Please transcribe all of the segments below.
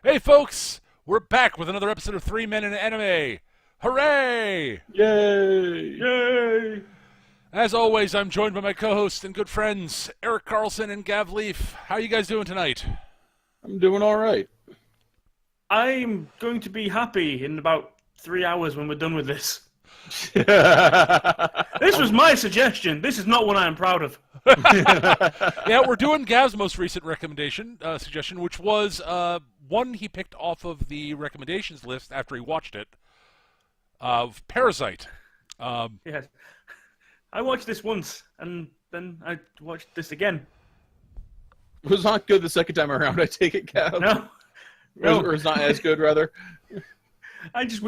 Hey folks, we're back with another episode of Three Men in Anime. Hooray! Yay! Yay! As always, I'm joined by my co-hosts and good friends, Eric Carlson and Gav Leaf. How are you guys doing tonight? I'm doing all right. I'm going to be happy in about 3 hours when we're done with this. This was my suggestion. This is not one I am proud of. Yeah, we're doing Gav's most recent suggestion, which was one he picked off of the recommendations list after he watched it, of Parasyte. Yes. I watched this once, and then I watched this again. It was not good the second time around, I take it, Gav. No. Or it's not as good, rather. I just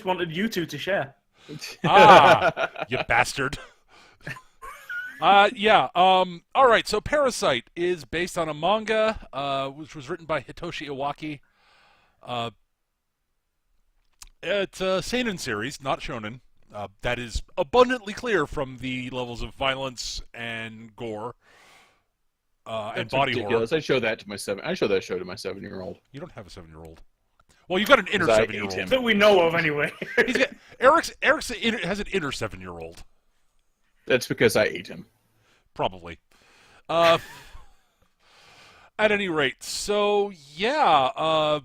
wanted you two to share. You bastard. All right, so Parasyte is based on a manga, which was written by Hitoshi Iwaki. It's a seinen series, not shonen. That is abundantly clear from the levels of violence and gore and body ridiculous. horror. I show that show to my 7-year-old. You don't have a 7-year-old. Well, you've got an inner 7-year-old. That we know of, anyway. Eric's has an inner 7-year-old. That's because I ate him. Probably. At any rate, so yeah,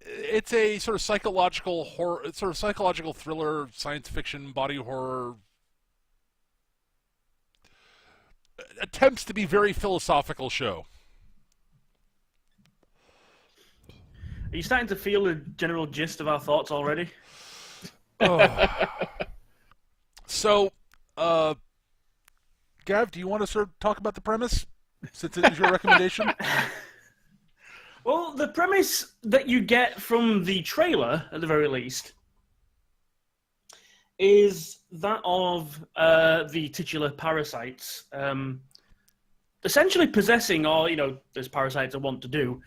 it's a sort of psychological horror, sort of psychological thriller, science fiction, body horror. Attempts to be very philosophical show. Are you starting to feel the general gist of our thoughts already? So, Gav, do you want to sort of talk about the premise, since it is your recommendation? Well, the premise that you get from the trailer, at the very least, is that of the titular parasites essentially possessing, or, as parasites are wont to do,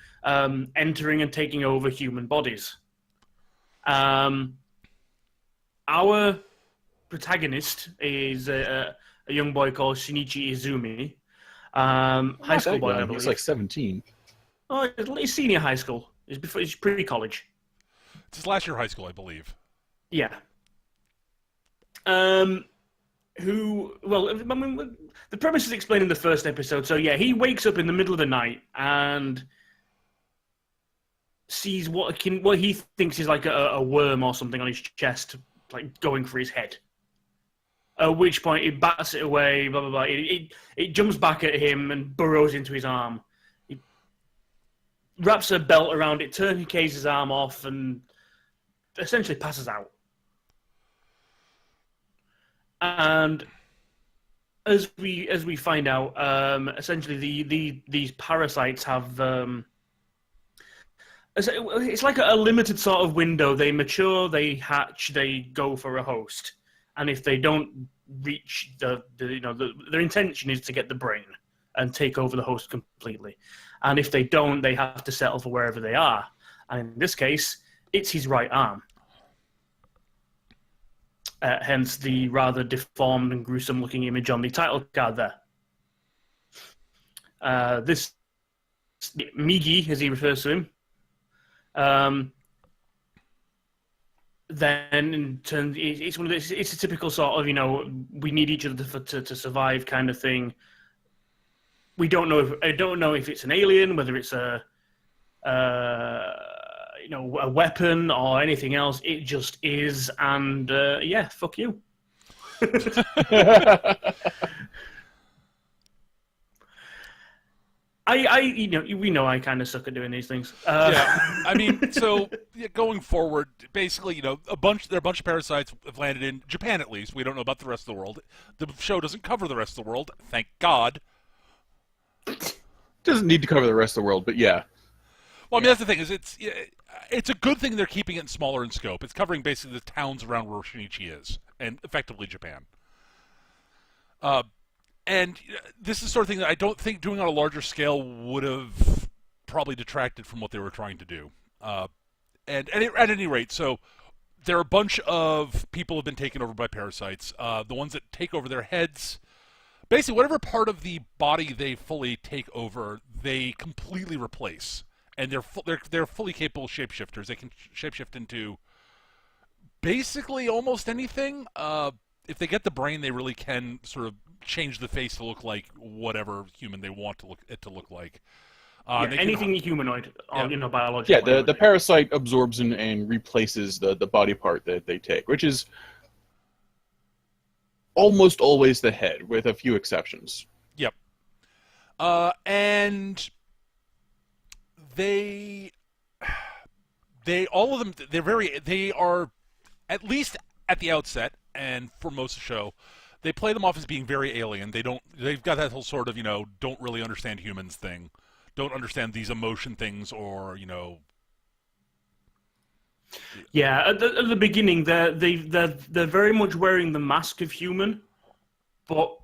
entering and taking over human bodies. Our protagonist is a young boy called Shinichi Izumi, high school boy, I believe. He's like 17. Oh, he's senior high school. He's pre-college. It's his last year of high school, I believe. Yeah. The premise is explained in the first episode. So yeah, he wakes up in the middle of the night and sees what he thinks is like a worm or something on his chest, like going for his head. At which point he bats it away, blah blah blah. It jumps back at him and burrows into his arm. He wraps a belt around it, tourniquets his arm off, and essentially passes out. And as we find out, essentially these parasites have it's like a limited sort of window. They mature, they hatch, they go for a host, and if they don't reach their intention is to get the brain and take over the host completely. And if they don't, they have to settle for wherever they are. And in this case, it's his right arm. Hence the rather deformed and gruesome-looking image on the title card there. This Migi, as he refers to him, then in turn, it's one of this. It's a typical sort of we need each other to survive kind of thing. I don't know if it's an alien, whether it's a weapon or anything else. It just is, and fuck you. We know I kind of suck at doing these things. Yeah, I mean, so going forward, basically, there are a bunch of parasites have landed in Japan, at least. We don't know about the rest of the world. The show doesn't cover the rest of the world, thank God. Doesn't need to cover the rest of the world, but yeah. Well, I mean, that's the thing, is it's a good thing they're keeping it smaller in scope. It's covering basically the towns around where Shinichi is, and effectively Japan. And this is the sort of thing that I don't think doing on a larger scale would have probably detracted from what they were trying to do. And at any rate, so there are a bunch of people who have been taken over by parasites. The ones that take over their heads, basically whatever part of the body they fully take over, they completely replace. and they're fully capable shapeshifters. They can shapeshift into basically almost anything. If they get the brain, they really can sort of change the face to look like whatever human they want it to look like. Anything humanoid, biological. Yeah, the parasite absorbs and replaces the body part that they take, which is almost always the head, with a few exceptions. Yep. And they all of them, they are, at least at the outset, and for most of the show, they play them off as being very alien. They've got that whole sort of, don't really understand humans thing. Don't understand these emotion things, or, Yeah, at the beginning, they're very much wearing the mask of human, but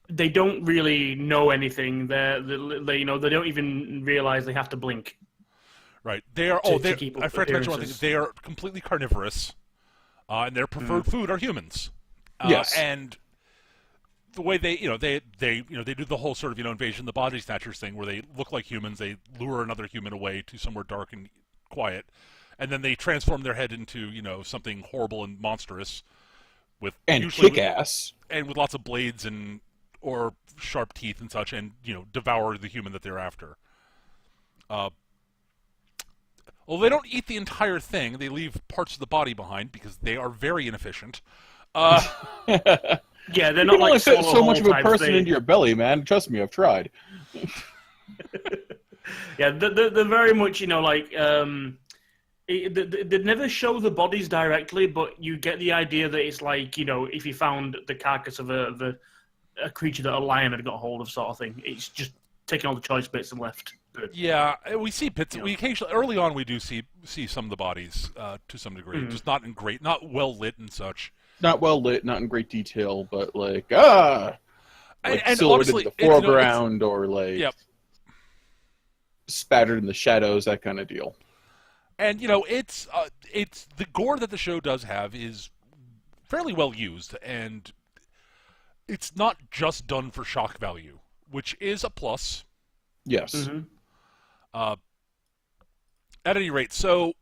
they don't really know anything. They don't even realize they have to blink. Right. They are. I forgot to mention one thing. They are completely carnivorous, and their preferred food are humans. Yes. And the way they do the whole sort of invasion of the body snatchers thing, where they look like humans, they lure another human away to somewhere dark and quiet, and then they transform their head into something horrible and monstrous, kick ass, and with lots of blades or sharp teeth and such, and devour the human that they're after. Well, they don't eat the entire thing. They leave parts of the body behind because they are very inefficient. Yeah, they're you not can like only fit so much of a types. person into your belly, man. Trust me, I've tried. Yeah, they're very much, they never show the bodies directly, but you get the idea that it's like, if you found the carcass of a creature that a lion had got a hold of, sort of thing. It's just taking all the choice bits and left. Good. Yeah, we see bits. We occasionally, early on, we do see some of the bodies to some degree, just not well lit and such. Not well lit, not in great detail, but like and silhouetted honestly, in the foreground, or like yep. spattered in the shadows, that kind of deal. And it's the gore that the show does have is fairly well used, and it's not just done for shock value, which is a plus. Yes. Mm-hmm. At any rate, so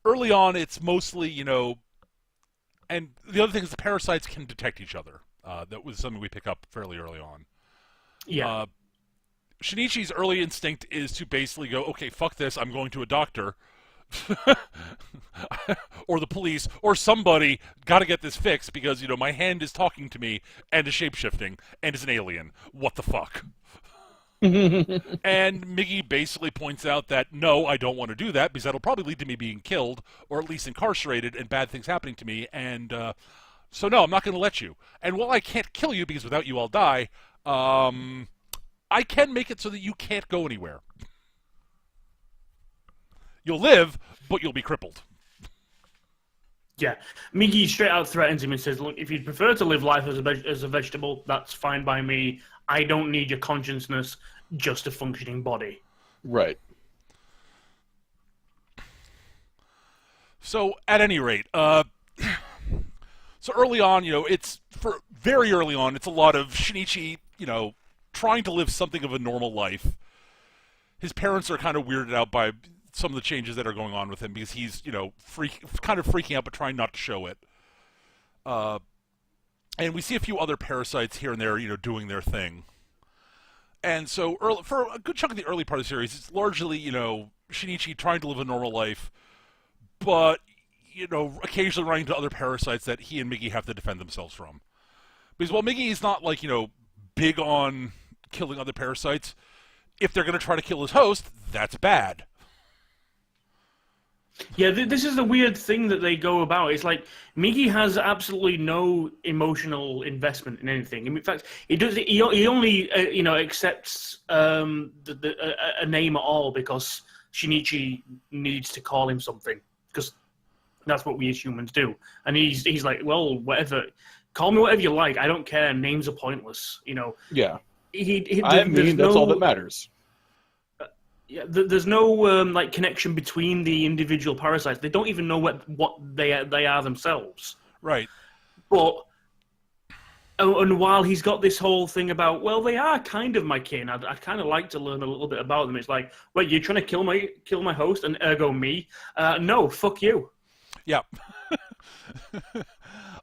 early on, it's mostly and the other thing is the parasites can detect each other. That was something we pick up fairly early on. Yeah. Shinichi's early instinct is to basically go, okay, fuck this, I'm going to a doctor. Or the police, or somebody, gotta get this fixed because, my hand is talking to me and is shapeshifting and is an alien. What the fuck? And Migi basically points out that, no, I don't want to do that because that'll probably lead to me being killed, or at least incarcerated and bad things happening to me, and so no, I'm not going to let you. And while I can't kill you because without you I'll die, I can make it so that you can't go anywhere. You'll live, but you'll be crippled. Yeah. Migi straight out threatens him and says, look, if you'd prefer to live life as a vegetable, that's fine by me. I don't need your consciousness, just a functioning body. Right. So, at any rate, so early on, very early on, it's a lot of Shinichi, trying to live something of a normal life. His parents are kind of weirded out by some of the changes that are going on with him because he's, kind of freaking out but trying not to show it. And we see a few other parasites here and there, doing their thing. And so for a good chunk of the early part of the series, it's largely, Shinichi trying to live a normal life, but, occasionally running into other parasites that he and Migi have to defend themselves from. Because while Migi is not, big on killing other parasites, if they're going to try to kill his host, that's bad. Yeah, this is the weird thing that they go about. It's like Migi has absolutely no emotional investment in anything. In fact, he does. He only accepts a name at all because Shinichi needs to call him something, because that's what we as humans do. And he's like, well, whatever, call me whatever you like. I don't care. Names are pointless. Yeah. That's all that matters. Yeah, there's no connection between the individual parasites. They don't even know what they are themselves. Right. But Oh, and while he's got this whole thing about, well, they are kind of my kin. I'd kind of like to learn a little bit about them. It's like, wait, you're trying to kill my host and ergo me? No, fuck you. Yeah.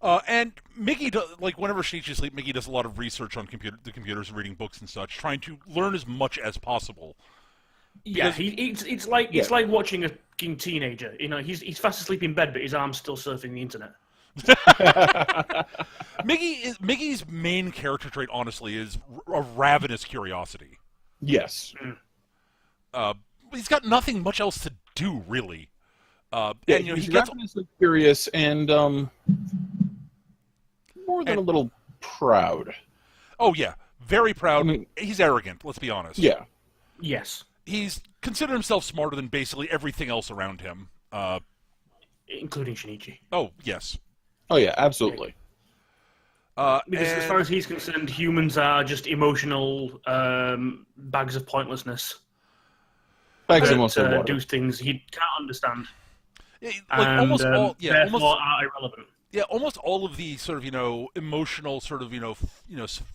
And Migi, like whenever Shinichi's asleep, Migi does a lot of research on the computers and reading books and such, trying to learn as much as possible. Yeah, it's like watching a fucking teenager. You know, he's fast asleep in bed, but his arm's still surfing the internet. Migi's main character trait, honestly, is a ravenous curiosity. Yes. He's got nothing much else to do, really. Yeah, and he's he gets ravenously curious and more than a little proud. Oh yeah, very proud. I mean, he's arrogant. Let's be honest. Yeah. Yes. He's considered himself smarter than basically everything else around him. Including Shinichi. Oh yes. Oh yeah, absolutely. Because as far as he's concerned, humans are just emotional bags of pointlessness. Bags of mostly that water. do things he can't understand. Like And almost all, yeah, therefore almost, are irrelevant. yeah, almost all of the sort of emotional sort of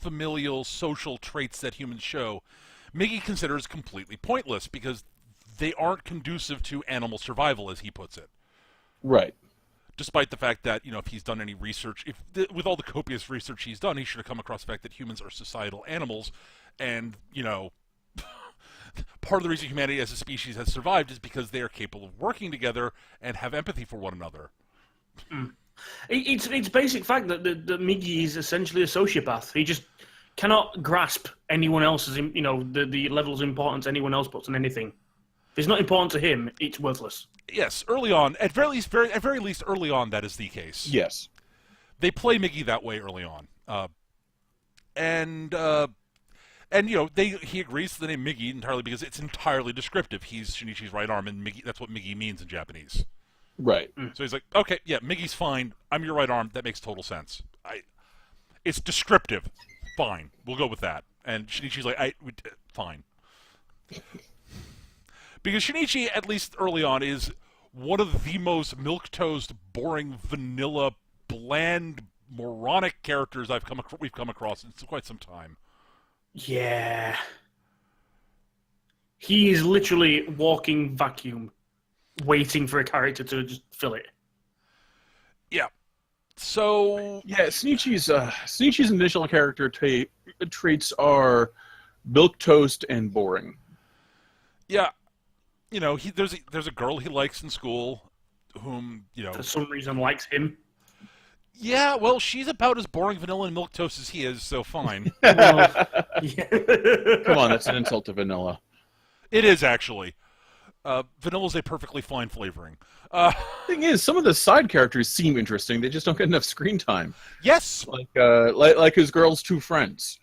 familial social traits that humans show, Migi considers completely pointless because they aren't conducive to animal survival, as he puts it. Right. Despite the fact that if he's done any research, with all the copious research he's done, he should have come across the fact that humans are societal animals, and part of the reason humanity as a species has survived is because they are capable of working together and have empathy for one another. It's basic fact that Migi is essentially a sociopath. He just cannot grasp anyone else's, the level of importance anyone else puts on anything. If it's not important to him, it's worthless. Yes, early on, at very least early on, that is the case. Yes. They play Migi that way early on, and he agrees to the name Migi entirely because it's entirely descriptive. He's Shinichi's right arm, and that's what Migi means in Japanese. Right. So he's like, okay, yeah, Migi's fine. I'm your right arm. That makes total sense. It's descriptive. Fine, we'll go with that. And Shinichi's like, fine. Because Shinichi, at least early on, is one of the most milquetoast, boring, vanilla, bland, moronic characters we've come across in quite some time. Yeah. He is literally walking vacuum, waiting for a character to just fill it. Yeah. So yeah, Shinichi's initial character traits are milquetoast and boring. Yeah. There's a girl he likes in school whom, for some reason likes him. Yeah, well, she's about as boring, vanilla, and milquetoast as he is, so fine. Yeah. Come on, that's an insult to vanilla. It is, actually. Vanilla is a perfectly fine flavoring. Thing is, some of the side characters seem interesting. They just don't get enough screen time. Yes. Like his girl's two friends.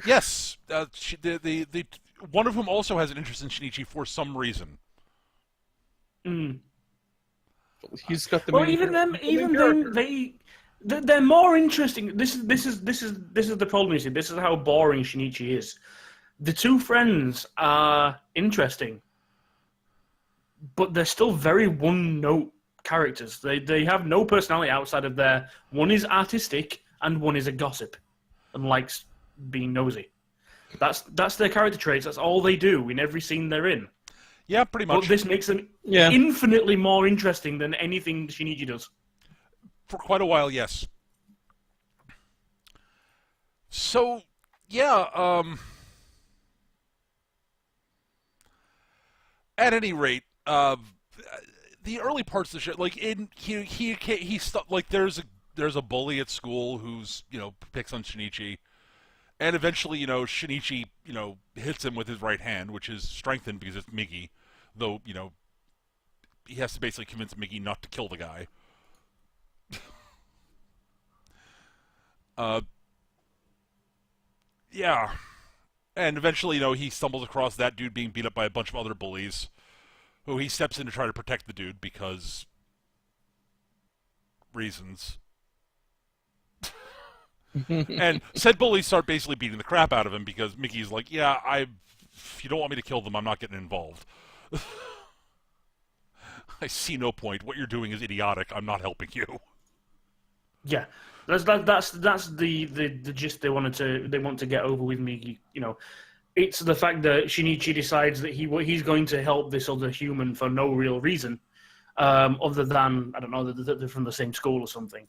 Yes. The one of whom also has an interest in Shinichi for some reason. He's got the. Well, even them, they're more interesting. This is the problem. You see, this is how boring Shinichi is. The two friends are interesting, but they're still very one-note characters. They have no personality outside of their. One is artistic and one is a gossip, and likes being nosy. That's their character traits. That's all they do in every scene they're in. Yeah, pretty much. But this makes them infinitely more interesting than anything Shinichi does. For quite a while, yes. So, yeah, at any rate, the early parts of the show, like there's a bully at school who's picks on Shinichi, and eventually Shinichi hits him with his right hand, which is strengthened because it's Migi, though he has to basically convince Migi not to kill the guy. Yeah. And eventually, he stumbles across that dude being beat up by a bunch of other bullies, who he steps in to try to protect the dude because reasons. And said bullies start basically beating the crap out of him because Mickey's like, yeah, if you don't want me to kill them, I'm not getting involved. I see no point. What you're doing is idiotic. I'm not helping you. Yeah, that's the gist they want to get over with Migi. It's the fact that Shinichi decides that he's going to help this other human for no real reason, other than I don't know that they're from the same school or something.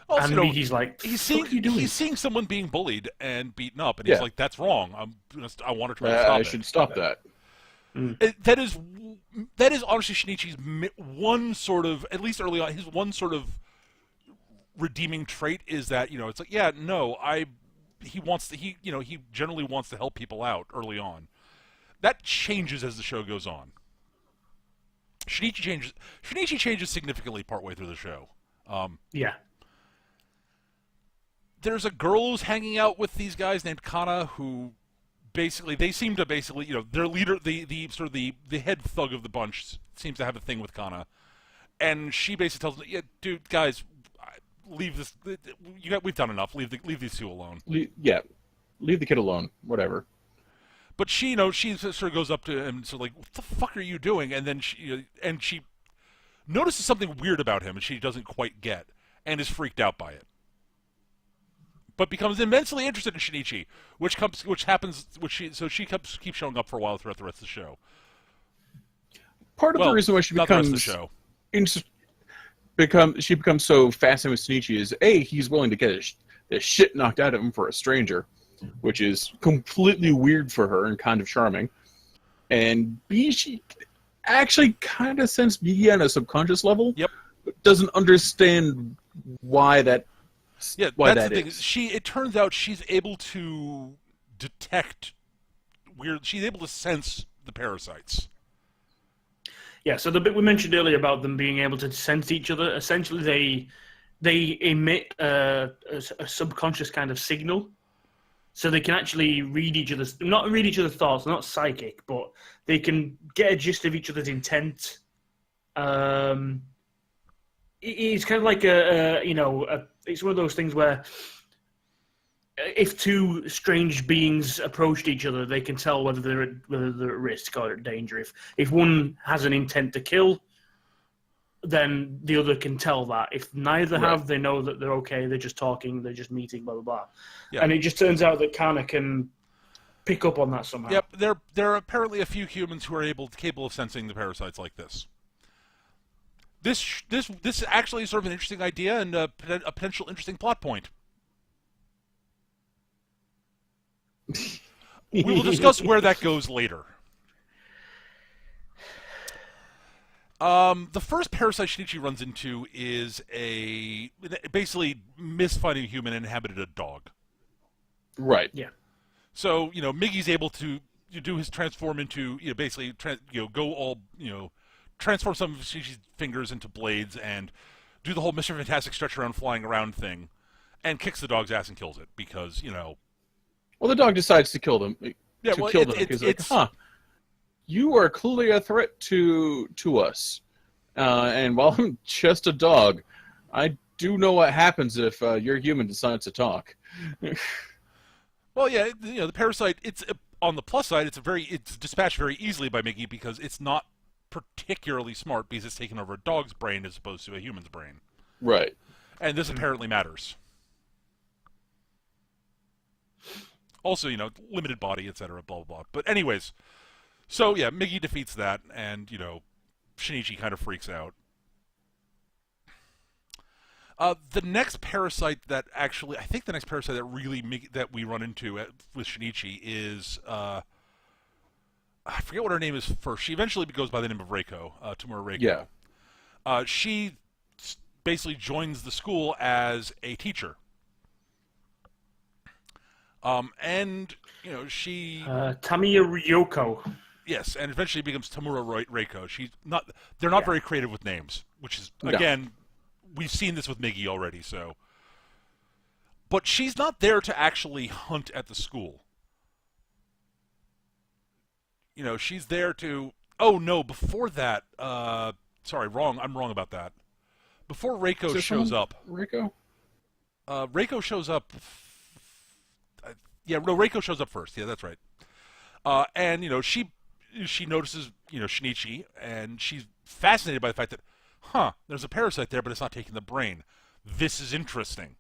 Also, And Migi's like, "What are you doing?" he's seeing someone being bullied and beaten up, and he's Yeah. like, "That's wrong. I want to try to stop I it." should stop that. That is honestly Shinichi's one sort of, at least early on, his one sort of redeeming trait is that it's like, yeah, no, he generally wants to help people out early on. That changes as the show goes on. Shinichi changes significantly partway through the show. Yeah, There's a girl who's hanging out with these guys named Kana who they seem to their leader, the sort of the head thug of the bunch seems to have a thing with Kana, and she basically tells them, yeah, dude, guys, leave this. We've done enough. Leave these two alone. Yeah, leave the kid alone. Whatever. But she sort of goes up to him, so like, what the fuck are you doing? And then she notices something weird about him, and she doesn't quite get, and is freaked out by it. But becomes immensely interested in Shinichi, she keeps showing up for a while throughout the rest of the show. Part of the reason why she not the rest of the show. She becomes so fascinated with Shinichi is A, he's willing to get the shit knocked out of him for a stranger, which is completely weird for her and kind of charming. And B, she actually kind of sensed Migi on a subconscious level. Yep. But doesn't understand why that. Yeah, why that's that the thing. is. It turns out she's able to detect weird. She's able to sense the parasites. yeah. So the bit we mentioned earlier about them being able to sense each other, essentially they emit a subconscious kind of signal. So they can actually not read each other's thoughts, not psychic, but they can get a gist of each other's intent. It's kind of like it's one of those things where if two strange beings approached each other, they can tell whether they're at risk or at danger. If one has an intent to kill, then the other can tell that. If neither have, they know that they're okay. They're just talking. They're just meeting. Blah blah blah. Yeah. And it just turns out that Kana can pick up on that somehow. Yep, there are apparently a few humans who are capable of sensing the parasites like this. This actually is sort of an interesting idea and a potential interesting plot point. We will discuss where that goes later. The first parasite Shinichi runs into is a basically misfinding human inhabited a dog. Right. Yeah. So Migi's able to do his transform into basically go all transform some of Shinichi's fingers into blades and do the whole Mr. Fantastic stretch around flying around thing, and kicks the dog's ass and kills it because Well, the dog decides to kill them. Yeah, kill them because you are clearly a threat to us. And while I'm just a dog, I do know what happens if your human decides to talk. Well, yeah, the parasite. It's on the plus side. It's dispatched very easily by Migi because it's not particularly smart because it's taken over a dog's brain as opposed to a human's brain. Right. And this apparently matters. Also, limited body, etc. Blah blah blah. But anyways. So, yeah, Migi defeats that, and, Shinichi kind of freaks out. The next parasite that actually, I think the next parasite that we run into with Shinichi is, I forget what her name is first. She eventually goes by the name of Reiko, Tamura Reiko. Yeah. She basically joins the school as a teacher. And, she... Tamiya Ryoko. Yes, and eventually becomes Tamura Reiko. They're not very creative with names, which is, again, we've seen this with Migi already, so. But she's not there to actually hunt at the school. She's there to... Oh, no, before that... sorry, wrong. I'm wrong about that. Before Reiko shows up... Reiko? Reiko shows up... Yeah, no, Reiko shows up first. Yeah, that's right. And, she notices, Shinichi, and she's fascinated by the fact that, there's a parasite there, but it's not taking the brain. This is interesting.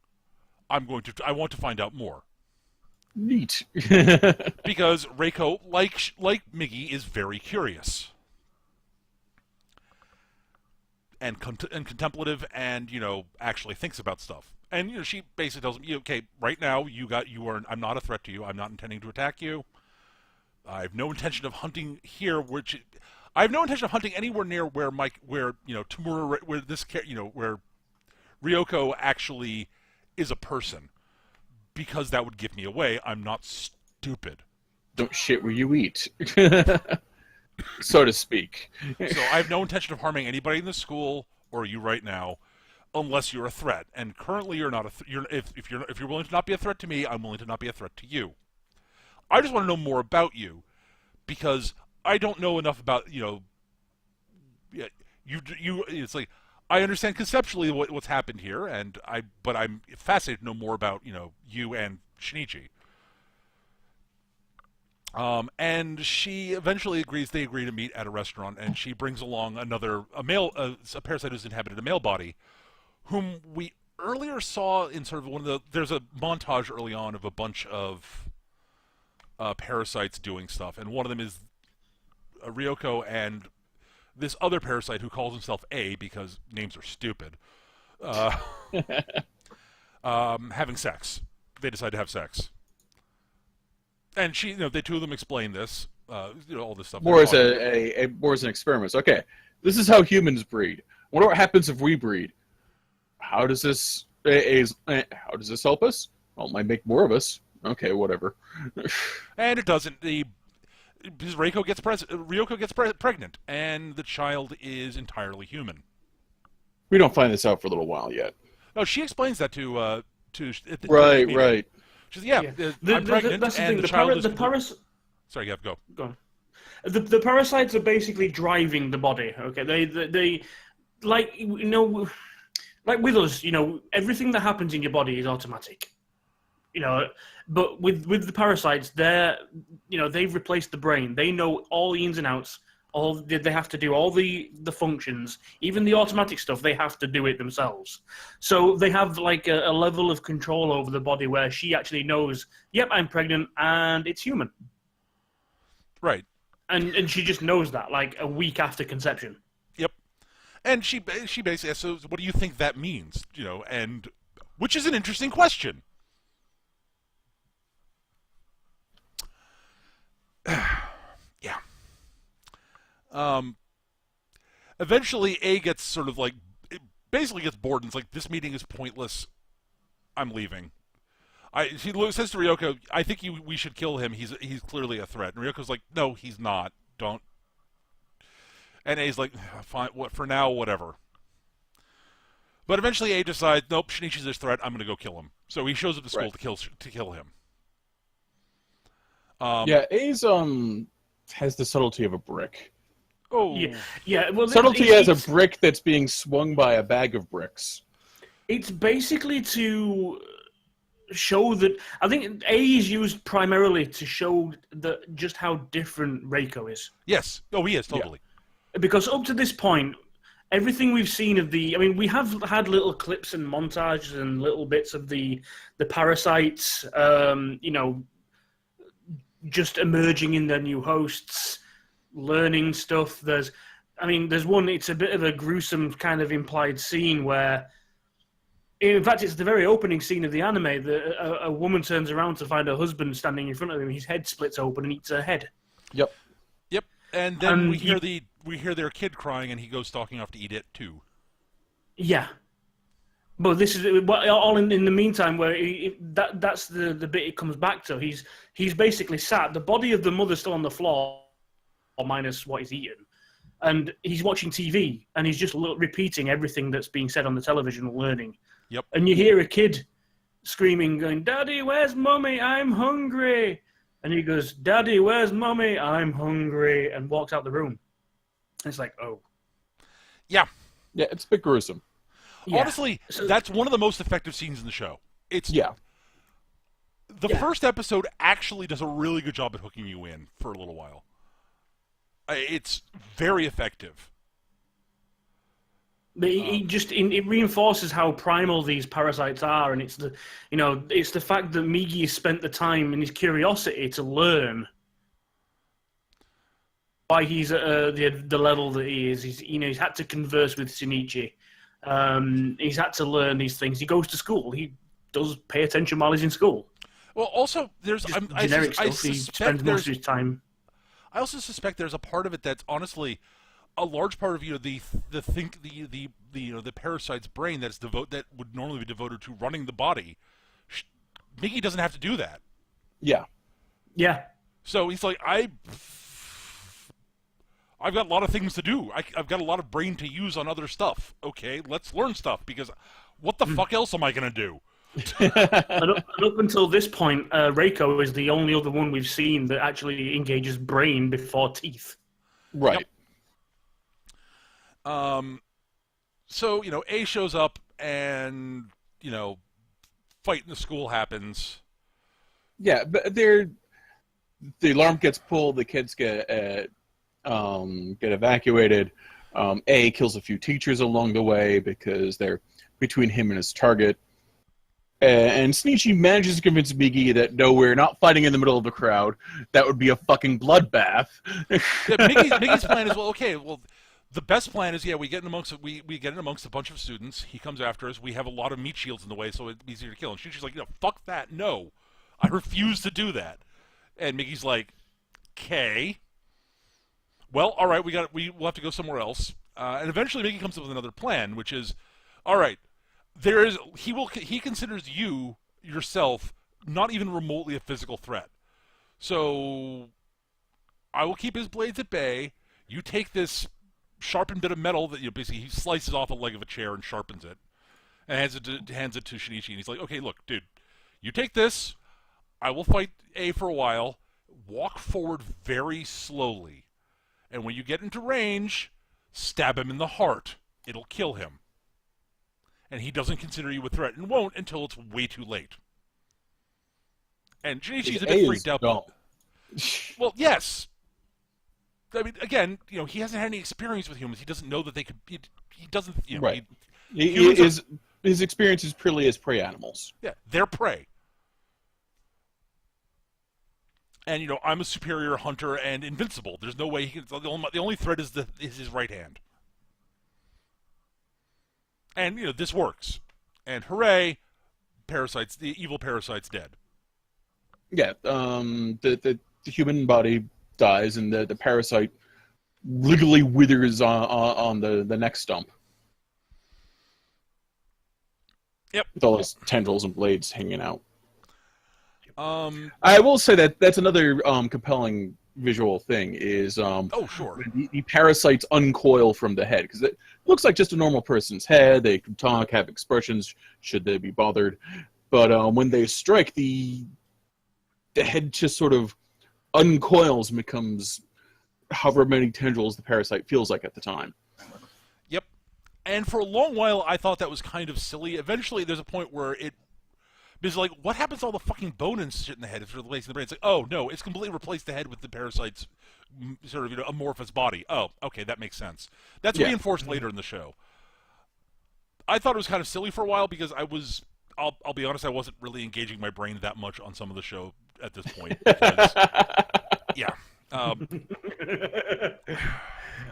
I want to find out more. Neat. Because Reiko, like Migi, is very curious and contemplative, and actually thinks about stuff. And she basically tells him, "Okay, right now I'm not a threat to you. I'm not intending to attack you. I have no intention of hunting here. I have no intention of hunting anywhere near where Tamura, where Ryoko actually is a person, because that would give me away. I'm not stupid. Don't shit where you eat." So to speak. So I have no intention of harming anybody in the school or you right now, unless you're a threat. And currently, you're not if you're willing to not be a threat to me, I'm willing to not be a threat to you. I just want to know more about you, because I don't know enough about you. It's like, I understand conceptually what's happened here, but I'm fascinated to know more about you and Shinichi. And she eventually agrees. They agree to meet at a restaurant, and she brings along a parasite who's inhabited a male body, whom we earlier saw in sort of there's a montage early on of a bunch of parasites doing stuff, and one of them is Ryoko and this other parasite who calls himself A, because names are stupid, having sex. They decide to have sex. And the two of them explain this, all this stuff. More as an experiment. Okay, this is how humans breed. I wonder what happens if we breed. How does this help us? Well, it might make more of us. Okay, whatever. And it doesn't. Because Ryoko gets pregnant, and the child is entirely human. We don't find this out for a little while yet. No, she explains that to Right. She says, I'm pregnant, that's the and thing. the child is... Sorry, go. Go on. The parasites are basically driving the body. Okay, they like like with us, everything that happens in your body is automatic. But with the parasites, they've replaced the brain. They know all the ins and outs. They have to do all the functions, even the automatic stuff. They have to do it themselves. So they have like a level of control over the body where she actually knows, yep, I'm pregnant and it's human. Right. And she just knows that like a week after conception. Yep. And she basically asks, so what do you think that means? And which is an interesting question. Yeah. Eventually, A gets sort of basically gets bored and it's like, this meeting is pointless. I'm leaving. She says to Ryoko, I think we should kill him. He's clearly a threat. And Ryoko's like, no, he's not. Don't. And A's like, fine. What for now? Whatever. But eventually, A decides, nope, Shinichi's a threat. I'm going to go kill him. So he shows up to school to kill him. A's has the subtlety of a brick. Oh, yeah. Well, subtlety as a brick that's being swung by a bag of bricks. It's basically to show that. I think A is used primarily to show just how different Reiko is. Yes. Oh, he is totally. Yeah. Because up to this point, everything we've seen of we have had little clips and montages and little bits of the parasites. Just emerging in their new hosts, learning stuff. There's one, it's a bit of a gruesome kind of implied scene where, in fact, it's the very opening scene of the anime, a woman turns around to find her husband standing in front of him, his head splits open and eats her head. Yep. And then we hear their kid crying and he goes stalking off to eat it too. Yeah. But this is all in the meantime where that's the bit it comes back to. He's basically sat. The body of the mother's still on the floor, minus what he's eaten, and he's watching TV and he's just repeating everything that's being said on the television, learning. Yep. And you hear a kid screaming, going, "Daddy, where's Mummy? I'm hungry." And he goes, "Daddy, where's Mummy? I'm hungry," and walks out the room. And it's like, oh, yeah, it's a bit gruesome. Yeah. Honestly, that's one of the most effective scenes in the show. The first episode actually does a really good job at hooking you in for a little while. It's very effective. But it reinforces how primal these parasites are, and it's the fact that Migi has spent the time and his curiosity to learn why he's at the level that he is. He's had to converse with Shinichi. He's had to learn these things. He goes to school. He does pay attention while he's in school. Well, also there's generic stuff. He spends most of his time. I also suspect there's a part of it that's honestly a large part of the parasite's brain that would normally be devoted to running the body. Migi doesn't have to do that. Yeah. So he's like, I've got a lot of things to do. I've got a lot of brain to use on other stuff. Okay, let's learn stuff, because what the fuck else am I gonna do? and up until this point, Reiko is the only other one we've seen that actually engages brain before teeth. Right. Yep. So, A shows up and, fight in the school happens. Yeah, but the alarm gets pulled, the kids get evacuated. A kills a few teachers along the way because they're between him and his target. And Shinichi manages to convince Migi that no, we're not fighting in the middle of the crowd. That would be a fucking bloodbath. Yeah, Migi's plan is, the best plan is, we get in amongst a bunch of students. He comes after us. We have a lot of meat shields in the way, so it's easier to kill. And Shinichi's like, fuck that. No, I refuse to do that. And Migi's like, okay. Well, all right, we'll have to go somewhere else. And eventually Migi comes up with another plan, which is, all right, he considers yourself not even remotely a physical threat. So I will keep his blades at bay. You take this sharpened bit of metal that basically he slices off a leg of a chair and sharpens it, and hands it to Shinichi, and he's like, okay, look, dude, you take this. I will fight A for a while. Walk forward very slowly, and when you get into range, stab him in the heart. It'll kill him. And he doesn't consider you a threat, and won't until it's way too late. And Shinichi's a bit freaked out. Well, yes. I mean, again, he hasn't had any experience with humans. He doesn't know that they could. He doesn't. Right. His experience is purely as prey animals. Yeah, they're prey. And I'm a superior hunter and invincible. There's no way he can. The only threat is his right hand. And this works. And hooray, the evil parasite's dead. Yeah. The human body dies, and the parasite legally withers on the next stump. Yep. With all his tendrils and blades hanging out. I will say that's another compelling visual thing is sure. The parasites uncoil from the head, because it looks like just a normal person's head. They can talk, have expressions should they be bothered, but when they strike, the head just sort of uncoils and becomes however many tendrils the parasite feels like at the time. Yep. And for a long while I thought that was kind of silly. Eventually there's a point where because what happens to all the fucking bone and shit in the head? It's replacing the brain. It's like, oh no, it's completely replaced the head with the parasite's sort of amorphous body. Oh, okay, that makes sense. That's reinforced later in the show. I thought it was kind of silly for a while because I'll be honest, I wasn't really engaging my brain that much on some of the show at this point. Because, yeah.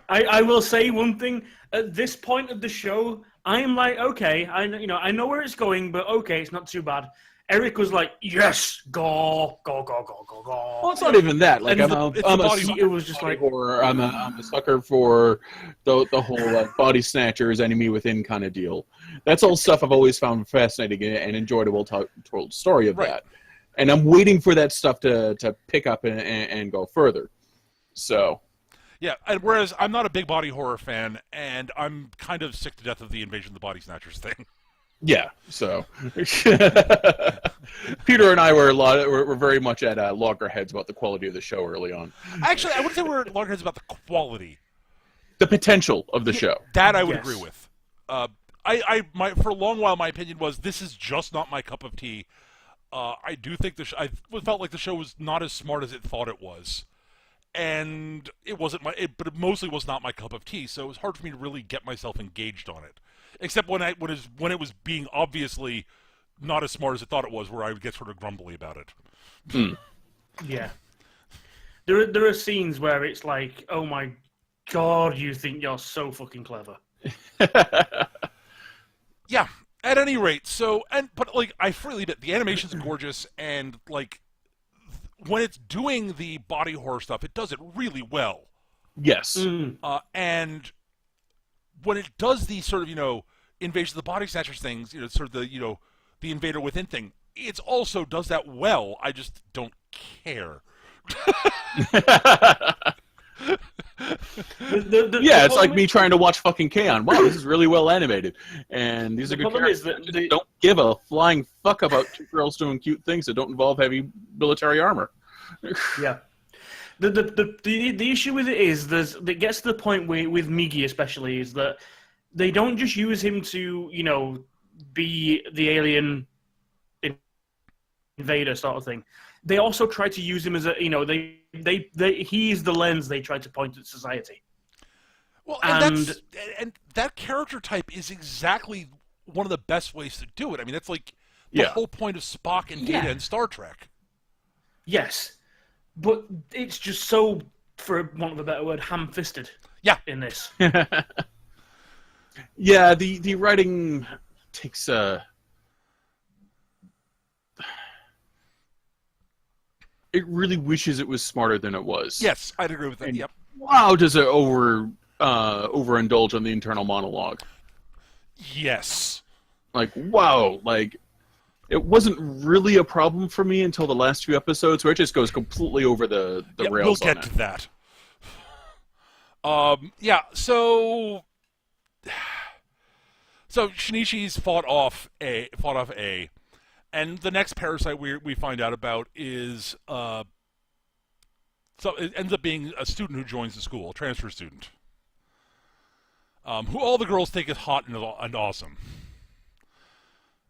I will say one thing. At this point of the show, I am like, okay, I know where it's going, but okay, it's not too bad. Eric was like, yes, go. Well, it's not even that. Like, I'm a sucker for the whole body snatchers, enemy within kind of deal. That's all stuff I've always found fascinating and enjoyed a well-told story of that. And I'm waiting for that stuff to pick up and go further. So... Yeah, and whereas I'm not a big body horror fan, and I'm kind of sick to death of the Invasion of the Body Snatchers thing. Yeah, so Peter and I were very much at loggerheads about the quality of the show early on. Actually, I wouldn't say we're at loggerheads about the quality, the potential of the show. That I would agree with. For a long while, my opinion was this is just not my cup of tea. I do think I felt like the show was not as smart as it thought it was. and it wasn't but it mostly was not my cup of tea. So it was hard for me to really get myself engaged on it, except when it was being obviously not as smart as I thought it was, where I would get sort of grumbly about it. Yeah. There are scenes where it's like, oh my god, you think you're so fucking clever. Yeah. At any rate, but like I freely admit, the animation's gorgeous, and like when it's doing the body horror stuff, it does it really well. Yes. And when it does the sort of invasion of the body snatchers things, sort of the invader within thing, it also does that well. I just don't care. It's like me trying to watch fucking K-On! Wow, this is really well animated, and these are good characters. That don't give a flying fuck about two girls doing cute things that don't involve heavy military armor. Yeah. The issue with it is it gets to the point with Migi especially is that they don't just use him to be the alien invader sort of thing. They also try to use him as he's the lens they try to point at society. Well, and that character type is exactly one of the best ways to do it. I mean, that's like the whole point of Spock and Data in Star Trek. Yes, but it's just so, for want of a better word, ham-fisted. Yeah. In this. Yeah, the writing takes it really wishes it was smarter than it was. Yes, I'd agree with that. Yep. Wow, does it overindulge on the internal monologue? Yes. Like, wow, like it wasn't really a problem for me until the last few episodes, where it just goes completely over the rails. We'll get to that. So Shinichi's fought off A. And the next parasite we find out about is so it ends up being a student who joins the school, a transfer student, who all the girls think is hot and awesome,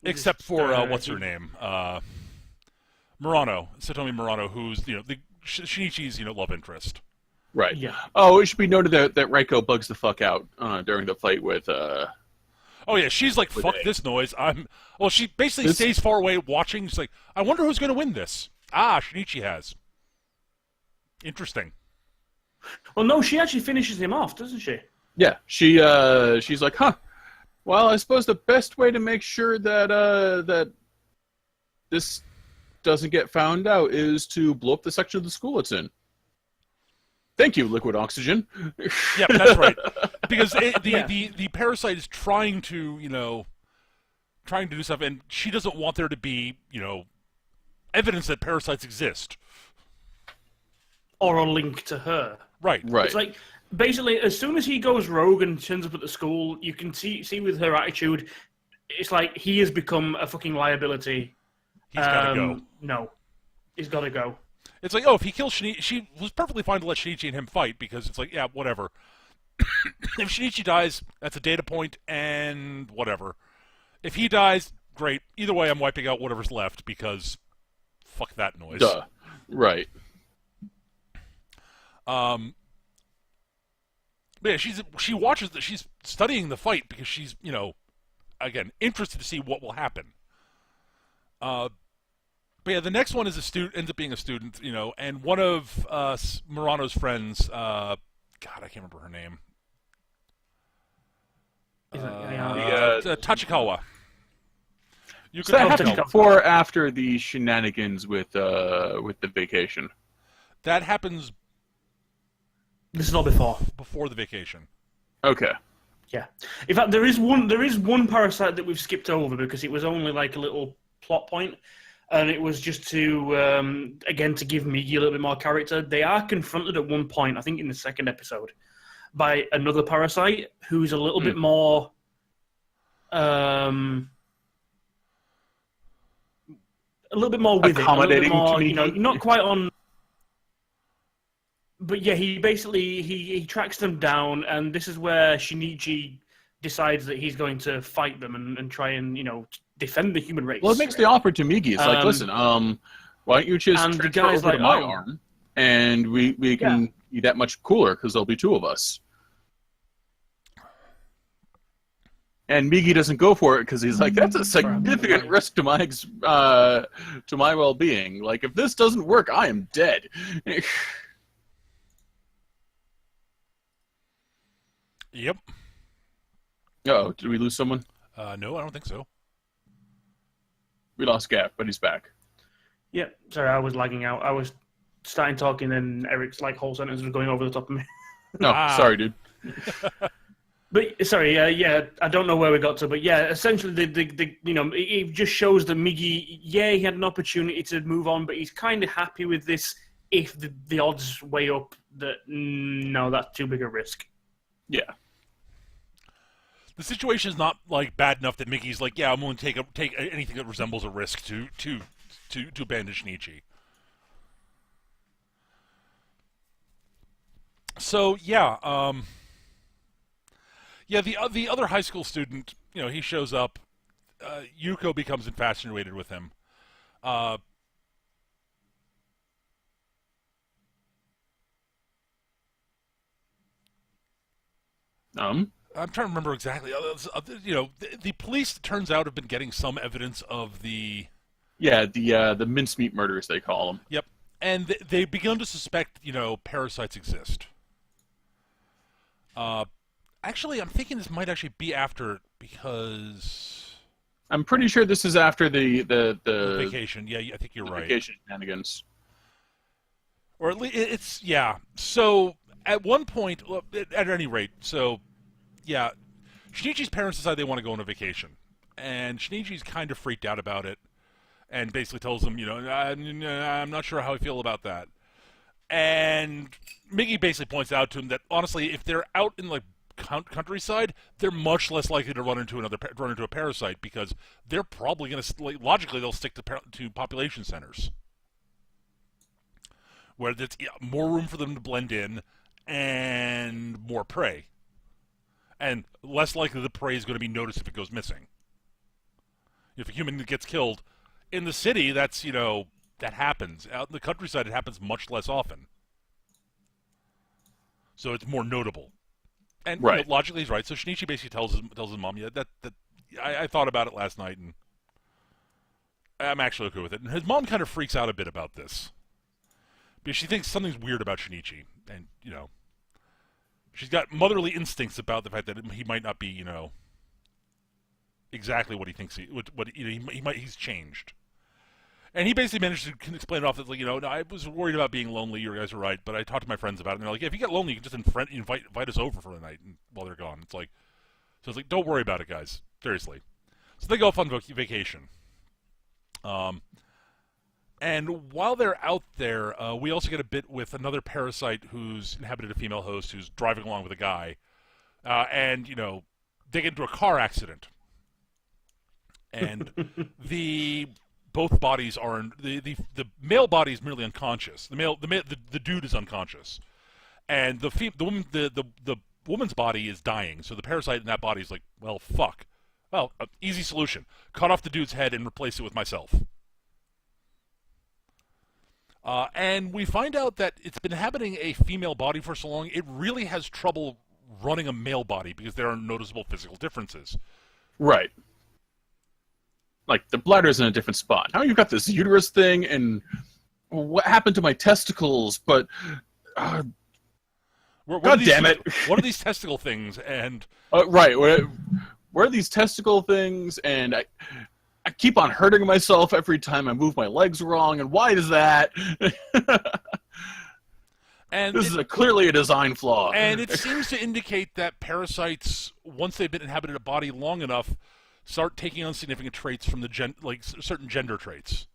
except for what's her name, Murano, Satomi Murano, who's the Shinichi's love interest. Right. Yeah. Oh, it should be noted that Reiko bugs the fuck out during the fight with. Oh yeah, she's like, fuck this noise. She basically stays far away watching. She's like, I wonder who's going to win this. Shinichi has. Interesting. Well, no, she actually finishes him off, doesn't she? Yeah, she's like, huh. Well, I suppose the best way to make sure that this doesn't get found out is to blow up the section of the school it's in. Thank you, liquid oxygen. Yep, that's right. Because the parasite is trying to do stuff, and she doesn't want there to be evidence that parasites exist, or a link to her. Right. It's like basically as soon as he goes rogue and turns up at the school, you can see with her attitude, it's like he has become a fucking liability. He's got to go. No, he's got to go. It's like, if he kills Shinichi, she was perfectly fine to let Shinichi and him fight, because it's like, yeah, whatever. If Shinichi dies, that's a data point, and whatever. If he dies, great. Either way, I'm wiping out whatever's left, because fuck that noise. Duh. Right. But yeah, she watches she's studying the fight because she's, again, interested to see what will happen. But yeah, the next one is ends up being a student, and one of Murano's friends, God, I can't remember her name. Tachikawa. So that happened before or after the shenanigans with the vacation? That happens. This is all before. Before the vacation. Okay. Yeah. In fact, there is one parasite that we've skipped over because it was only like a little plot point. And it was just to, again, to give Migi a little bit more character. They are confronted at one point, I think in the second episode, by another parasite who's a little bit more, a little bit more with accommodating it. A little bit more, to Migi. not quite on. But yeah, he basically he tracks them down, and this is where Shinichi decides that he's going to fight them and try and defend the human race. Well, it makes the offer to Migi. It's like, listen, why don't you just and the transfer guy's over like, to my oh. arm, and we can be that much cooler because there'll be two of us. And Migi doesn't go for it because he's like, that's a significant risk to my well-being. Like, if this doesn't work, I am dead. Yep. Uh-oh, did we lose someone? No, I don't think so. We lost Gav, but he's back. Yeah, sorry, I was lagging out. I was starting talking, and Eric's like whole sentence was going over the top of me. No, sorry, dude. But sorry, I don't know where we got to, but yeah, essentially, it just shows that Migi, he had an opportunity to move on, but he's kind of happy with this if the odds weigh up that no, that's too big a risk. Yeah. The situation is not like bad enough that Migi's like, yeah, I'm willing to take anything that resembles a risk to abandon Shinichi. So yeah, the other high school student, he shows up. Yuko becomes infatuated with him. I'm trying to remember exactly. The police, it turns out, have been getting some evidence of the... Yeah, the mincemeat murders, they call them. Yep. And they begun to suspect, parasites exist. Actually, I'm thinking this might actually be after, because... I'm pretty sure this is after the vacation. Yeah, I think you're right. Vacation shenanigans. Or at least, it's... Yeah. So, at one point, at any rate, so... Yeah, Shinichi's parents decide they want to go on a vacation, and Shinichi's kind of freaked out about it, and basically tells them, I'm not sure how I feel about that. And Migi basically points out to him that honestly, if they're out in like countryside, they're much less likely to run into a parasite because they're probably going to logically they'll stick to population centers where there's more room for them to blend in and more prey. And less likely the prey is going to be noticed if it goes missing. If a human gets killed in the city, that's, that happens. Out in the countryside, it happens much less often. So it's more notable. And right. Logically, he's right. So Shinichi basically tells his mom, I thought about it last night, and I'm actually okay with it. And his mom kind of freaks out a bit about this. Because she thinks something's weird about Shinichi. And, she's got motherly instincts about the fact that he might not be, exactly what he thinks he's changed. And he basically managed to explain it off that, no, I was worried about being lonely. You guys are right, but I talked to my friends about it, and they're like, if you get lonely, you can just invite us over for the night while they're gone. It's like, don't worry about it, guys. Seriously. So they go off on vacation. And while they're out there, we also get a bit with another parasite who's inhabited a female host who's driving along with a guy. And, they get into a car accident. And both bodies are... The male body is merely unconscious. The dude is unconscious. And the woman's body is dying. So the parasite in that body is like, well, fuck. Well, easy solution. Cut off the dude's head and replace it with myself. And we find out that it's been inhabiting a female body for so long, it really has trouble running a male body because there are noticeable physical differences. Right. Like, the bladder's in a different spot. Now you've got this uterus thing, and what happened to my testicles? But, God damn it. What are these testicle things? And right. Where are these testicle things? And I keep on hurting myself every time I move my legs wrong, and why is that? And this is clearly a design flaw. And it seems to indicate that parasites, once they've been inhabited a body long enough, start taking on significant traits from certain gender traits.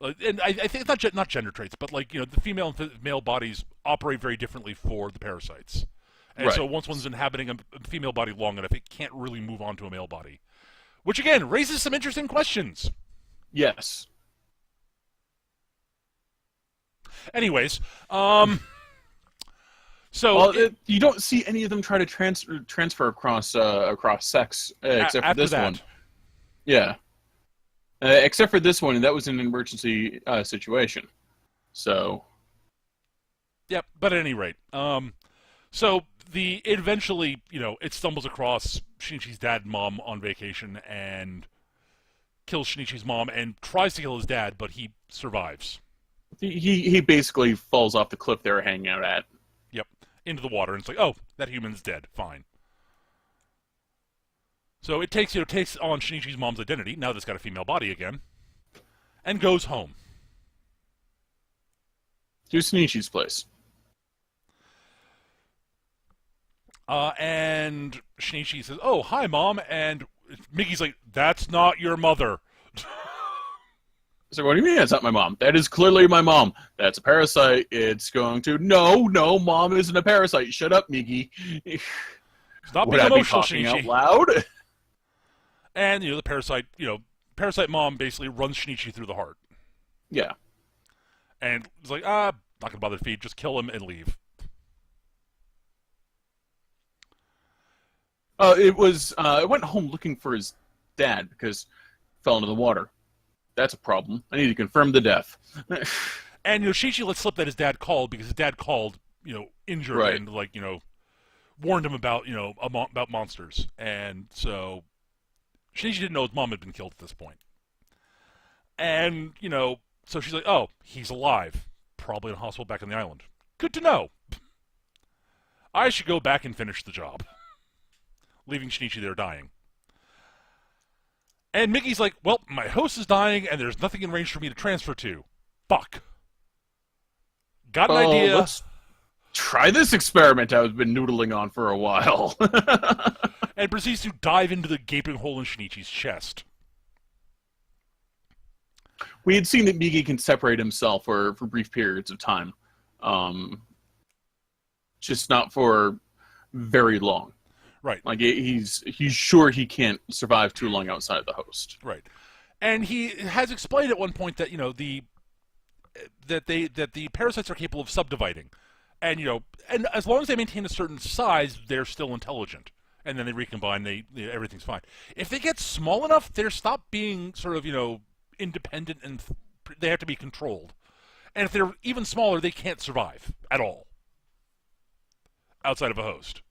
And I think not gender traits, but the female and male bodies operate very differently for the parasites. And right. So once one's inhabiting a female body long enough, it can't really move on to a male body. Which, again, raises some interesting questions. Yes. Anyways, you don't see any of them try to transfer across sex, except for this one. Yeah. Except for this one, and that was an emergency situation. So. Yep. But at any rate, so it eventually, it stumbles across Shinichi's dad and mom on vacation and kills Shinichi's mom and tries to kill his dad, but he survives. He basically falls off the cliff they were hanging out at. Yep. Into the water, and it's like, oh, that human's dead. Fine. So it takes on Shinichi's mom's identity, now that it's got a female body again, and goes home. To Shinichi's place. And Shinichi says, oh, hi, Mom, and Migi's like, that's not your mother. So what do you mean that's not my mom? That is clearly my mom. That's a parasite. It's going to... No, Mom isn't a parasite. Shut up, Migi. Stop Would being I be emotional, talking Shinichi. out loud? And, the parasite mom basically runs Shinichi through the heart. Yeah. And it's like, not gonna bother to feed, just kill him and leave. It went home looking for his dad because he fell into the water. That's a problem. I need to confirm the death. And, Shinichi let slip that his dad called because his dad called, injured Right. and, warned him about, about monsters. And so Shinichi didn't know his mom had been killed at this point. And, so she's like, oh, he's alive. Probably in a hospital back on the island. Good to know. I should go back and finish the job. Leaving Shinichi there dying. And Migi's like, well, my host is dying and there's nothing in range for me to transfer to. Fuck. Got an idea. Let's try this experiment I've been noodling on for a while. And proceeds to dive into the gaping hole in Shinichi's chest. We had seen that Migi can separate himself for brief periods of time. Just not for very long. Right. Like, he's sure he can't survive too long outside of the host. Right. And he has explained at one point that, that the parasites are capable of subdividing. And, and as long as they maintain a certain size, they're still intelligent. And then they recombine, everything's fine. If they get small enough, they stop being sort of, independent and they have to be controlled. And if they're even smaller, they can't survive at all outside of a host.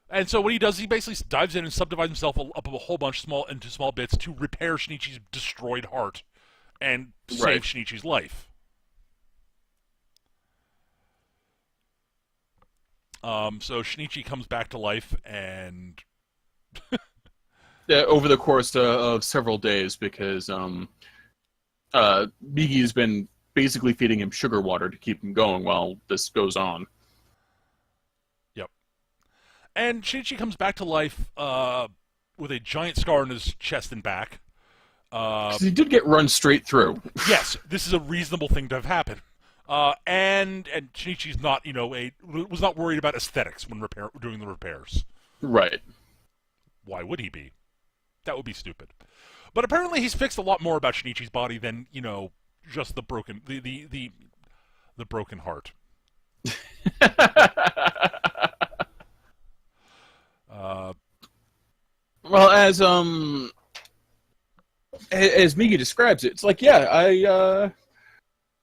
And so what he does, he basically dives in and subdivides himself up a whole bunch into small bits to repair Shinichi's destroyed heart and save Shinichi's life. So Shinichi comes back to life and Over the course of several days, because Migi's been basically feeding him sugar water to keep him going while this goes on. Yep. And Shinichi comes back to life with a giant scar on his chest and back. 'Cause he did get run straight through. Yes, this is a reasonable thing to have happened. And Shinichi's not, was not worried about aesthetics when doing the repairs. Right. Why would he be? That would be stupid. But apparently he's fixed a lot more about Shinichi's body than, just the broken the broken heart. Well, as Migi describes it, it's like, yeah,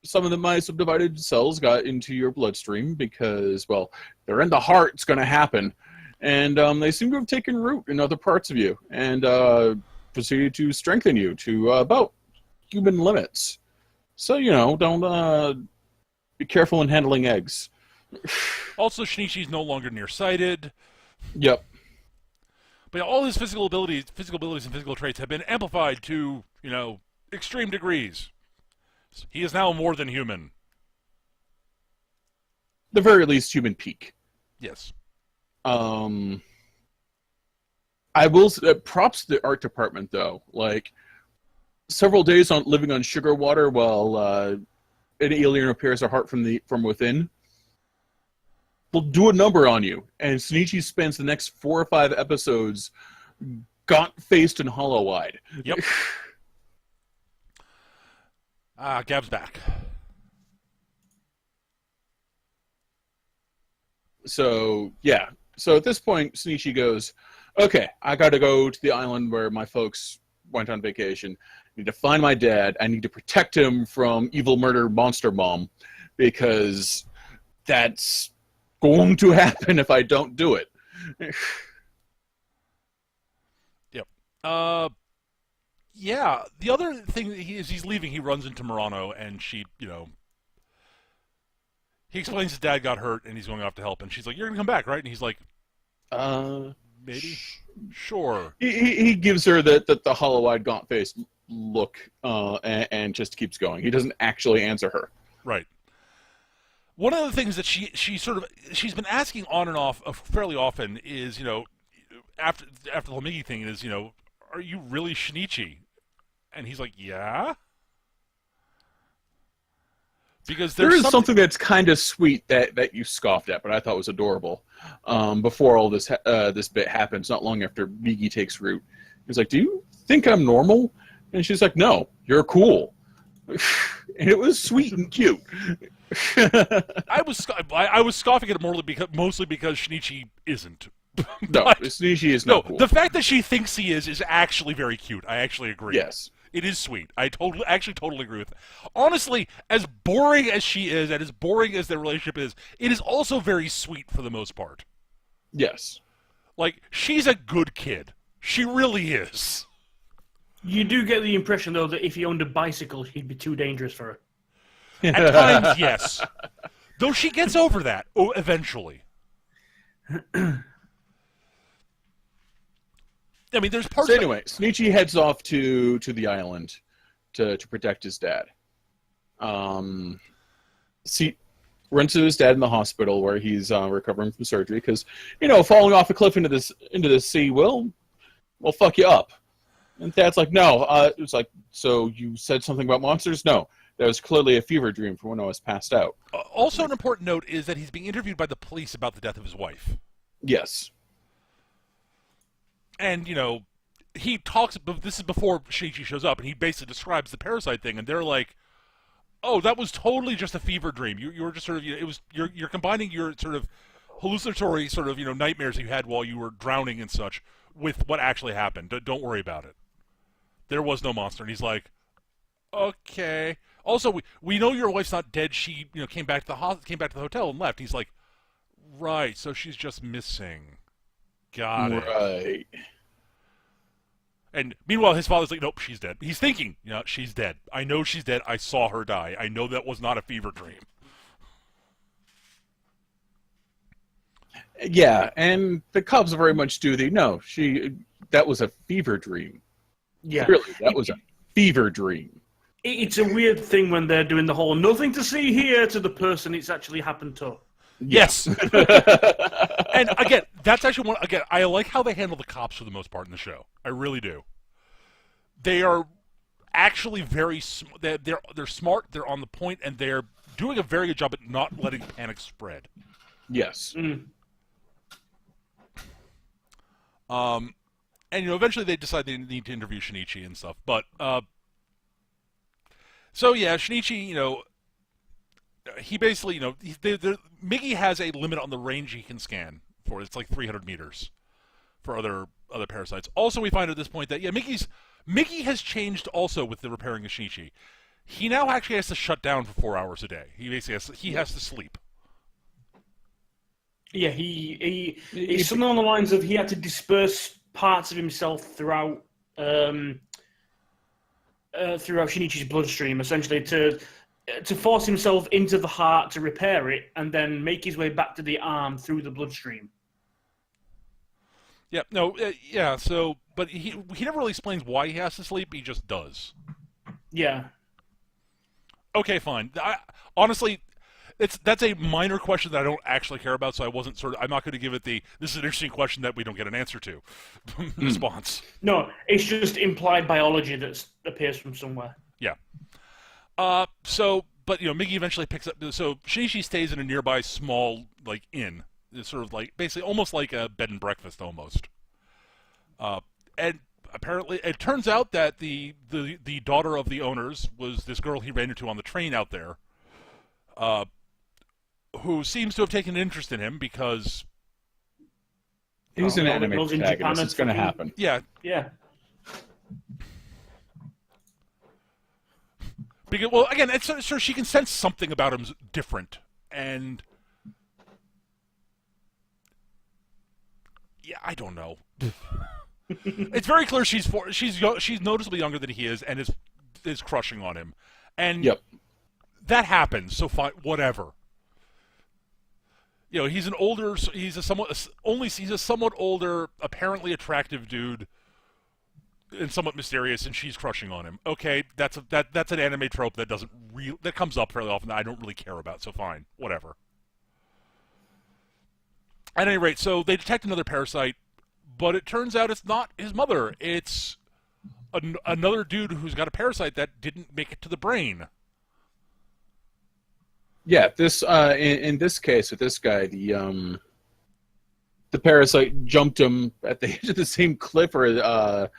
some of my subdivided cells got into your bloodstream because, well, they're in the heart. It's going to happen. And they seem to have taken root in other parts of you and proceeded to strengthen you to about human limits. So, don't be careful in handling eggs. Also, Shinichi's no longer nearsighted. Yep. But all his physical abilities and physical traits have been amplified to, extreme degrees. He is now more than human. The very least, human peak. Yes. I will props to the art department though. Like, several days living on sugar water while an alien repairs a heart from within will do a number on you. And Shinichi spends the next 4 or 5 episodes gaunt-faced and hollow-eyed. Yep. Gav's back. So, yeah. So at this point, Shinichi goes, okay, I gotta go to the island where my folks went on vacation. I need to find my dad. I need to protect him from evil murder monster mom because that's going to happen if I don't do it. Yep. Yeah. The other thing is he's leaving. He runs into Murano, and she, he explains his dad got hurt, and he's going off to help. And she's like, "You're gonna come back, right?" And he's like, maybe, sure." He gives her the hollow-eyed, gaunt-faced look, and just keeps going. He doesn't actually answer her. Right. One of the things that she's been asking on and off fairly often is, after the whole Migi thing is, are you really Shinichi? And he's like, yeah. Because there is something that's kind of sweet that you scoffed at, but I thought was adorable. Before all this bit happens, not long after Migi takes root, he's like, "Do you think I'm normal?" And she's like, "No, you're cool." And it was sweet and cute. I was scoffing at it mostly because Shinichi isn't. No, Shinichi is not cool. The fact that she thinks he is actually very cute. I actually agree. Yes. It is sweet. I totally agree with it. Honestly, as boring as she is, and as boring as their relationship is, it is also very sweet for the most part. Yes. Like, she's a good kid. She really is. You do get the impression, though, that if he owned a bicycle, he'd be too dangerous for her. At times, yes. Though she gets over that eventually. I mean, there's parts. So anyway, Shinichi heads off to the island to protect his dad. Runs to his dad in the hospital where he's recovering from surgery because falling off a cliff into the sea will fuck you up. And Dad's like, no. It's like, so you said something about monsters? No, that was clearly a fever dream from when I was passed out. Also, an important note is that he's being interviewed by the police about the death of his wife. Yes. And, he talks, but this is before Shinichi shows up, and he basically describes the Parasyte thing, and they're like, "Oh, that was totally just a fever dream. You were just sort of, you're combining your sort of hallucinatory sort of, nightmares that you had while you were drowning and such with what actually happened. Don't worry about it. There was no monster." And he's like, "Okay." Also, we know your wife's not dead. She, came back to the hotel and left. He's like, "Right, so she's just missing." Got it. Right. And meanwhile, his father's like, "Nope, she's dead." He's thinking, she's dead. I know she's dead. I saw her die. I know that was not a fever dream. Yeah, and the Cubs very much do that was a fever dream. Yeah. Really, that was a fever dream. It's a weird thing when they're doing the whole "nothing to see here" to the person it's actually happened to. Yes. And again, that's actually one. Again, I like how they handle the cops for the most part in the show. I really do. They are actually very. They're smart. They're on the point, and they're doing a very good job at not letting panic spread. Yes. Mm. And eventually they decide they need to interview Shinichi and stuff. But so yeah, Shinichi, he basically, Migi has a limit on the range he can scan for. It's like 300 meters for other parasites. Also, we find at this point that Migi has changed also with the repairing of Shinichi. He now actually has to shut down for 4 hours a day. He basically has to sleep. Yeah, it's something on the lines of he had to disperse parts of himself throughout Shinichi's bloodstream, essentially to force himself into the heart to repair it, and then make his way back to the arm through the bloodstream. Yeah, no, yeah. So, but he never really explains why he has to sleep. He just does. Yeah. Okay, fine. Honestly, that's a minor question that I don't actually care about. So I'm not going to give it this is an interesting question that we don't get an answer to response. No, it's just implied biology that appears from somewhere. Yeah. So, but Migi eventually picks up. So Shinichi stays in a nearby small inn. It's sort of basically almost like a bed and breakfast almost. And apparently, it turns out that the daughter of the owners was this girl he ran into on the train out there, who seems to have taken an interest in him because he's an anime protagonist. It's going to happen. Yeah. Yeah. Because, well, again, so she can sense something about him different, and yeah, I don't know. It's very clear she's noticeably younger than he is, and is crushing on him, and Yep. that happens. So fine, whatever. You know, he's a somewhat older, apparently attractive dude, and somewhat mysterious, and she's crushing on him. Okay, that's an anime trope that comes up fairly often that I don't really care about. So fine, whatever. At any rate, so they detect another parasite, but it turns out it's not his mother. It's another dude who's got a parasite that didn't make it to the brain. Yeah, this in this case with this guy, the parasite jumped him at the edge of the same cliff where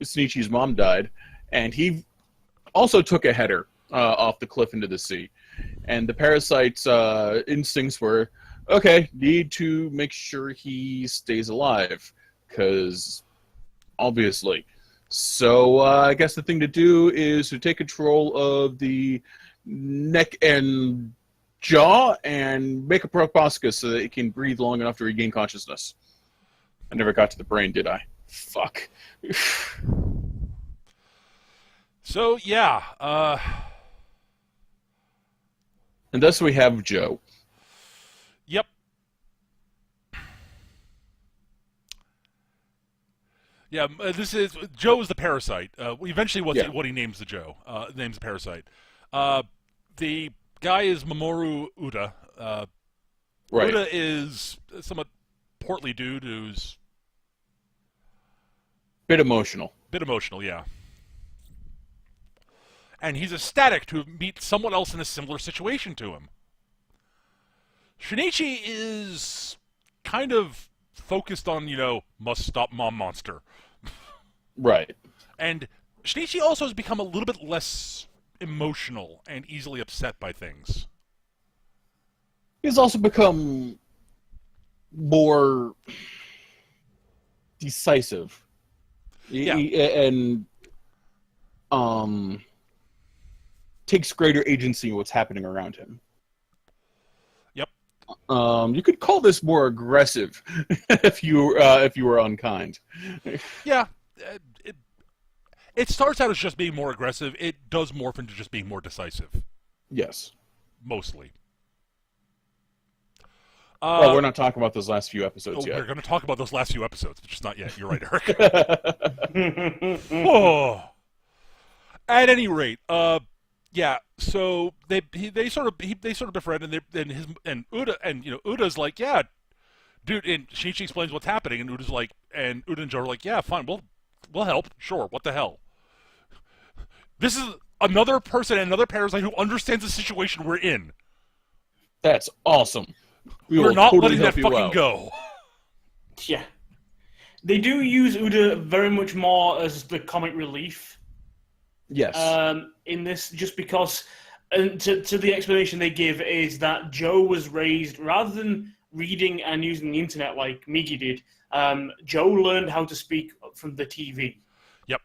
Shinichi's mom died, and he also took a header off the cliff into the sea. And the parasite's instincts were, okay, need to make sure he stays alive, because obviously. So I guess the thing to do is to take control of the neck and jaw and make a proboscis so that it can breathe long enough to regain consciousness. I never got to the brain, did I? Fuck. So yeah, And thus we have Joe. yep. Yeah, this is Joe is the parasite. Eventually, what he names the Joe names the parasite. The guy is Mamoru Uda. Right. Uda is a somewhat portly dude who's Bit emotional. yeah. And he's ecstatic to meet someone else in a similar situation to him. Shinichi is kind of focused on, must stop mom monster. Right. And Shinichi also has become a little bit less emotional and easily upset by things. He's also become more decisive. Yeah. And takes greater agency in what's happening around him. Yep. You could call this more aggressive if you were unkind. Yeah. It starts out as just being more aggressive. It does morph into just being more decisive. Yes. Mostly. Well, we're not talking about those last few episodes yet. We're going to talk about those last few episodes, but just not yet. You're right, Eric. Oh. At any rate, yeah. So they sort of befriend, and Uda's like, yeah, dude. And Shinichi explains what's happening, and Uda's like, and Uda and Joe are like, yeah, fine, we'll help, sure. What the hell? This is another person, another parasite who understands the situation we're in. That's awesome. We're not letting that fucking go. Yeah. They do use Uda very much more as the comic relief. Yes. In this, just because, and to the explanation they give is that Joe was raised, rather than reading and using the internet like Migi did, Joe learned how to speak from the TV. Yep.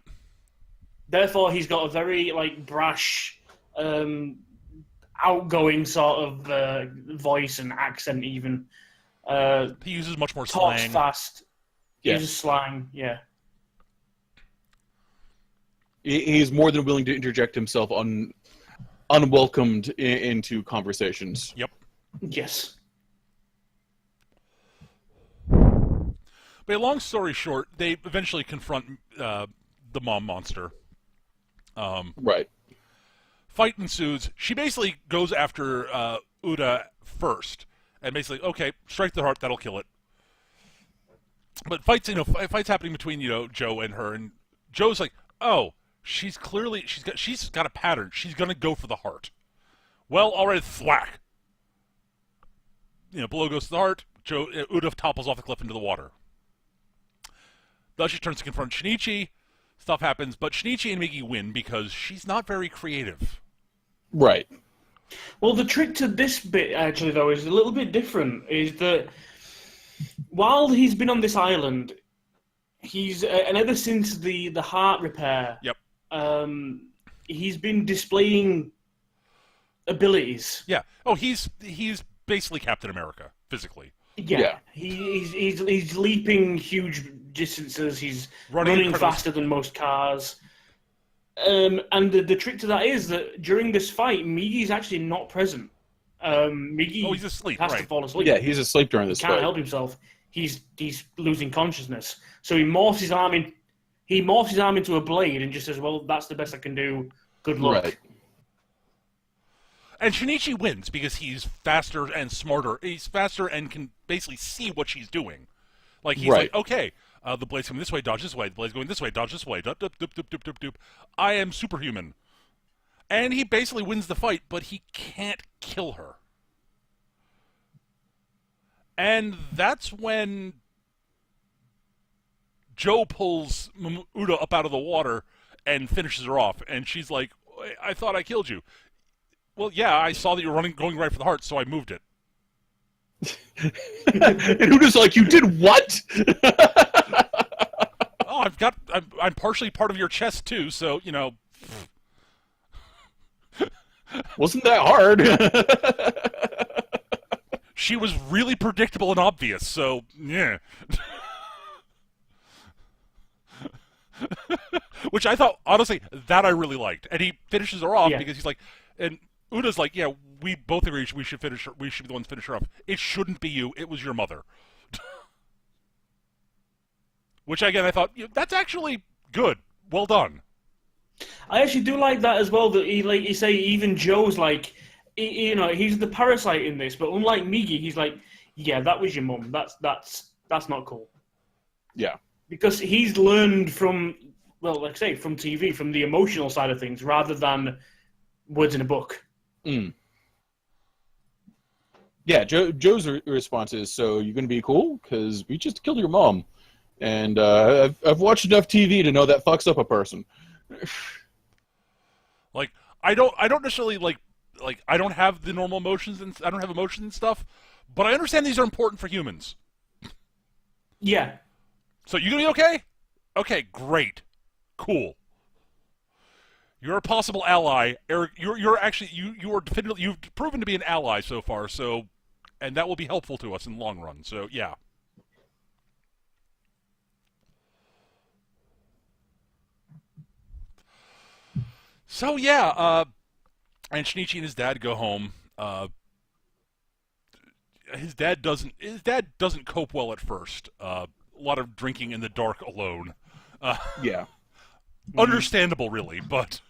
Therefore, he's got a very brash, outgoing sort of voice and accent. Even he uses much more talks slang. fast. Yes. Uses slang. Yeah. He's more than willing to interject himself unwelcomed into conversations. Yep. Yes. But long story short, they eventually confront the mom monster. Right. Fight ensues. She basically goes after Uda first, and basically, okay, strike the heart, that'll kill it. But fights happening between Joe and her, and Joe's like, oh, she's got a pattern. She's gonna go for the heart. Well, already thwack. Below goes to the heart. Uda topples off the cliff into the water. Thus she turns to confront Shinichi. Stuff happens, but Shinichi and Migi win because she's not very creative. Right. Well, the trick to this bit, actually, though, is a little bit different. Is that while he's been on this island, and ever since the heart repair, Yep. He's been displaying abilities. Yeah. Oh, he's basically Captain America physically. Yeah, he's leaping huge distances. He's running faster than most cars. And the trick to that is that during this fight, Migi's actually not present. Migi he's asleep, has right. to fall asleep. Yeah, he's asleep during this He can't fight. help himself. He's losing consciousness. So he morphs his arm in. He morphs his arm into a blade and just says, "Well, that's the best I can do. Good luck." Right. And Shinichi wins because he's faster and smarter. He's faster and can basically see what she's doing. Like, he's like, okay, the blade's coming this way, dodge this way. The blade's going this way, dodge this way. Dup, dup, dup, dup, dup, dup, dup. I am superhuman. And he basically wins the fight, but he can't kill her. And that's when Joe pulls Uda up out of the water and finishes her off. And she's like, I thought I killed you. Well, yeah, I saw that you were going right for the heart, so I moved it. And Uda's like, you did what? Oh, I'm partially part of your chest too, so, you know. Wasn't that hard? She was really predictable and obvious, so, yeah. Which I thought, honestly, that I really liked. And he finishes her off because he's like, and Uda's like, yeah, we both agree we should finish her. We should be the ones to finish her off. It shouldn't be you. It was your mother. Which, again, I thought, that's actually good. Well done. I actually do like that as well. That you say, even Joe's like, he's the parasite in this, but unlike Migi, he's like, yeah, that was your mum. That's not cool. Yeah. Because he's learned from, well, like I say, from TV, from the emotional side of things, rather than words in a book. Mm. Yeah, Joe's response is, so you're going to be cool? Because we just killed your mom. And I've watched enough TV to know that fucks up a person. Like, I don't necessarily, like, I don't have the normal emotions, and I don't have emotions and stuff, but I understand these are important for humans. Yeah. So you gonna be okay? Okay, great. Cool. You're a possible ally. Eric, you're actually you are definitively, you've proven to be an ally so far, so, and that will be helpful to us in the long run. So yeah. So yeah, and Shinichi and his dad go home. His dad doesn't cope well at first. A lot of drinking in the dark alone. Yeah. Understandable, really, but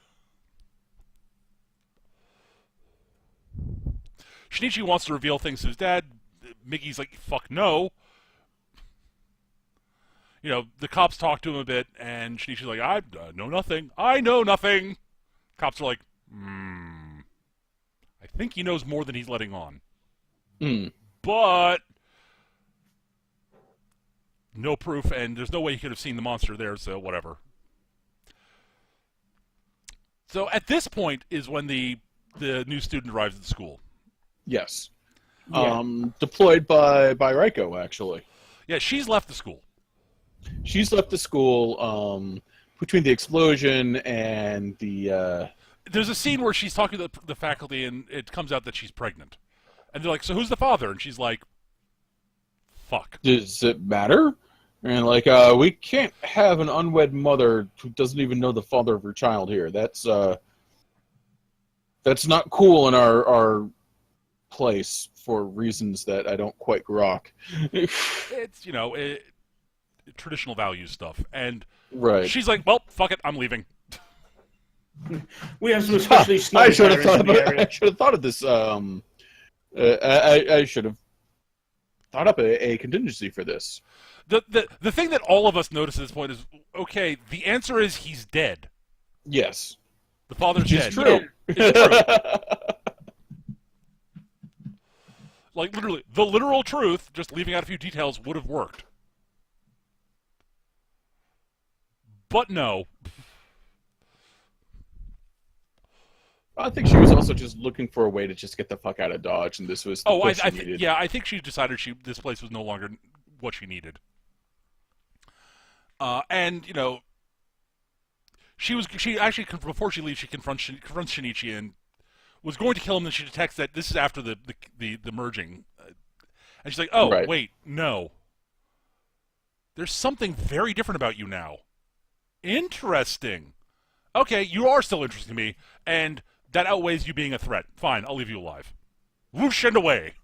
Shinichi wants to reveal things to his dad. Migi's like, fuck no. You know, the cops talk to him a bit, and Shinichi's like, I know nothing. I know nothing. Cops are like, I think he knows more than he's letting on. But no proof, and there's no way he could have seen the monster there, so whatever. So at this point is when the new student arrives at the school. Yes. Yeah. Deployed by Reiko, actually. Yeah, she's left the school. She's left the school between the explosion and the... There's a scene where she's talking to the faculty, and it comes out that she's pregnant. And they're like, so who's the father? And she's like, fuck. Does it matter? And like, we can't have an unwed mother who doesn't even know the father of her child here. That's not cool in our place for reasons that I don't quite grok. It's, traditional value stuff. And Right. she's like, well, fuck it, I'm leaving. We have some especially I should have snobby parents in the area. I should have thought of this. I should have thought up a contingency for this. The thing that all of us notice at this point is, okay, the answer is he's dead. Yes. The father's dead. It's true. It's true. Like, literally, the literal truth, just leaving out a few details, would have worked. But no. I think she was also just looking for a way to just get the fuck out of Dodge, and this was the push she needed. I think she decided this place was no longer what she needed. And she actually, before she leaves, she confronts Shinichi and was going to kill him. Then she detects that this is after the merging, And she's like, oh, Right. wait, no. There's something very different about you now. Interesting. Okay, you are still interesting to me, and that outweighs you being a threat. Fine, I'll leave you alive. Whoosh and away.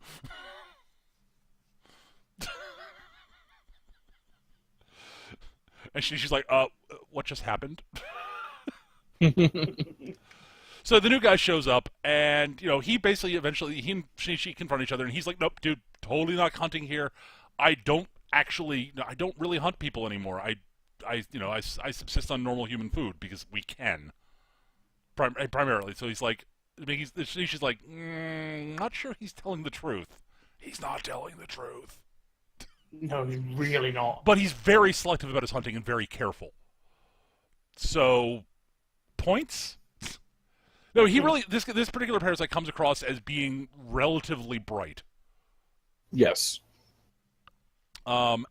And she's like, what just happened? So the new guy shows up, and he basically eventually he and Shinichi confront each other, and he's like, "Nope, dude, totally not hunting here. I don't really hunt people anymore. I subsist on normal human food because we can primarily." So he's like, Shinichi's like, not sure he's telling the truth. He's not telling the truth, No, he's really not. but he's very selective about his hunting and very careful. So, points. No, he really this particular parasite comes across as being relatively bright. Yes. And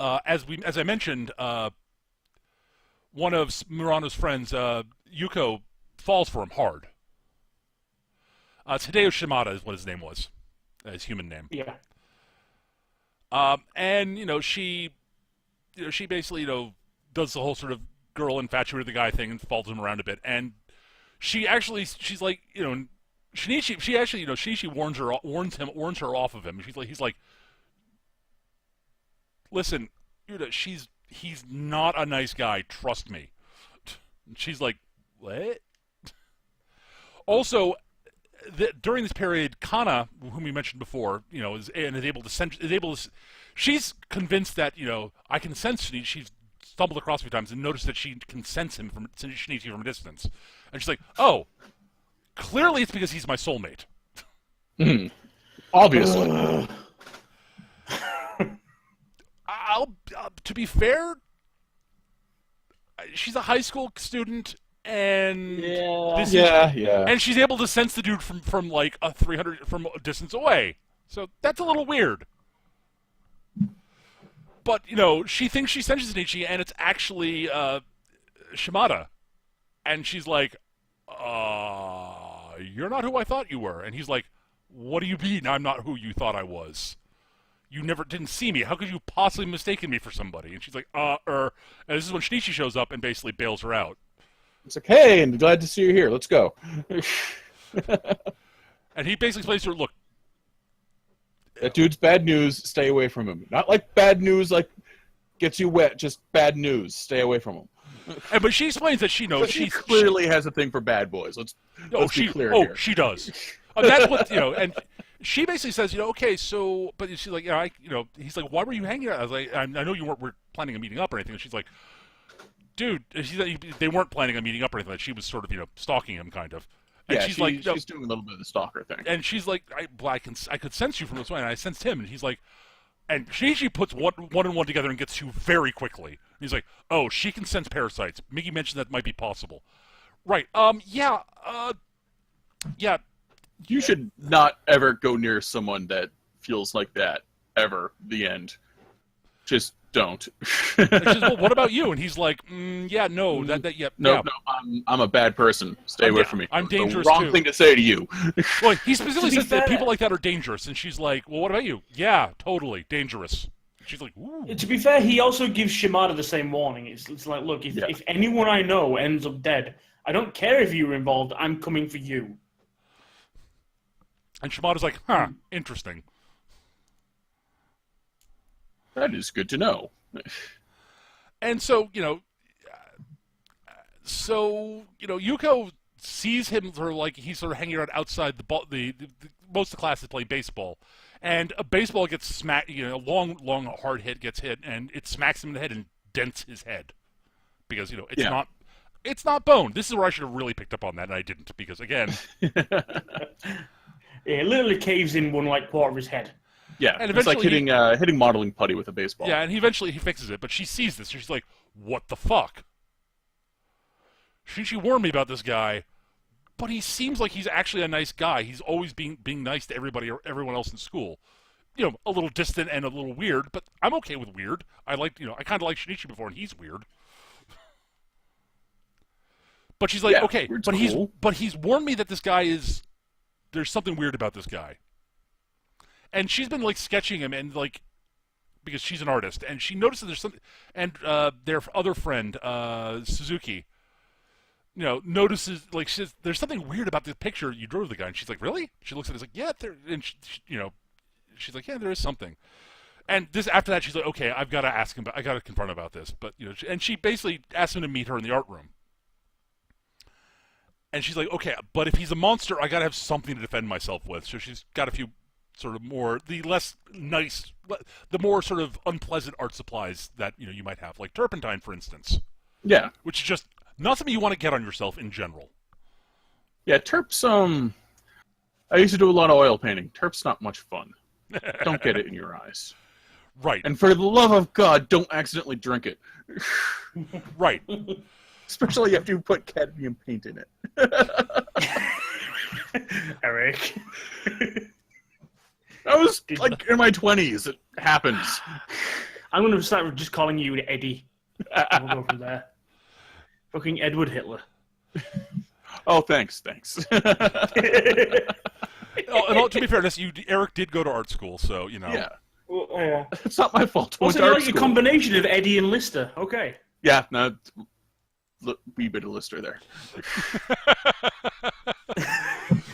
as I mentioned, one of Murano's friends, Yuko, falls for him hard. Tadeo Shimada is what his name was, his human name. Yeah. And she basically does the whole sort of girl infatuated the guy thing and follows him around a bit, and she's like Shinichi. She actually Shinichi warns her off of him. He's like, listen, he's not a nice guy. Trust me. And she's like, what? Also, during this period, Kana, whom we mentioned before, is able to she's convinced that I can sense Shinichi. She's stumbled across a few times and noticed that she can sense Shinichi from a distance, and she's like, oh, clearly it's because he's my soulmate. Obviously. To be fair, she's a high school student, and and she's able to sense the dude from like a 300 from a distance away. So that's a little weird. But she thinks she senses Shinichi, and it's actually Shimada, and she's like, "You're not who I thought you were." And he's like, "What do you mean I'm not who you thought I was? You never didn't see me. How could you possibly mistaken me for somebody?" And she's like, And this is when Shinichi shows up and basically bails her out. It's like, hey, and glad to see you here. Let's go. And he basically explains to her, look, that dude's bad news. Stay away from him. Not like bad news, like gets you wet. Just bad news. Stay away from him. But she explains that she knows she clearly has a thing for bad boys. Let's be clear here. She does. That's what and she basically says, okay, so, but she's like, he's like, why were you hanging out? I was like, I know you weren't planning on meeting up or anything. And she's like, dude, they weren't planning on meeting up or anything. Like, she was sort of, stalking him, kind of. And yeah, she's like, she's doing a little bit of the stalker thing. And she's like, I could sense you from this way, and I sensed him. And he's like, and she puts one and one together and gets you very quickly. And he's like, oh, she can sense parasites. Migi mentioned that might be possible. Right. Yeah. You should not ever go near someone that feels like that, ever. The end. Just don't. And she's, well, what about you? And he's like, yeah, no, No, yeah. I'm a bad person. Stay away from me. I'm dangerous, the wrong too. thing to say to you. Well, he specifically To be says that fair- people like that are dangerous. And she's like, well, what about you? Yeah, totally. Dangerous. She's like, ooh. To be fair, he also gives Shimada the same warning. It's like, look, if anyone I know ends up dead, I don't care if you were involved. I'm coming for you. And Shimada's like, interesting. That is good to know. And so, Yuko sees him sort of like he's sort of hanging around outside the most of the class is playing baseball, and a baseball gets smacked. A long hard hit gets hit, and it smacks him in the head and dents his head because it's not bone. This is where I should have really picked up on that, and I didn't because again, It literally caves in one quarter of his head. Yeah, And it's like eventually hitting modeling putty with a baseball. yeah, and eventually he fixes it, but she sees this, and she's like, "What the fuck?" She warned me about this guy, but he seems like he's actually a nice guy. He's always being nice to everyone else in school. A little distant and a little weird, but I'm okay with weird. I kind of liked Shinichi before, and he's weird. But she's like, Yeah, okay, weird's but cool. he's warned me that this guy there's something weird about this guy. and she's been like sketching him, and like because she's an artist, and she notices there's something, and their other friend Suzuki, notices like she says, there's something weird about the picture you drew of the guy, and she's like, really? She looks at it, it's like, yeah, there, and she's like, yeah, there is something. And this after that, she's like, okay, I've got to ask him, I got to confront him about this, but and she basically asks him to meet her in the art room. And she's like, okay, but if he's a monster, I got to have something to defend myself with. So she's got a few sort of the more sort of unpleasant art supplies that you might have, like turpentine, for instance. Yeah. Which is just not something you want to get on yourself in general. Yeah, Terp's, I used to do a lot of oil painting. Terp's not much fun. Don't get it in your eyes. Right. And for the love of God, don't accidentally drink it. Right. Especially after you put cadmium paint in it. Eric. I was like in my 20s. It happens. I'm going to start just calling you Eddie. We'll go from there. Fucking Edward Hitler. Oh, thanks. To be fair, Eric did go to art school, so Yeah. Well, yeah. It's not my fault. Also, you like a combination of Eddie and Lister. Okay. Yeah, no, wee bit of Lister there.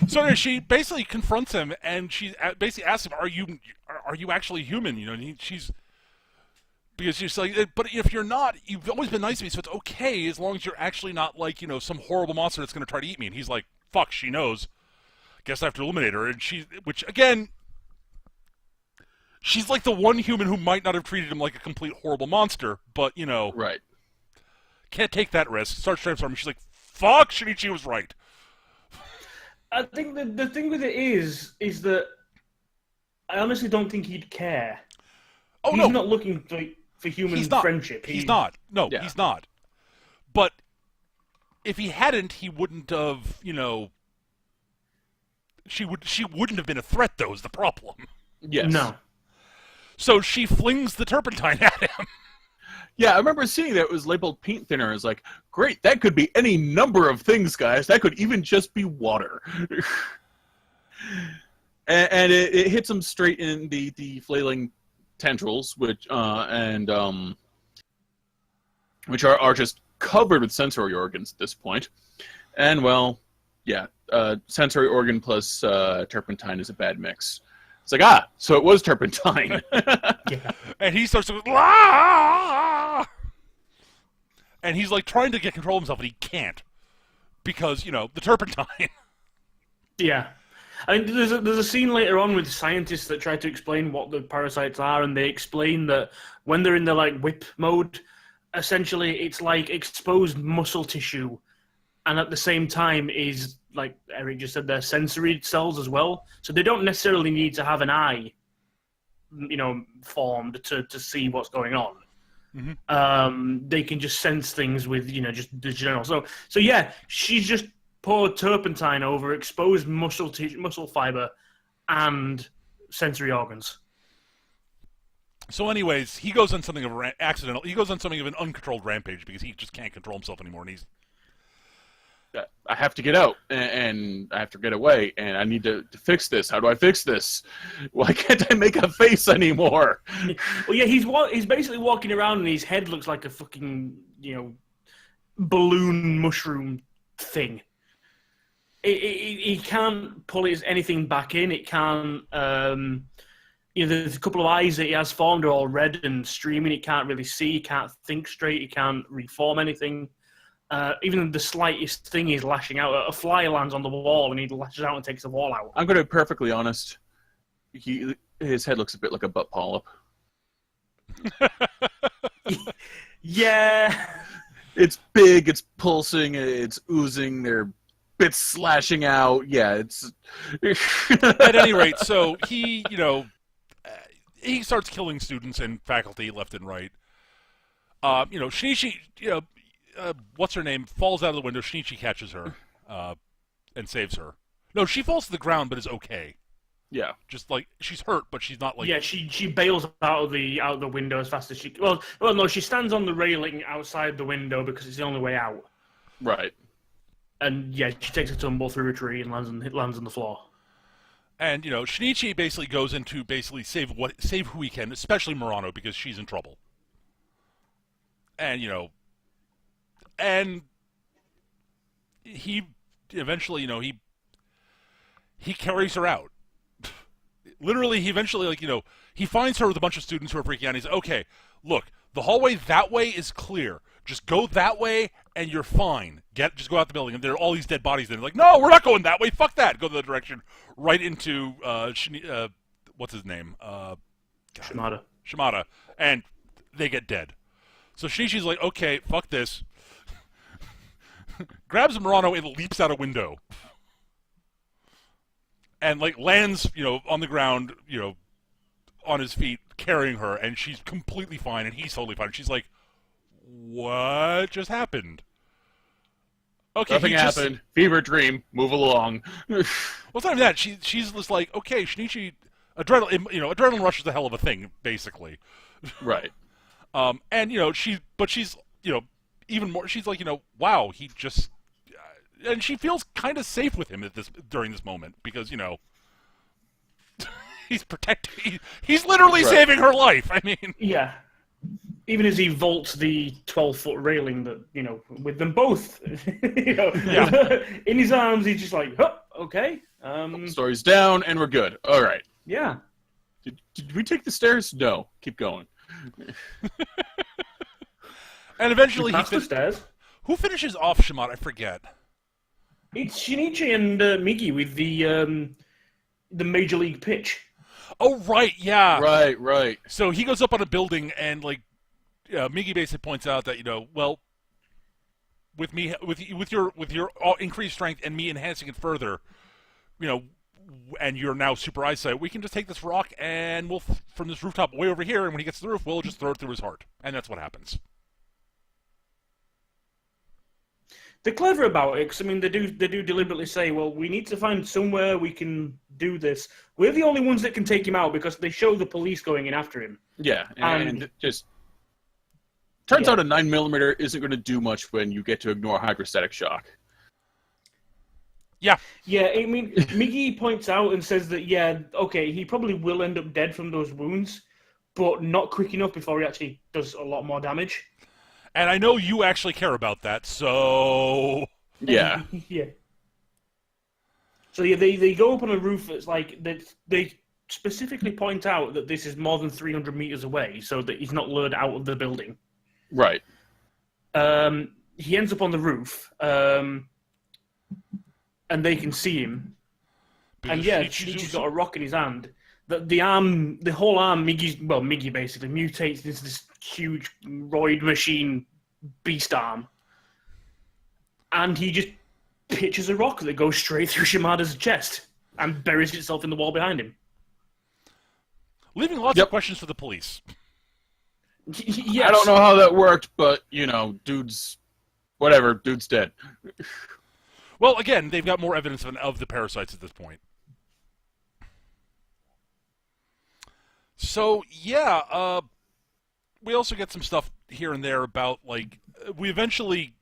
So she basically confronts him, and she basically asks him, "Are you actually human?" And because she's like, "But if you're not, you've always been nice to me, so it's okay as long as you're actually not like some horrible monster that's going to try to eat me." And he's like, "Fuck, she knows. Guess I have to eliminate her." And which again, she's like the one human who might not have treated him like a complete horrible monster, but Right. can't take that risk. Starts transforming. She's like, "Fuck, Shinichi was right." I think the thing with it is that I honestly don't think he'd care. Oh, he's no. not looking for human friendship. He's not. No, Yeah. he's not. But if he hadn't, he wouldn't have, she wouldn't have been a threat, though, is the problem. Yes. No. So she flings the turpentine at him. Yeah, I remember seeing that it was labeled paint thinner. It's like, great, that could be any number of things, guys. That could even just be water. and it hits him straight in the flailing tendrils, which are just covered with sensory organs at this point. And well, yeah, sensory organ plus turpentine is a bad mix. It's like, so it was turpentine. Yeah. And he starts to go, "Ah!" And he's like trying to get control of himself, and he can't. Because, the turpentine. Yeah. I mean, there's a scene later on with scientists that try to explain what the parasites are, and they explain that when they're in the whip mode, essentially it's like exposed muscle tissue, and at the same time is, like Eric just said, they're sensory cells as well. So they don't necessarily need to have an eye, formed to see what's going on. Mm-hmm. They can just sense things with, just the general. So yeah, she's just poured turpentine over exposed muscle fiber and sensory organs. So anyways, he goes on something of he goes on something of an uncontrolled rampage because he just can't control himself anymore, and he's I have to get out, and I have to get away, and I need to fix this. How do I fix this? Why can't I make a face anymore? Well, yeah, he's basically walking around, and his head looks like a fucking, balloon mushroom thing. He can't pull anything back in. It can't. There's a couple of eyes that he has formed are all red and streaming. He can't really see. He can't think straight. He can't reform anything. Even the slightest thing he's lashing out. A fly lands on the wall and he lashes out and takes the wall out. I'm going to be perfectly honest. His head looks a bit like a butt polyp. Yeah. It's big, it's pulsing, it's oozing, there are bits slashing out. Yeah, it's... At any rate, so he, he starts killing students and faculty left and right. Shinichi, what's her name, falls out of the window. Shinichi catches her and saves her. No, she falls to the ground, but is okay. Yeah, just like she's hurt, but she's not like. Yeah, she bails out of the window as fast as she. Well, no, she stands on the railing outside the window because it's the only way out. Right. And yeah, she takes a tumble through a tree and lands on the floor. And Shinichi basically goes in to basically save who he can, especially Murano, because she's in trouble. And and he eventually, he carries her out. Literally, he eventually, he finds her with a bunch of students who are freaking out. And he's like, okay, look, the hallway that way is clear. Just go that way, and you're fine. Just go out the building. And there are all these dead bodies. And they're like, no, we're not going that way. Fuck that. Go the other direction, right into what's his name? Shimada, and they get dead. So Shinichi's like, okay, fuck this. Grabs Murano and leaps out a window. And lands, on the ground, on his feet, carrying her, and she's completely fine, and he's totally fine. And she's like, what just happened? Okay, nothing happened. Fever dream. Move along. Well, it's not even that. She's just like, okay, Shinichi, adrenaline rush is a hell of a thing, basically. Right. And she's even more. She's like, wow, he just, and she feels kind of safe with him during this moment because he's protecting. He's literally saving her life. I mean, yeah. Even as he vaults the 12-foot railing that, with them both, in his arms, he's just like, oh, okay. Story's down, and we're good. All right. Yeah. Did we take the stairs? No. Keep going. And eventually he the stairs. Who finishes off Shimada? I forget. It's Shinichi and Migi with the Major League pitch. Oh, right, yeah. Right. So he goes up on a building and, Migi basically points out that, well, with me, with your increased strength and me enhancing it further, and you're now super eyesight, we can just take this rock and we'll, from this rooftop way over here, and when he gets to the roof, we'll just throw it through his heart. And that's what happens. They're clever about it, because, they do deliberately say, well, we need to find somewhere we can do this. We're the only ones that can take him out, because they show the police going in after him. Yeah, and it just turns out a 9mm isn't going to do much when you get to ignore hydrostatic shock. Yeah. Yeah, Migi points out and says that, he probably will end up dead from those wounds, but not quick enough before he actually does a lot more damage. And I know you actually care about that, so... Yeah. Yeah. So they go up on a roof that's they specifically point out that this is more than 300 meters away, so that he's not lured out of the building. Right. He ends up on the roof, and they can see him. And Shinichi's got a rock in his hand. The whole arm, Migi basically mutates into this huge roid machine beast arm. And he just pitches a rock that goes straight through Shimada's chest and buries itself in the wall behind him. Leaving lots of questions for the police. Yes. I don't know how that worked, but, dude's dead. Well, again, they've got more evidence of the parasites at this point. So, yeah, we also get some stuff here and there about, we eventually...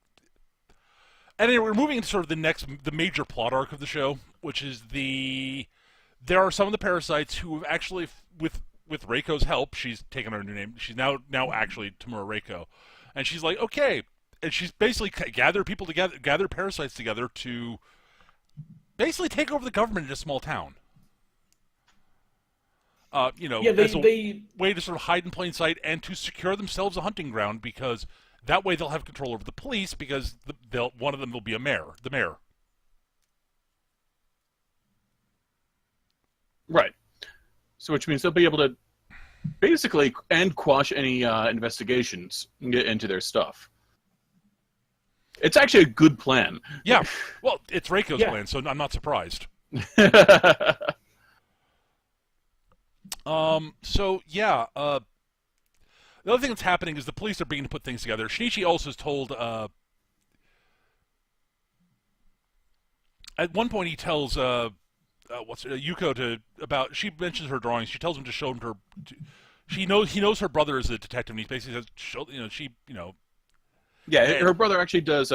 And anyway, we're moving into sort of the major plot arc of the show, which is there are some of the parasites who have actually, with Reiko's help, she's taken her new name, she's now actually Tamura Reiko, and she's like, okay, and she's basically gathered parasites together to basically take over the government in a small town. As a way to sort of hide in plain sight and to secure themselves a hunting ground, because that way they'll have control over the police, because one of them will be the mayor. Right. So which means they'll be able to basically quash any investigations and get into their stuff. It's actually a good plan. Yeah. Well, it's Reiko's plan, so I'm not surprised. The other thing that's happening is the police are beginning to put things together. Shinichi also is told, at one point he tells, Yuko she mentions her drawings. She tells him to show him he knows her brother is a detective, and he basically says, Yeah, her brother actually does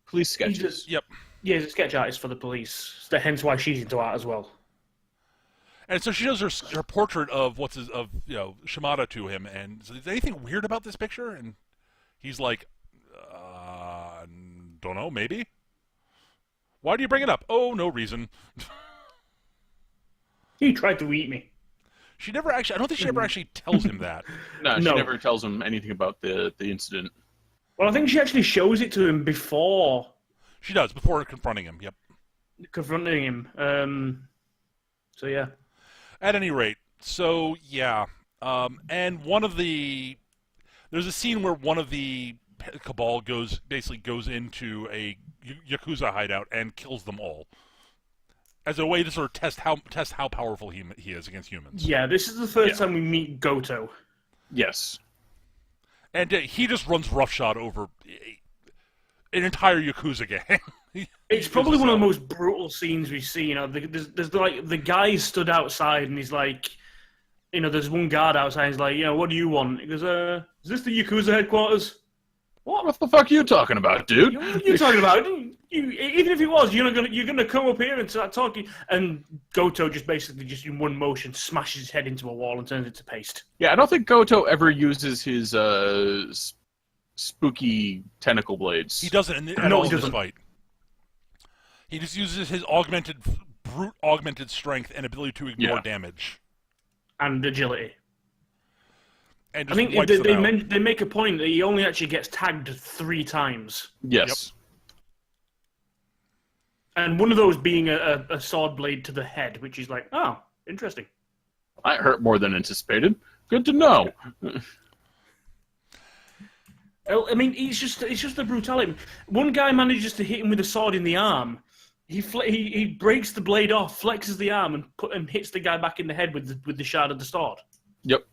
police sketches. Yep. Yeah, he's a sketch artist for the police. So hence why she's into art as well. And so she shows her portrait of Shimada to him, and says, "Is there anything weird about this picture?" And he's like, "Don't know, maybe." Why do you bring it up? Oh, no reason. He tried to eat me. She never actually. I don't think she ever actually tells him that. No, she No. never tells him anything about the incident. Well, I think she actually shows it to him before She does before confronting him. Yep. confronting him. So yeah. At any rate, so yeah, and there's a scene where one of the cabal goes into a Yakuza hideout and kills them all as a way to sort of test how powerful he is against humans. Yeah, this is the first time we meet Gotou. Yes. And he just runs roughshod over an entire Yakuza gang. It's probably one of the most brutal scenes we've seen. There's like the guy stood outside and he's like, there's one guard outside. And he's like, what do you want? He goes, is this the Yakuza headquarters? What the fuck are you talking about, dude? What are you talking about? Even if it was, you're gonna come up here and start talking. And Gotou just in one motion smashes his head into a wall and turns into paste. Yeah, I don't think Gotou ever uses his spooky tentacle blades. He doesn't at all in this fight. He just uses his augmented strength and ability to ignore damage and agility. And I just think wipes them out. they make a point that he only actually gets tagged 3 times. Yes. And one of those being a sword blade to the head, which is like, oh, interesting. That hurt more than anticipated. Good to know. I mean, it's just the brutality. One guy manages to hit him with a sword in the arm. He breaks the blade off, flexes the arm, and hits the guy back in the head with the shard of the sword. Yep.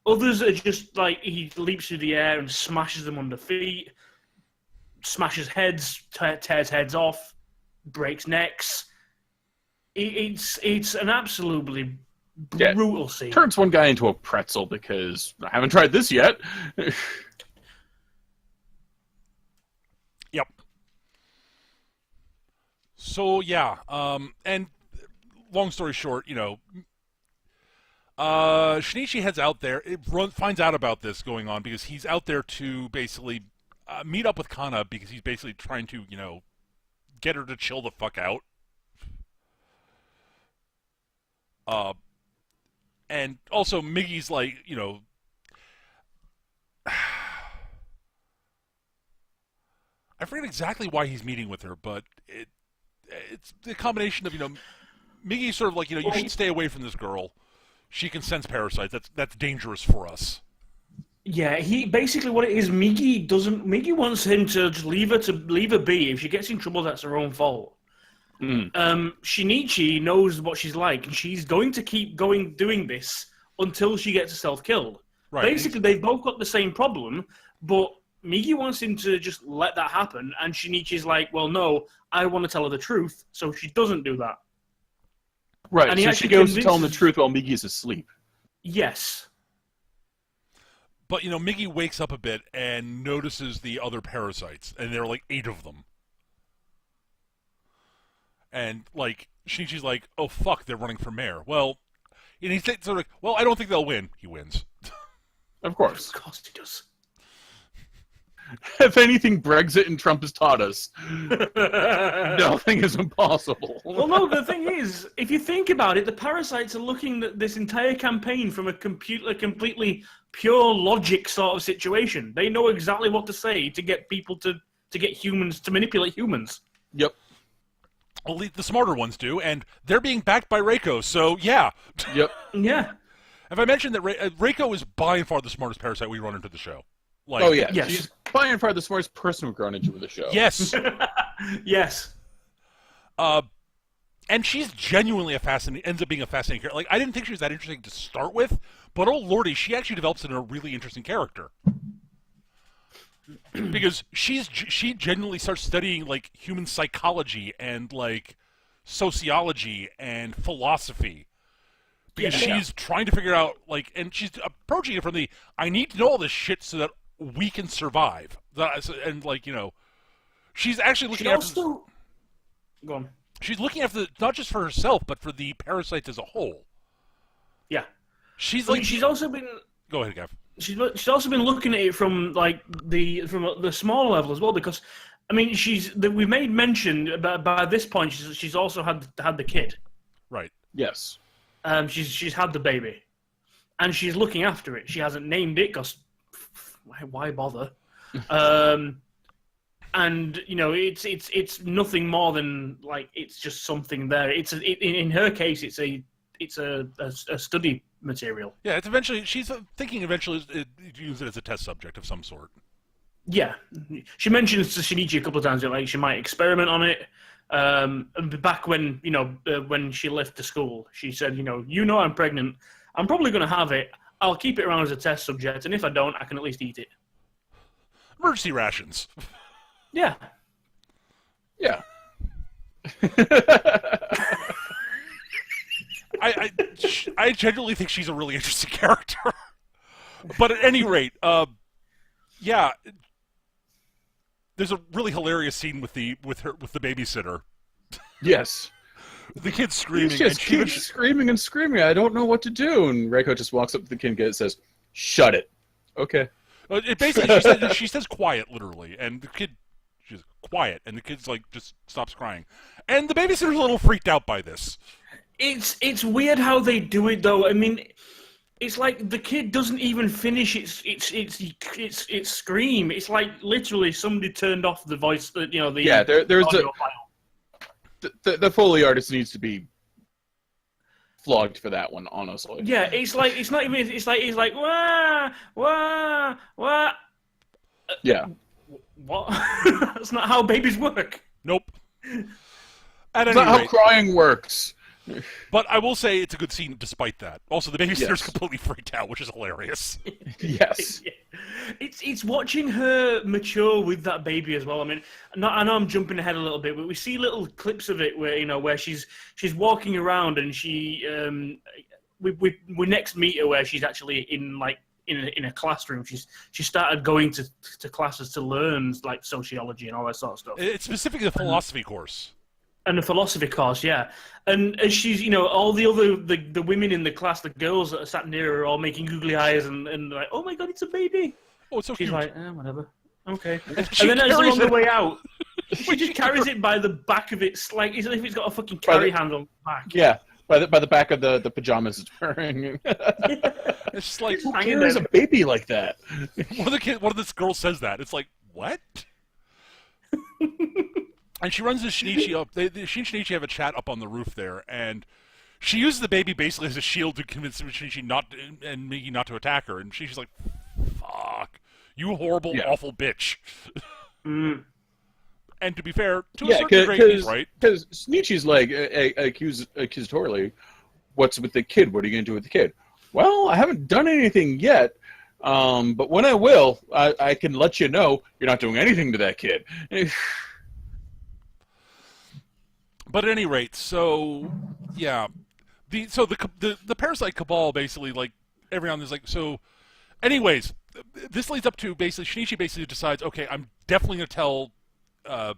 Others are just like he leaps through the air and smashes them under feet, smashes heads, tears heads off, breaks necks. It's an absolutely brutal scene. Turns one guy into a pretzel because I haven't tried this yet. Yep. So yeah, and long story short, Shinichi heads out there. Finds out about this going on because he's out there to basically meet up with Kana because he's basically trying to, get her to chill the fuck out. And also Migi's like, I forget exactly why he's meeting with her, but it's the combination of, Migi's sort of like, you should stay away from this girl. She can sense parasites. That's dangerous for us. Yeah, he basically what it is. Migi wants him to just leave her be. If she gets in trouble, that's her own fault. Shinichi knows what she's like, and she's going to keep doing this until she gets herself killed. Right. Basically, they've both got the same problem, but Migi wants him to just let that happen, and Shinichi's like, well, no, I want to tell her the truth, so she doesn't do that. Right, and so she goes to tell him the truth while Migi's asleep. Yes. But, Migi wakes up a bit and notices the other parasites, and there are like 8 of them. And, Shinichi's like, oh, fuck, they're running for mayor. Well, and he's sort of like, well, I don't think they'll win. He wins. Of course. Of course he does. If anything, Brexit and Trump has taught us nothing is impossible. Well, no, the thing is, if you think about it, the parasites are looking at this entire campaign from a completely pure logic sort of situation. They know exactly what to say to get people to get humans to manipulate humans. Yep. Well, the smarter ones do, and they're being backed by Reiko, so yeah. Yep. Yeah. Have I mentioned that Reiko is by and far the smartest parasite we run into the show? Oh, yeah. Yes. She's by and far the smartest person we've run into the show. Yes. Yes. And she's genuinely ends up being a fascinating character. I didn't think she was that interesting to start with, but oh lordy, she actually develops into a really interesting character. Because she genuinely starts studying, human psychology and, sociology and philosophy. Because she's trying to figure out, and she's approaching it from I need to know all this shit so that we can survive. And, She's actually She looking after. also... Go on. She's looking after not just for herself, but for the parasites as a whole. Yeah. She's I like. mean, she's also been... Go ahead, Gav. She's also been looking at it from like the smaller level as well, because I mean we made mention by this point she's also had the kid. Right. Yes. She's had the baby, and she's looking after it. She hasn't named it because why bother? And you know it's nothing more than like it's just something there. In her case it's a study material. Yeah, it's eventually. She's thinking eventually to use it as a test subject of some sort. Yeah, she mentions to Shinichi a couple of times that like she might experiment on it. And back when when she left the school, she said, I'm pregnant. I'm probably going to have it. I'll keep it around as a test subject, and if I don't, I can at least eat it. Emergency rations. Yeah. Yeah. I genuinely think she's a really interesting character. But at any rate, yeah, there's a really hilarious scene with the babysitter. Yes. The kid's screaming. He just keeps screaming and screaming. I don't know what to do. And Reiko just walks up to the kid and says, "Shut it." Okay. It basically, she says quiet, literally, and the kid, she's quiet, and the kid's like just stops crying, and the babysitter's a little freaked out by this. It's weird how they do it though. I mean, it's like the kid doesn't even finish its scream. It's like literally somebody turned off the voice. There's audio file. The Foley artist needs to be flogged for that one, honestly. Yeah, it's like it's not even. It's like wah wah wah. Yeah. What? That's not how babies work. Nope. That's not how crying works. But I will say it's a good scene despite that. Also, the babysitter's Yes. completely freaked out, which is hilarious. Yes. It's watching her mature with that baby as well. I mean, I know I'm jumping ahead a little bit, but we see little clips of it where she's walking around and we next meet her where she's actually in a classroom. She started going to classes to learn like sociology and all that sort of stuff. It's specifically a philosophy course. And the philosophy course, yeah. And as she's, all the other, the women in the class, the girls that are sat near her are all making googly eyes and like, oh my god, it's a baby. Oh, it's so She's cute. like, whatever. Okay. And And then as they're on the it. way out, she just carries it by the back of it, like as if it's got a fucking carry handle on the back. Yeah. By the back of the pajamas it's wearing. It's just like, Who carries a baby like that? one of this girls says that. It's like, what? And she runs to Shinichi up. She and Shinichi have a chat up on the roof there, and she uses the baby basically as a shield to convince Shinichi and Migi not to attack her. And she's like, "Fuck, you horrible, awful bitch." Mm. And to be fair, to a certain degree, he's right. Because Shinichi's like accusatorily, "What's with the kid? What are you going to do with the kid?" Well, I haven't done anything yet, but when I will, I can let you know you're not doing anything to that kid. But at any rate, so yeah, the Parasyte cabal basically like everyone is like so. Anyways, this leads up to basically Shinichi basically decides, okay, I'm definitely going to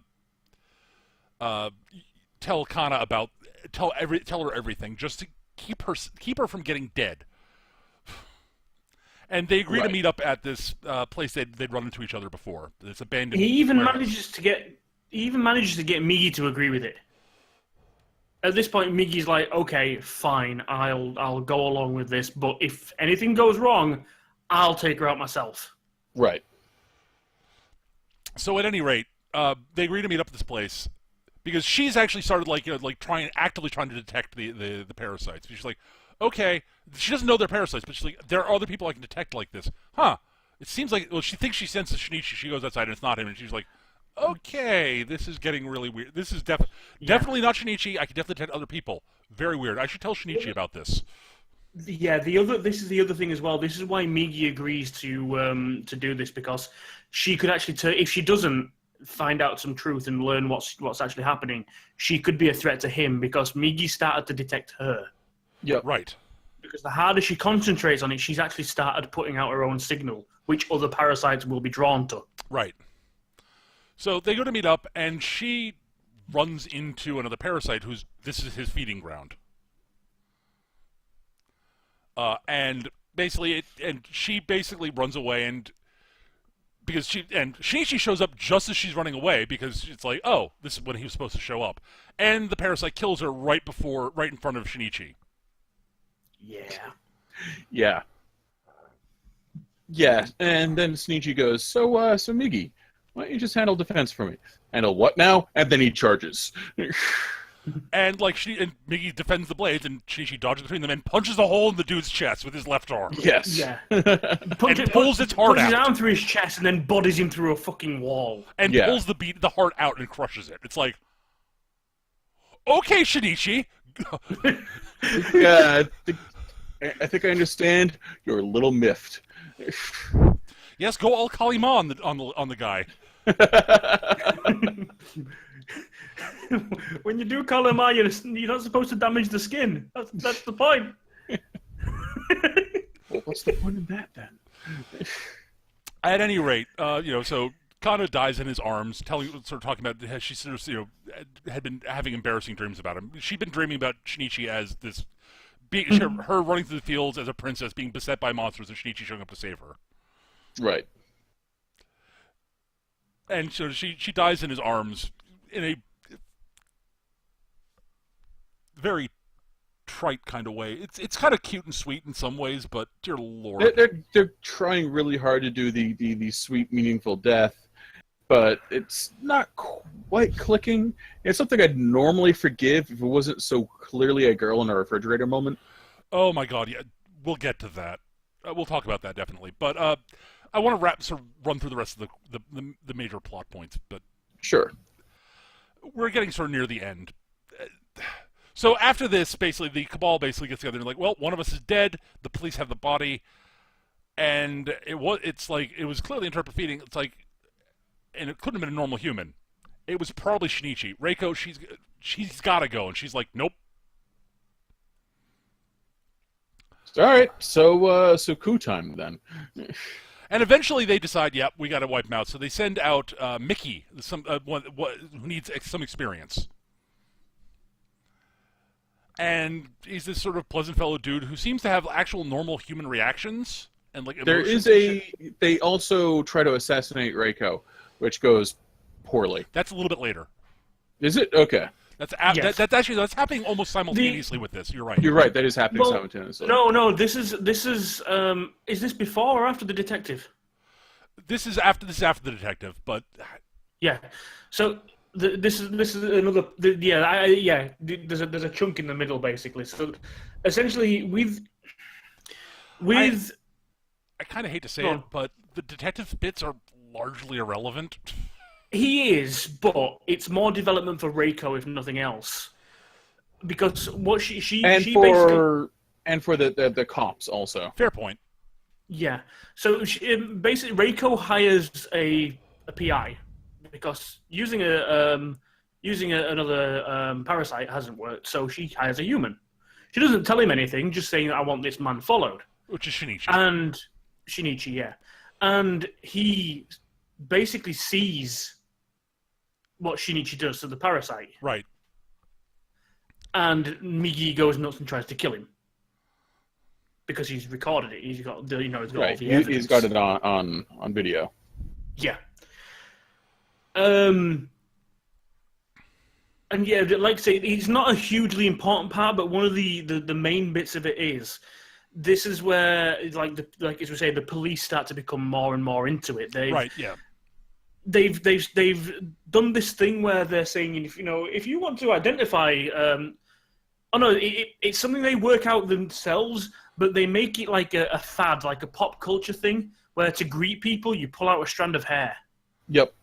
tell Kana about tell her everything just to keep her from getting dead. And they agree to meet up at this place they'd run into each other before. This abandoned. He even warehouse. manages to get Migi to agree with it. At this point, Migi's like, okay, fine, I'll go along with this, but if anything goes wrong, I'll take her out myself. Right. So at any rate, they agree to meet up at this place because she's actually started actively trying to detect the parasites. She's like, okay, she doesn't know they're parasites, but she's like, there are other people I can detect like this. Huh? It seems like she thinks she senses Shinichi. She goes outside and it's not him, and she's like, okay, this is getting really weird. This is definitely not Shinichi. I can definitely detect other people. Very weird. I should tell Shinichi about this. Yeah, this is the other thing as well. This is why Migi agrees to do this, because she could actually if she doesn't find out some truth and learn what's actually happening, she could be a threat to him because Migi started to detect her. Yeah. Right. Because the harder she concentrates on it, she's actually started putting out her own signal, which other parasites will be drawn to. Right. So they go to meet up, and she runs into another parasite this is his feeding ground. And she basically runs away, and because Shinichi shows up just as she's running away, because it's like, oh, this is when he was supposed to show up, and the parasite kills her right in front of Shinichi. Yeah. Yeah, and then Shinichi goes, so Migi, why don't you just handle defense for me? Handle what now? And then he charges. And Migi defends the blades, and Shinichi dodges between them and punches a hole in the dude's chest with his left arm. Yes. Yeah. Pulls its heart punches out. down through his chest and then bodies him through a fucking wall. And pulls the heart out and crushes it. It's like, okay, Shinichi. Yeah, I think I understand. You're a little miffed. Yes, go all Kalima on the guy. When you do Kalima, you're not supposed to damage the skin. That's the point. Well, what's the point of that then? At any rate, so Kana dies in his arms, talking about how she had been having embarrassing dreams about him. She'd been dreaming about Shinichi as this, her running through the fields as a princess, being beset by monsters, and Shinichi showing up to save her. Right. And so she dies in his arms in a very trite kind of way. It's kind of cute and sweet in some ways, but dear Lord, they're trying really hard to do the sweet, meaningful death, but it's not quite clicking. It's something I'd normally forgive if it wasn't so clearly a girl in a refrigerator moment. Oh my God, yeah, we'll get to that. We'll talk about that definitely, but I want to run through the rest of the major plot points, but sure, we're getting sort of near the end. So after this, basically, the Cabal basically gets together and like, well, one of us is dead. The police have the body, and it was clearly interpreting. It's like, and it couldn't have been a normal human. It was probably Shinichi. Reiko, she's got to go, and she's like, nope. All right, so coup time then. And eventually they decide, yep, we got to wipe him out. So they send out Migi, who needs some experience. And he's this sort of pleasant fellow dude who seems to have actual normal human reactions and like emotions. They also try to assassinate Reiko, which goes poorly. That's a little bit later. Is it? Okay. That's happening almost simultaneously with this. You're right. You're right. That is happening simultaneously. No. This is. Is this before or after the detective? This is after the detective, but yeah. So this is another. There's a chunk in the middle basically. So essentially, I kind of hate to say it, but the detective bits are largely irrelevant. He is, but it's more development for Reiko, if nothing else, because what she for the cops also. Fair point. Yeah. So basically, Reiko hires a PI because using another parasite hasn't worked. So she hires a human. She doesn't tell him anything, just saying, "I want this man followed," which is Shinichi. And Shinichi, yeah, and he basically sees what Shinichi does to the parasite. Right. And Migi goes nuts and tries to kill him. Because he's recorded it. He's got all the evidence. He's got it on video. Yeah. And yeah, like I say, it's not a hugely important part, but one of the main bits of it is this is where like as we say, the police start to become more and more into it. Right, yeah. They've done this thing where they're saying, if you want to identify, it's something they work out themselves, but they make it like a fad, like a pop culture thing, where to greet people you pull out a strand of hair. Yep.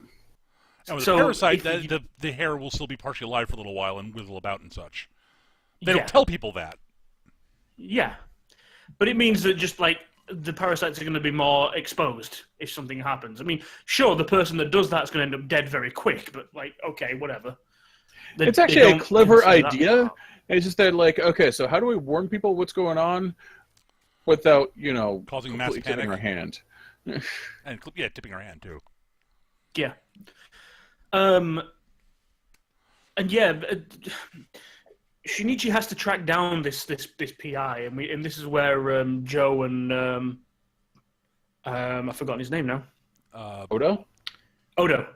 And with the parasite, the hair will still be partially alive for a little while and wiggle about and such. They don't tell people that. Yeah, but it means that just like the parasites are going to be more exposed if something happens. I mean, sure, the person that does that's going to end up dead very quick, but like, okay, whatever. It's actually a clever idea. It's just that, like, okay, so how do we warn people what's going on without, causing massive panic? Tipping our hand. And tipping our hand too. Yeah. And yeah, Shinichi has to track down this PI, and this is where Joe and I've forgotten his name now. Odo? Odo.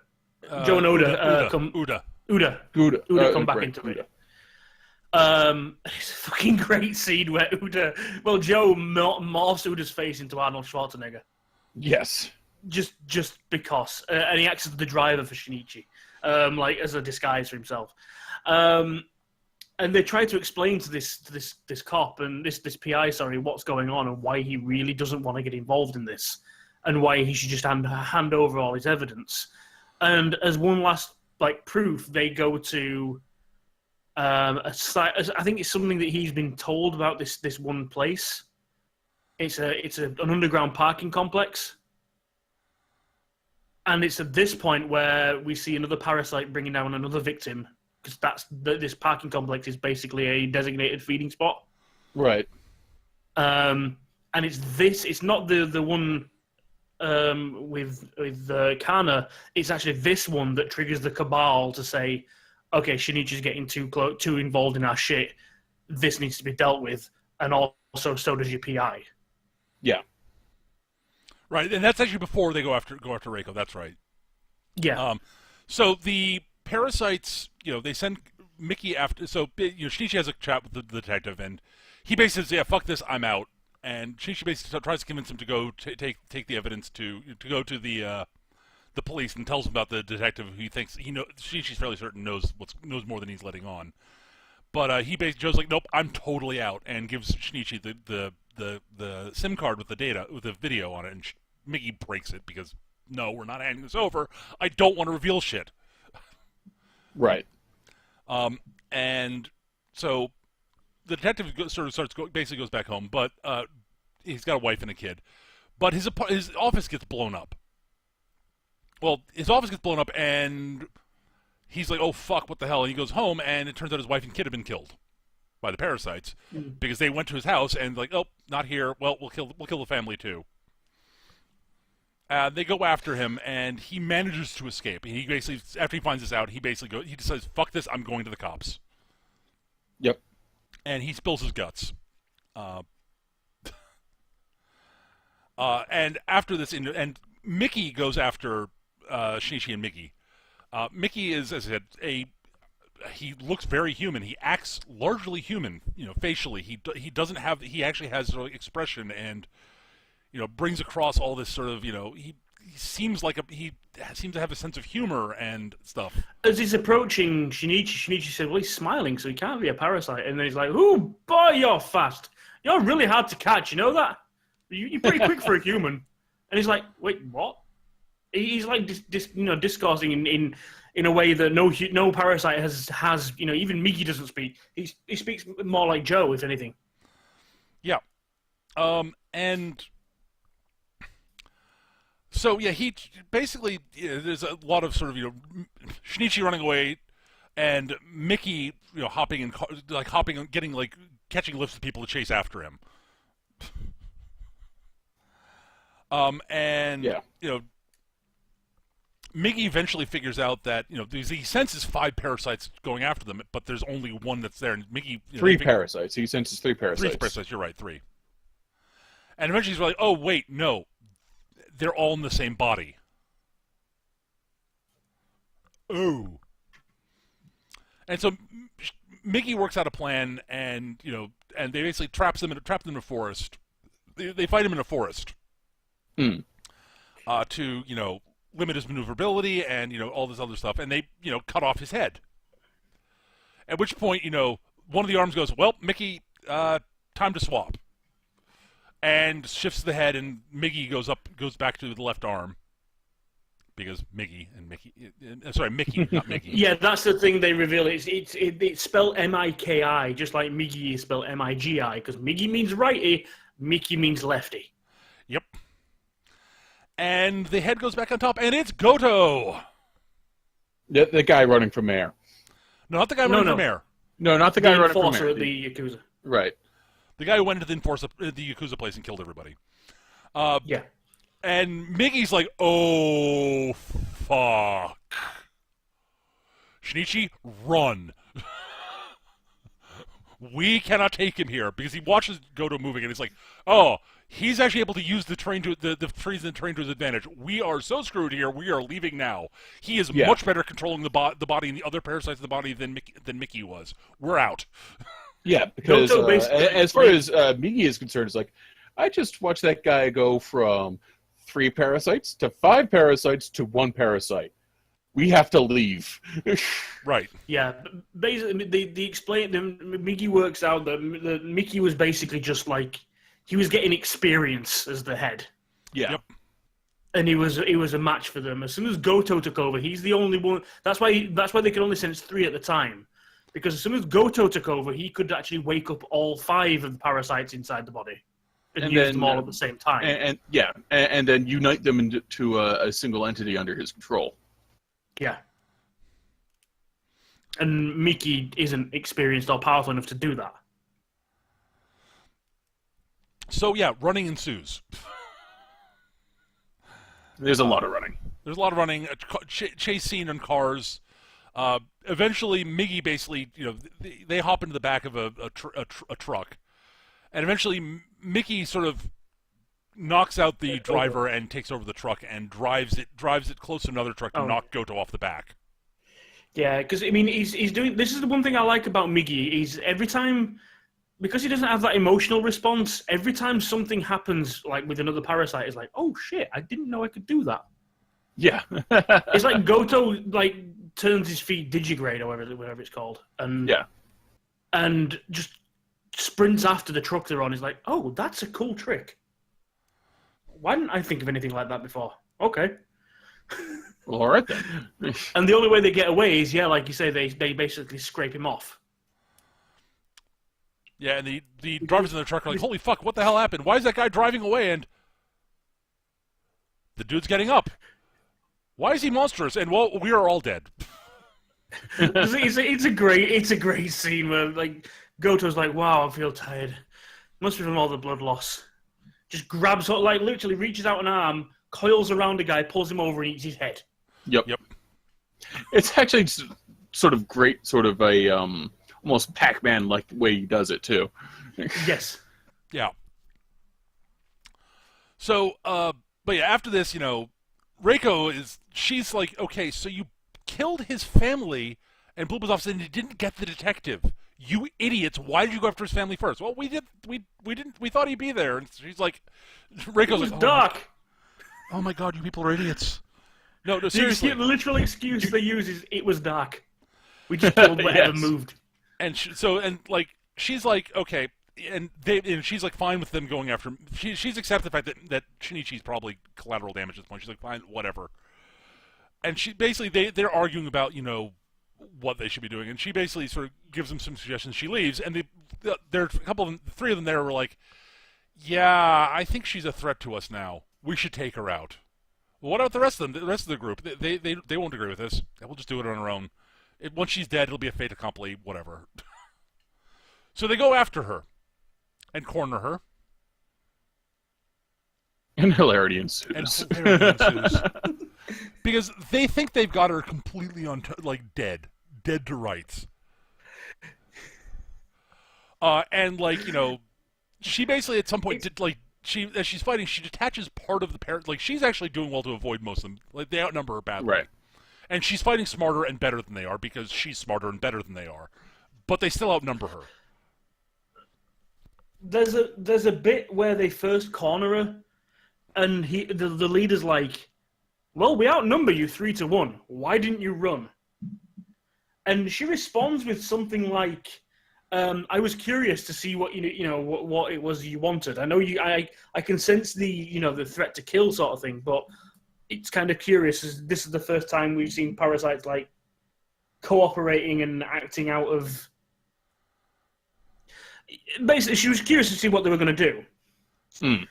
Joe and Oda come. Uda come back into it. It's a fucking great scene where Joe morphs Uda's face into Arnold Schwarzenegger. Yes. Just because, and he acts as the driver for Shinichi, like as a disguise for himself. And they try to explain to this cop and this PI, what's going on and why he really doesn't want to get involved in this, and why he should just hand over all his evidence. And as one last proof, they go to a site. I think it's something that he's been told about this one place. It's an underground parking complex. And it's at this point where we see another Parasyte bringing down another victim, because this parking complex is basically a designated feeding spot. Right. And it's not the one with Kana. It's actually this one that triggers the Cabal to say, okay, Shinichi's getting too involved in our shit. This needs to be dealt with, and also so does your PI. Yeah. Right, and that's actually before they go after Reiko. That's right. Yeah. So the Parasytes, they send Migi after. So Shinichi has a chat with the detective, and he basically says, "Yeah, fuck this, I'm out." And Shinichi basically tries to convince him to go take the evidence to go to the police, and tells him about the detective who he thinks Shinichi's fairly certain knows more than he's letting on. But Joe's like, "Nope, I'm totally out," and gives Shinichi the SIM card with the data with the video on it, and Migi breaks it because no, we're not handing this over. I don't want to reveal shit. Right. And so the detective basically goes back home, but he's got a wife and a kid. But his office gets blown up. Well, his office gets blown up, and he's like, "Oh fuck, what the hell?" And he goes home, and it turns out his wife and kid have been killed by the Parasytes because they went to his house and like, "Oh, not here. Well, we'll kill the family too." They go after him, and he manages to escape. He basically, after he finds this out, he decides, "Fuck this! I'm going to the cops." Yep. And he spills his guts. And after this, and Mickey goes after Shinichi and Migi. Mickey is, as I said, he looks very human. He acts largely human, facially. He doesn't have. He actually has expression and. Brings across all this sort of, he seems like he seems to have a sense of humor and stuff. As he's approaching Shinichi said, "Well, he's smiling, so he can't be a parasite." And then he's like, "Oh boy, you're fast. You're really hard to catch. You know that? You're pretty quick for a human." And he's like, "Wait, what?" He's like, discoursing in a way that no parasite has. Even Migi doesn't speak. He speaks more like Joe, if anything. Yeah. And. So yeah, he basically there's a lot of sort of Shinichi running away, and Mickey hopping and getting catching lifts of people to chase after him. And yeah. Migi eventually figures out that he senses 5 parasites going after them, but there's only one that's there. And Migi 3 parasites. He senses 3 parasites. 3 parasites. You're right, 3. And eventually he's like, "Oh wait, no. They're all in the same body." Oh. And so Migi works out a plan, and and they basically trap them in a forest. They fight him in a forest. To limit his maneuverability and all this other stuff, and they cut off his head. At which point one of the arms goes, "Well, Mickey, time to swap." And shifts the head, and Migi goes back to the left arm because Mickey, not Migi. Yeah, that's the thing they reveal. It's spelled Miki, just like Migi is spelled Migi, because Migi means righty, Mickey means lefty. Yep. And the head goes back on top, and it's Gotou. The guy running for mayor. No, not the guy running for mayor. No, not the guy running for mayor. The enforcer at the Yakuza. Right. The guy who went into the Yakuza place and killed everybody. Yeah. And Migi's like, "Oh, fuck." Shinichi, run. We cannot take him here, because he watches Gotou moving and he's like, oh, he's actually able to use the freeze and train to his advantage. We are so screwed here. We are leaving now. He is much better controlling the body and the other parasites of the body than Mickey was. We're out. Yeah, because as far as Migi is concerned, it's like, I just watched that guy go from 3 parasites to 5 parasites to 1 parasite. We have to leave. Right. Yeah, basically, they explain. Migi works out that Mickey was basically just like he was getting experience as the head. Yeah. Yep. And he was a match for them. As soon as Gotou took over, he's the only one. That's why they could only send 3 at the time, because as soon as Gotou took over, he could actually wake up all 5 of the parasites inside the body and use them all at the same time. And then unite them into a single entity under his control. Yeah. And Mickey isn't experienced or powerful enough to do that. So, yeah, running ensues. There's a lot of running. There's a lot of running, a chase scene in cars. Eventually, Migi basically, they hop into the back of a truck. And eventually, Mickey sort of knocks out the driver and takes over the truck and drives it close to another truck to knock Gotou off the back. Yeah, because I mean, he's doing. This is the one thing I like about Migi. He's every time, because he doesn't have that emotional response. Every time something happens, like with another parasite, it's like, oh shit, I didn't know I could do that. Yeah, it's like Gotou turns his feet digigrade or whatever it's called, and just sprints after the truck they're on. He's like, oh, that's a cool trick. Why didn't I think of anything like that before? Okay. Well, all right then. And the only way they get away is, like you say, they basically scrape him off. Yeah, and the drivers in the truck are like, holy fuck, what the hell happened? Why is that guy driving away? And the dude's getting up. Why is he monstrous? And, well, we are all dead. It's a great scene where, Gotou's like, wow, I feel tired. Must be from all the blood loss. Just grabs, literally reaches out an arm, coils around a guy, pulls him over, and eats his head. Yep. It's actually sort of great, sort of a almost Pac-Man-like way he does it too. Yes. Yeah. So, but yeah, after this, Reiko she's like, okay, so you killed his family and blew up his office, and you didn't get the detective. You idiots! Why did you go after his family first? Well, we didn't. We thought he'd be there. And she's like, Reiko's like, Doc. Oh my god, you people are idiots. No, seriously. The literal excuse they use is it was dark. We just killed whatever moved. And she's like, okay, and she's like fine with them going after him. She's accepted the fact that Shinichi's probably collateral damage at this point. She's like, fine, whatever. And she basically they're arguing about what they should be doing, and she basically sort of gives them some suggestions. She leaves, and there are three of them there were like, yeah, I think she's a threat to us now. We should take her out. Well, what about the rest of them? The rest of the group, they won't agree with this. We'll just do it on our own. Once she's dead, it'll be a fait accompli, whatever. So they go after her and corner her. And hilarity ensues. Because they think they've got her completely dead to rights. And she basically at some point did as she's fighting, she detaches part of the parent. She's actually doing well to avoid most of them. They outnumber her badly. Right. And she's fighting smarter and better than they are because she's smarter and better than they are. But they still outnumber her. There's a bit where they first corner her, and the leader's like, well, we outnumber you 3-1. Why didn't you run? And she responds with something like, I was curious to see what what it was you wanted. I know I can sense the threat to kill sort of thing, but it's kind of curious. This is the first time we've seen parasites cooperating and acting out of. Basically, she was curious to see what they were going to do. Mm.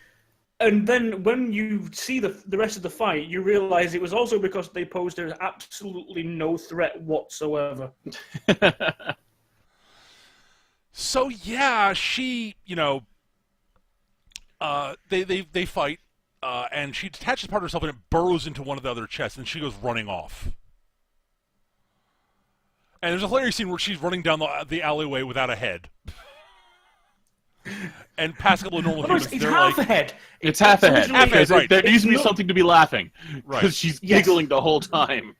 And then when you see the rest of the fight, you realize it was also because they posed as absolutely no threat whatsoever. So yeah, she, they fight, and she detaches part of herself and it burrows into one of the other chests, and she goes running off. And there's a hilarious scene where she's running down the alleyway without a head. And past a couple of normal humans, It's they're half like... a head. It's half a head. Half a head, right. There needs to be It's not- something to be laughing. Right. Because she's Yes. giggling the whole time.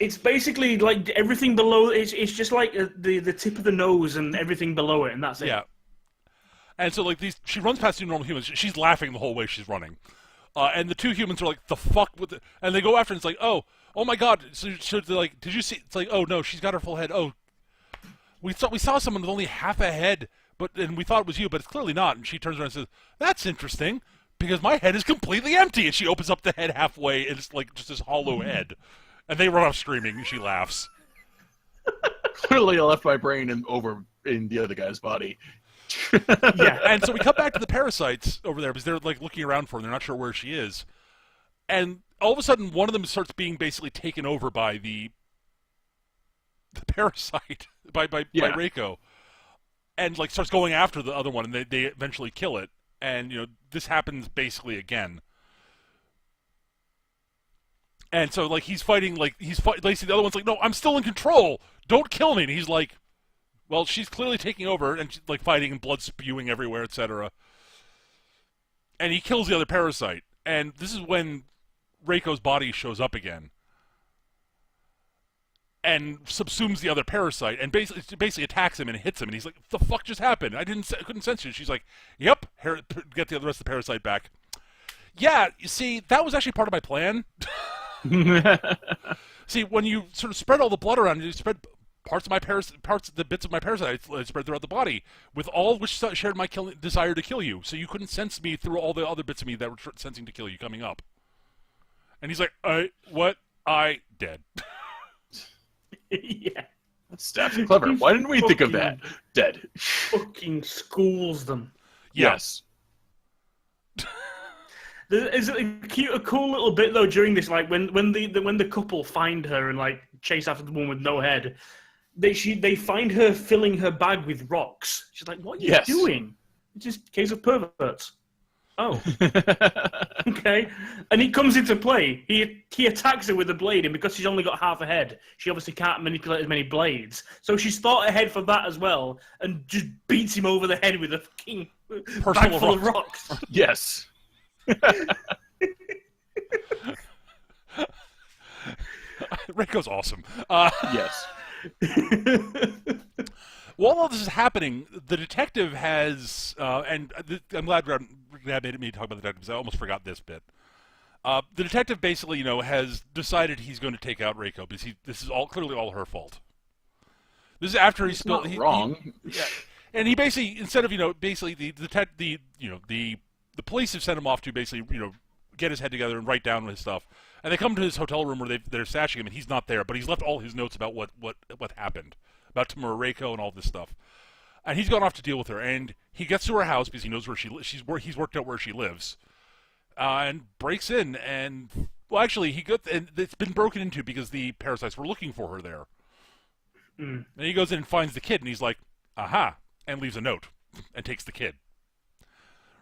It's basically like everything below. It's just like the tip of the nose and everything below it, and that's it. Yeah. And so, like, she runs past two normal humans. She's laughing the whole way she's running. And the two humans are like, the fuck with it? And they go after her, and it's like, oh my god. So they're like, did you see? It's like, oh no, she's got her full head. Oh, we saw someone with only half a head, and we thought it was you, but it's clearly not. And she turns around and says, that's interesting, because my head is completely empty. And she opens up the head halfway, and it's like just this hollow head. And they run off screaming, and she laughs. Clearly, I left my brain over in the other guy's body. Yeah, and so we cut back to the parasites over there because they're like looking around for her and they're not sure where she is. And all of a sudden, one of them starts being basically taken over by the parasite, by Reiko, and like starts going after the other one, and they eventually kill it. And this happens basically again. And so like he's fighting, basically the other one's like, no, I'm still in control. Don't kill me. And he's like, well, she's clearly taking over, and she's like fighting and blood spewing everywhere, etc. And he kills the other parasite. And this is when Reiko's body shows up again and subsumes the other parasite and basically attacks him and hits him. And he's like, "What the fuck just happened? I couldn't sense you." She's like, "Yep, get the rest of the parasite back." Yeah, you see, that was actually part of my plan. See, when you sort of spread all the blood around, you spread the bits of my parasite spread throughout the body, with all of which shared my desire to kill you. So you couldn't sense me through all the other bits of me that were sensing to kill you coming up. And he's like, I dead. Yeah. That's clever. Why didn't we think of that? Dead. Fucking schools them. Yes. There's a cool little bit though during this, like when the couple find her and like chase after the one with no head. They find her filling her bag with rocks. She's like, "What are you doing?" It's just a case of perverts. Oh, okay. And he comes into play. He attacks her with a blade, and because she's only got half a head, she obviously can't manipulate as many blades. So she's thought ahead for that as well, and just beats him over the head with a fucking bag full of rocks. Yes. Reiko's awesome. Yes. While all this is happening, the detective has, and I'm glad made me talk about the detective because I almost forgot this bit. The detective basically, has decided he's going to take out Reiko because this is clearly all her fault. This is after he's not wrong. Yeah, and he basically, instead of basically the police have sent him off to basically get his head together and write down his stuff. And they come to his hotel room where they're stashing him, and he's not there, but he's left all his notes about what happened, about Tamura, Reiko, and all this stuff. And he's gone off to deal with her, and he gets to her house because he knows where he's worked out where she lives, and breaks in, and well, actually, and it's been broken into because the parasites were looking for her there. And he goes in and finds the kid, and he's like, "Aha!" and leaves a note and takes the kid.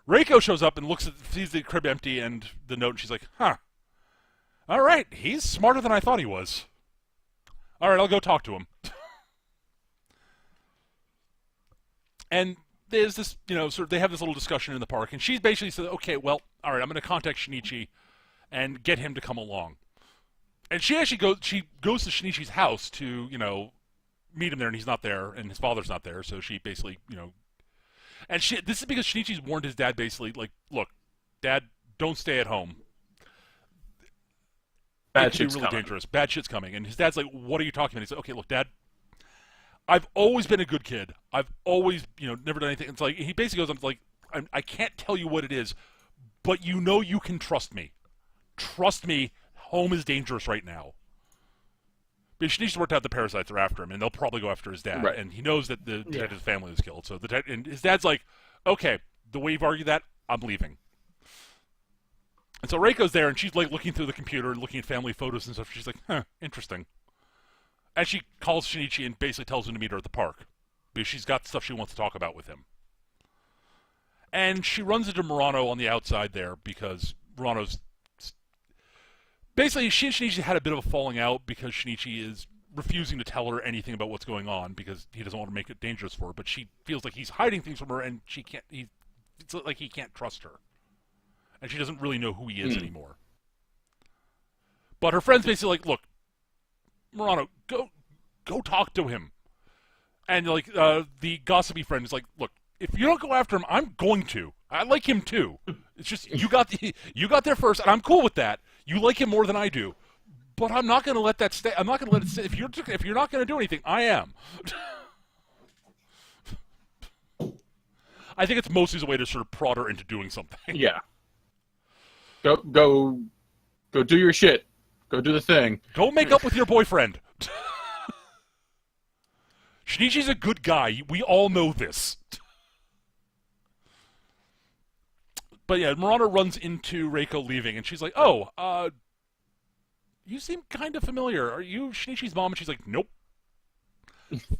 Reiko shows up and sees the crib empty and the note, and she's like, "Huh. All right, he's smarter than I thought he was. All right, I'll go talk to him." And there's this, they have this little discussion in the park, and she basically says, "Okay, well, all right, I'm going to contact Shinichi and get him to come along." And she actually goes to Shinichi's house to, meet him there, and he's not there, and his father's not there, so she basically, and this is because Shinichi's warned his dad basically, like, "Look, Dad, don't stay at home. Bad shit's really coming. dangerous. Bad shit's coming." And his dad's like, "What are you talking about?" He said, "Okay, look, Dad, I've always been a good kid. I've always, never done anything." It's like, he basically goes, I can't tell you what it is, but you can trust me. Trust me, home is dangerous right now. Because Shinichi's worked out the parasites are after him, and they'll probably go after his dad. Right. And he knows that the detective's family was killed. So and his dad's like, "Okay, the way you've argued that, I'm leaving." And so Reiko's there, and she's like looking through the computer and looking at family photos and stuff. She's like, "Huh, interesting." And she calls Shinichi and basically tells him to meet her at the park because she's got stuff she wants to talk about with him. And she runs into Murano on the outside there because Murano's basically, she and Shinichi had a bit of a falling out because Shinichi is refusing to tell her anything about what's going on because he doesn't want to make it dangerous for her. But she feels like he's hiding things from her, and she can't. It's like he can't trust her, and she doesn't really know who he is anymore. But her friend's basically like, "Look, Murano, go talk to him." And like the gossipy friend is like, "Look, if you don't go after him, I'm going to. I like him too. It's just you got there first, and I'm cool with that. You like him more than I do, but I'm not going to let that stay. I'm not going to let it stay. If you're not going to do anything, I am." I think it's mostly as a way to sort of prod her into doing something. Yeah. Go do your shit. Go do the thing. Go make up with your boyfriend. Shinichi's a good guy. We all know this. But yeah, Murano runs into Reiko leaving, and she's like, "Oh, you seem kind of familiar. Are you Shinichi's mom?" And she's like, "Nope."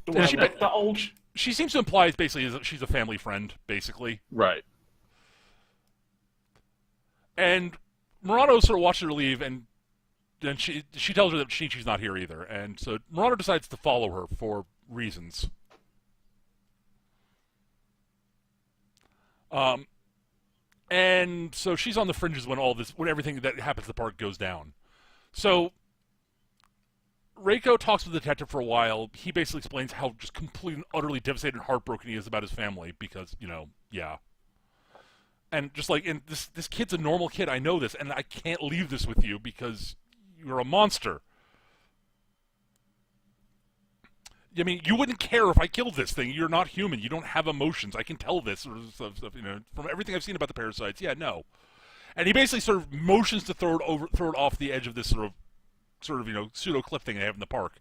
The old... She seems to imply it's basically that she's a family friend, basically. Right. And Murano sort of watches her leave, and then she tells her that Shinichi's not here either. And so Murano decides to follow her for reasons. And so she's on the fringes when everything that happens at the park goes down. So Reiko talks with the detective for a while. He basically explains how just completely and utterly devastated and heartbroken he is about his family because, yeah. And just like, and this kid's a normal kid, I know this, and I can't leave this with you because you're a monster. I mean, you wouldn't care if I killed this thing. You're not human. You don't have emotions. I can tell this sort of stuff, from everything I've seen about the parasites. Yeah, no. And he basically sort of motions to throw it off the edge of this sort of pseudo cliff thing they have in the park.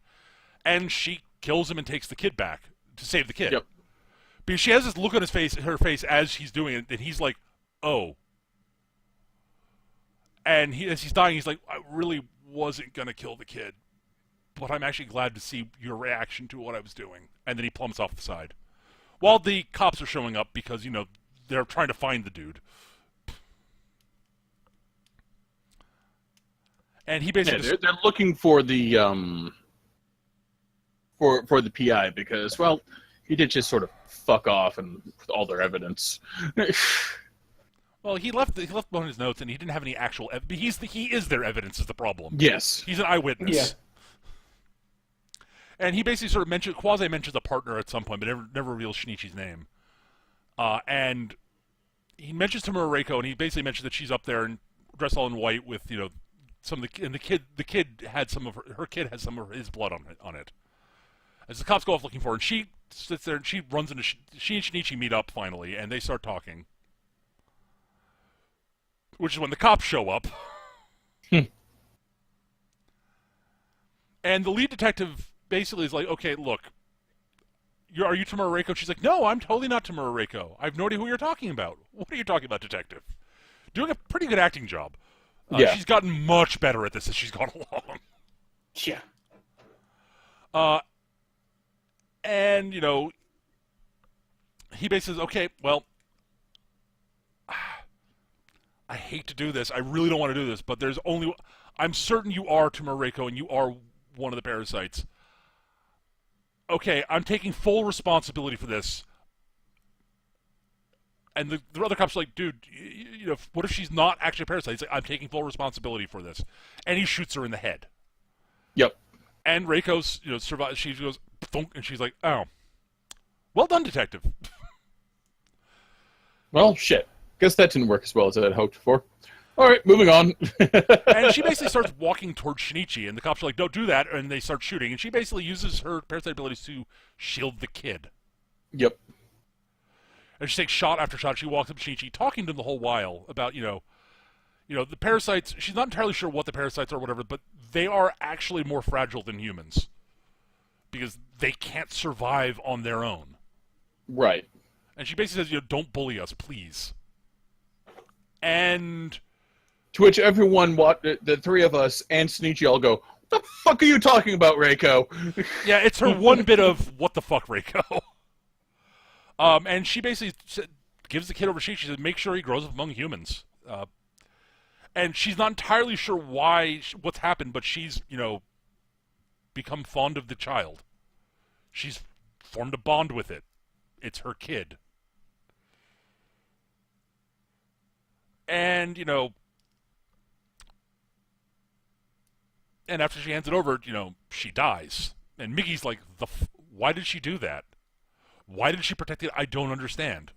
And she kills him and takes the kid back to save the kid. Yep. Because she has this look on her face as she's doing it, and he's like, "Oh." And as he's dying, he's like, "I really wasn't gonna kill the kid, but I'm actually glad to see your reaction to what I was doing." And then he plummets off the side. While the cops are showing up because, they're trying to find the dude. And he basically... Yeah, they're looking for the for the PI because, well, he did just sort of fuck off and with all their evidence. Well, he left behind his notes, and he didn't have any actual evidence. He is their evidence is the problem. Yes. He's an eyewitness. Yeah. And he basically sort of quasi mentions a partner at some point, but never reveals Shinichi's name. And he mentions to Tamura Reiko, and he basically mentions that she's up there and dressed all in white with, some of the kid had some of her kid has some of his blood on it. As the cops go off looking for her, and she sits there and she runs into she and Shinichi meet up finally, and they start talking. Which is when the cops show up. And the lead detective basically is like, "Okay, look, are you Tamura Reiko?" She's like, "No, I'm totally not Tamura Reiko. I have no idea who you're talking about. What are you talking about, detective?" Doing a pretty good acting job. Yeah. She's gotten much better at this as she's gone along. Yeah. And, he basically says, "Okay, well, I hate to do this. I really don't want to do this, but I'm certain you are Tamura Reiko and you are one of the parasites. Okay, I'm taking full responsibility for this." And the other cops are like, "Dude, what if she's not actually a parasite?" He's like, "I'm taking full responsibility for this." And he shoots her in the head. Yep. And Reiko's, survives. She goes, thunk, and she's like, "Oh, well done, detective." Well, shit. Guess that didn't work as well as I had hoped for. All right, moving on. And she basically starts walking towards Shinichi, and the cops are like, "Don't do that," and they start shooting. And she basically uses her parasite abilities to shield the kid. Yep. And she takes shot after shot. She walks up to Shinichi, talking to him the whole while about, the parasites. She's not entirely sure what the parasites are or whatever, but they are actually more fragile than humans. Because they can't survive on their own. Right. And she basically says, "Don't bully us, please." And... To which everyone, the three of us and Shinichi all go, "What the fuck are you talking about, Reiko?" Yeah, it's her one bit of, "What the fuck, Reiko?" And she basically gives the kid over to Shinichi. She says, "Make sure he grows up among humans." And she's not entirely sure what's happened, but she's, become fond of the child. She's formed a bond with it. It's her kid. And, and after she hands it over, she dies. And Migi's like, why did she do that? Why did she protect it? I don't understand.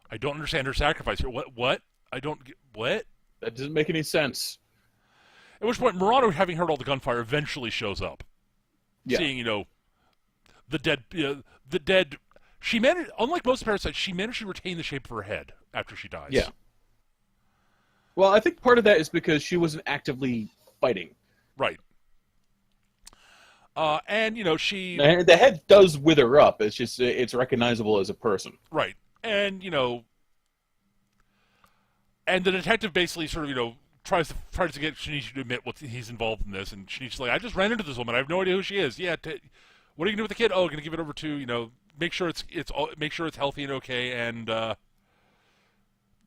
I don't understand her sacrifice here. What? I don't get... What? That doesn't make any sense. At which point, Murano, having heard all the gunfire, eventually shows up. Yeah. Seeing, the dead... She managed, unlike most parasites, she managed to retain the shape of her head after she dies. Yeah. Well, I think part of that is because she wasn't actively fighting. Right. And, she... The head does wither up. It's just, it's recognizable as a person. Right. And, and the detective basically sort of, tries to get Shinichi to admit he's involved in this, and Shinichi's like, I just ran into this woman. I have no idea who she is. Yeah, what are you going to do with the kid? Oh, going to give it over to, make sure it's healthy and okay, and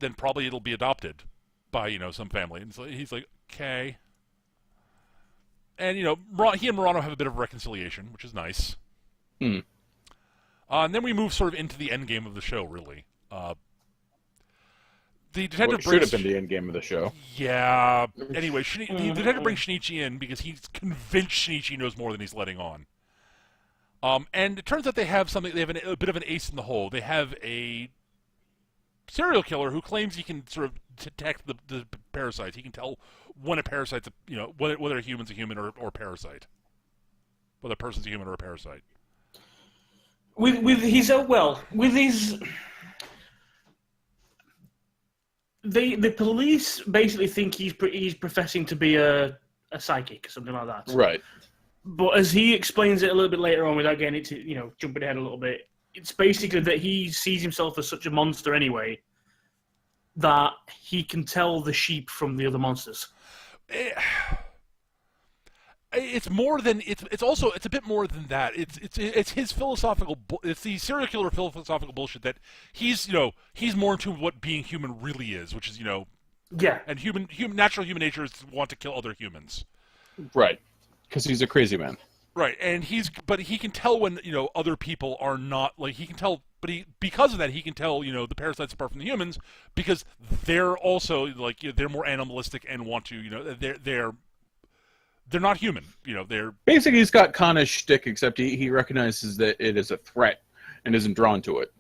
then probably it'll be adopted by, some family. And so he's like, okay. And, he and Murano have a bit of a reconciliation, which is nice. Hmm. And then we move sort of into the end game of the show, really. The detective should have been the end game of the show. Yeah. Anyway, the detective brings Shinichi in because he's convinced Shinichi knows more than he's letting on. And it turns out they have something. They have a bit of an ace in the hole. They have a serial killer who claims he can sort of detect the parasites. He can tell when a parasite's, whether a human's a human or a parasite. Whether a person's a human or a parasite. With his the police basically think he's professing to be a psychic or something like that. Right. But as he explains it a little bit later on, without getting into jumping ahead a little bit, it's basically that he sees himself as such a monster anyway that he can tell the sheep from the other monsters. It's more than it's a bit more than that. It's his philosophical. It's the serial killer philosophical bullshit that he's more into what being human really is, which is yeah. And natural human nature is to want to kill other humans. Right. Because he's a crazy man. Right, and but he can tell when other people are not he can tell, but because of that he can tell the parasites apart from the humans because they're also they're more animalistic and want to they're not human. They're basically he's got Kana's shtick, except he recognizes that it is a threat and isn't drawn to it.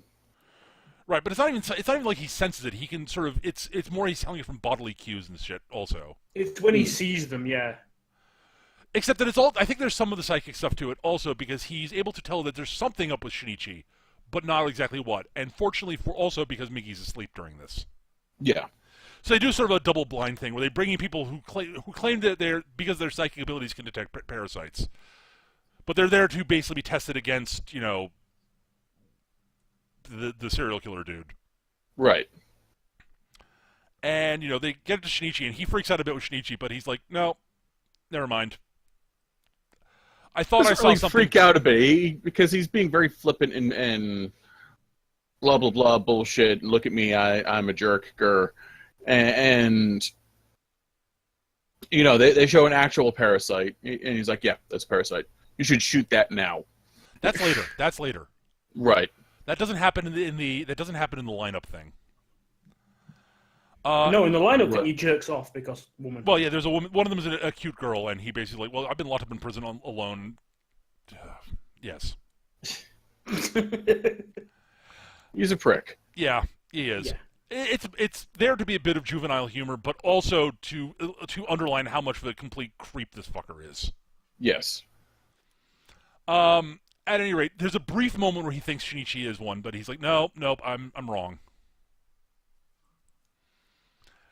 Right, but it's not even like he senses it. He can sort of it's more he's telling you from bodily cues and shit. Also, it's when he sees them, yeah. Except that I think there's some of the psychic stuff to it also because he's able to tell that there's something up with Shinichi, but not exactly what. And fortunately, also because Migi's asleep during this. Yeah. So they do sort of a double blind thing where they bring in people who claim that because their psychic abilities can detect parasites, but they're there to basically be tested against the serial killer dude. Right. And they get to Shinichi and he freaks out a bit with Shinichi, but he's like, no, never mind. I thought I saw something. Freak out a bit because he's being very flippant and blah blah blah bullshit. Look at me, I'm a jerk. And they show an actual parasite, and he's like, "Yeah, that's a parasite. You should shoot that now." That's later. That's later. Right. That doesn't happen in the lineup thing. No, in the lineup thing, he jerks off because woman. Well, yeah, there's a woman. One of them is a cute girl, and he basically well, I've been locked up in prison alone. Yes. He's a prick. Yeah, he is. Yeah. It's there to be a bit of juvenile humor, but also to underline how much of a complete creep this fucker is. Yes. At any rate, there's a brief moment where he thinks Shinichi is one, but he's like, nope, I'm wrong.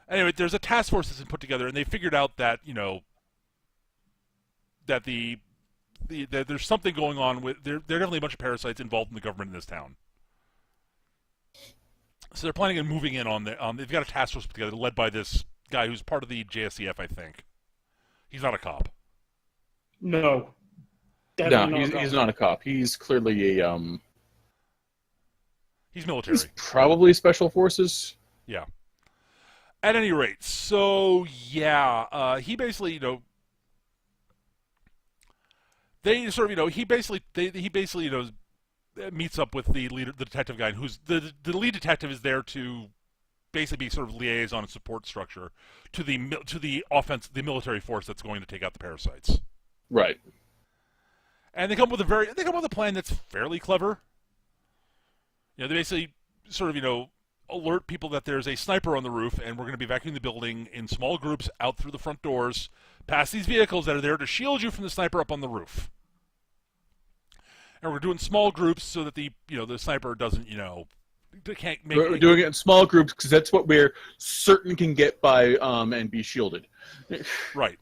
Anyway, there's a task force that's been put together, and they figured out that that that there's something going on with there are definitely a bunch of parasites involved in the government in this town. So they're planning on moving in on they've got a task force put together led by this guy who's part of the JSCF, I think. He's not a cop. No. He's not a cop. He's clearly a He's military. He's probably special forces. Yeah. At any rate, so yeah, he basically they sort of, he basically meets up with the leader, the detective guy, who's the lead detective is there to basically be sort of liaison and support structure to the offense, the military force that's going to take out the parasites. Right. And they come with a plan that's fairly clever. They basically sort of, alert people that there's a sniper on the roof, and we're going to be evacuating the building in small groups out through the front doors, past these vehicles that are there to shield you from the sniper up on the roof. And we're doing small groups so that the sniper doesn't, they can't make. We're doing it in small groups because that's what we're certain can get by and be shielded. Right.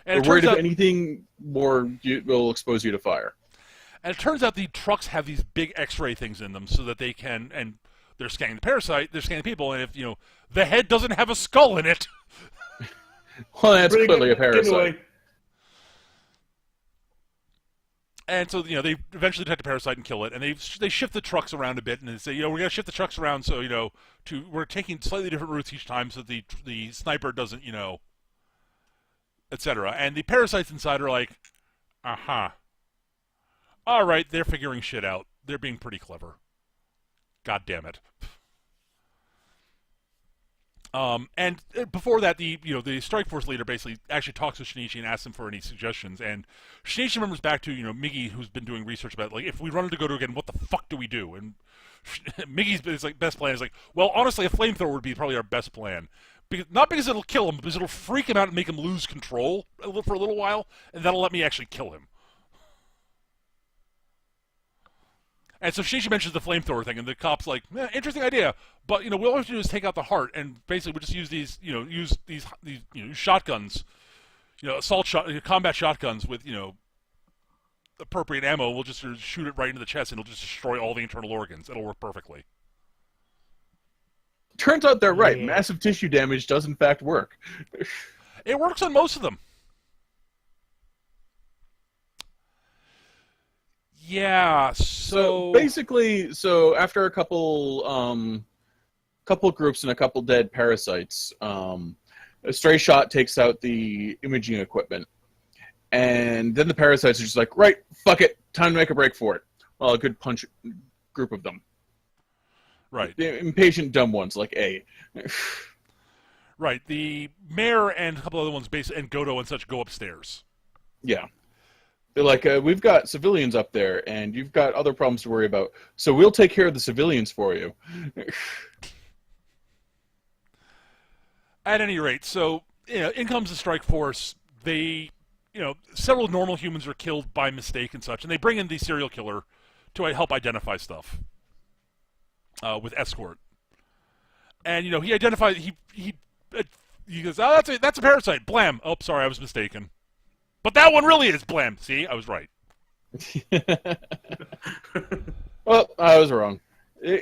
And we're worried if anything more will expose you to fire. And it turns out the trucks have these big X-ray things in them so that they can, and they're scanning the parasite, they're scanning people, and if, the head doesn't have a skull in it. Well, that's clearly a parasite. And so, they eventually detect a parasite and kill it, and they shift the trucks around a bit, and they say, we're going to shift the trucks around so, we're taking slightly different routes each time so that the sniper doesn't, etc. And the parasites inside are like, uh-huh. All right, they're figuring shit out. They're being pretty clever. God damn it. And before that, the strike force leader basically actually talks to Shinichi and asks him for any suggestions. And Shinichi remembers back to Migi, who's been doing research about if we run into Gotou again, what the fuck do we do? And Migi's best plan is well, honestly, a flamethrower would be probably our best plan. Not because it'll kill him, but because it'll freak him out and make him lose control for a little while, and that'll let me actually kill him. And so Shinichi mentions the flamethrower thing, and the cop's like, interesting idea, but all we have to do is take out the heart, and basically we just use these shotguns, combat shotguns with appropriate ammo. We'll just shoot it right into the chest, and it'll just destroy all the internal organs. It'll work perfectly. Turns out they're right. Massive tissue damage does in fact work. It works on most of them. Yeah, so basically, after a couple groups and a couple dead parasites, a stray shot takes out the imaging equipment, and then the parasites are just like, right, fuck it, time to make a break for it. Well, a good punch group of them. Right. The impatient dumb ones like A. Right. The mayor and a couple other ones, and Gotou and such, go upstairs. Yeah. They're like, we've got civilians up there, and you've got other problems to worry about, so we'll take care of the civilians for you. At any rate, so, in comes the strike force. They, several normal humans are killed by mistake and such, and they bring in the serial killer to help identify stuff with escort. And, he identifies, he goes, oh, that's a parasite, blam. Oh, sorry, I was mistaken. But that one really is blam. See, I was right. Well, I was wrong.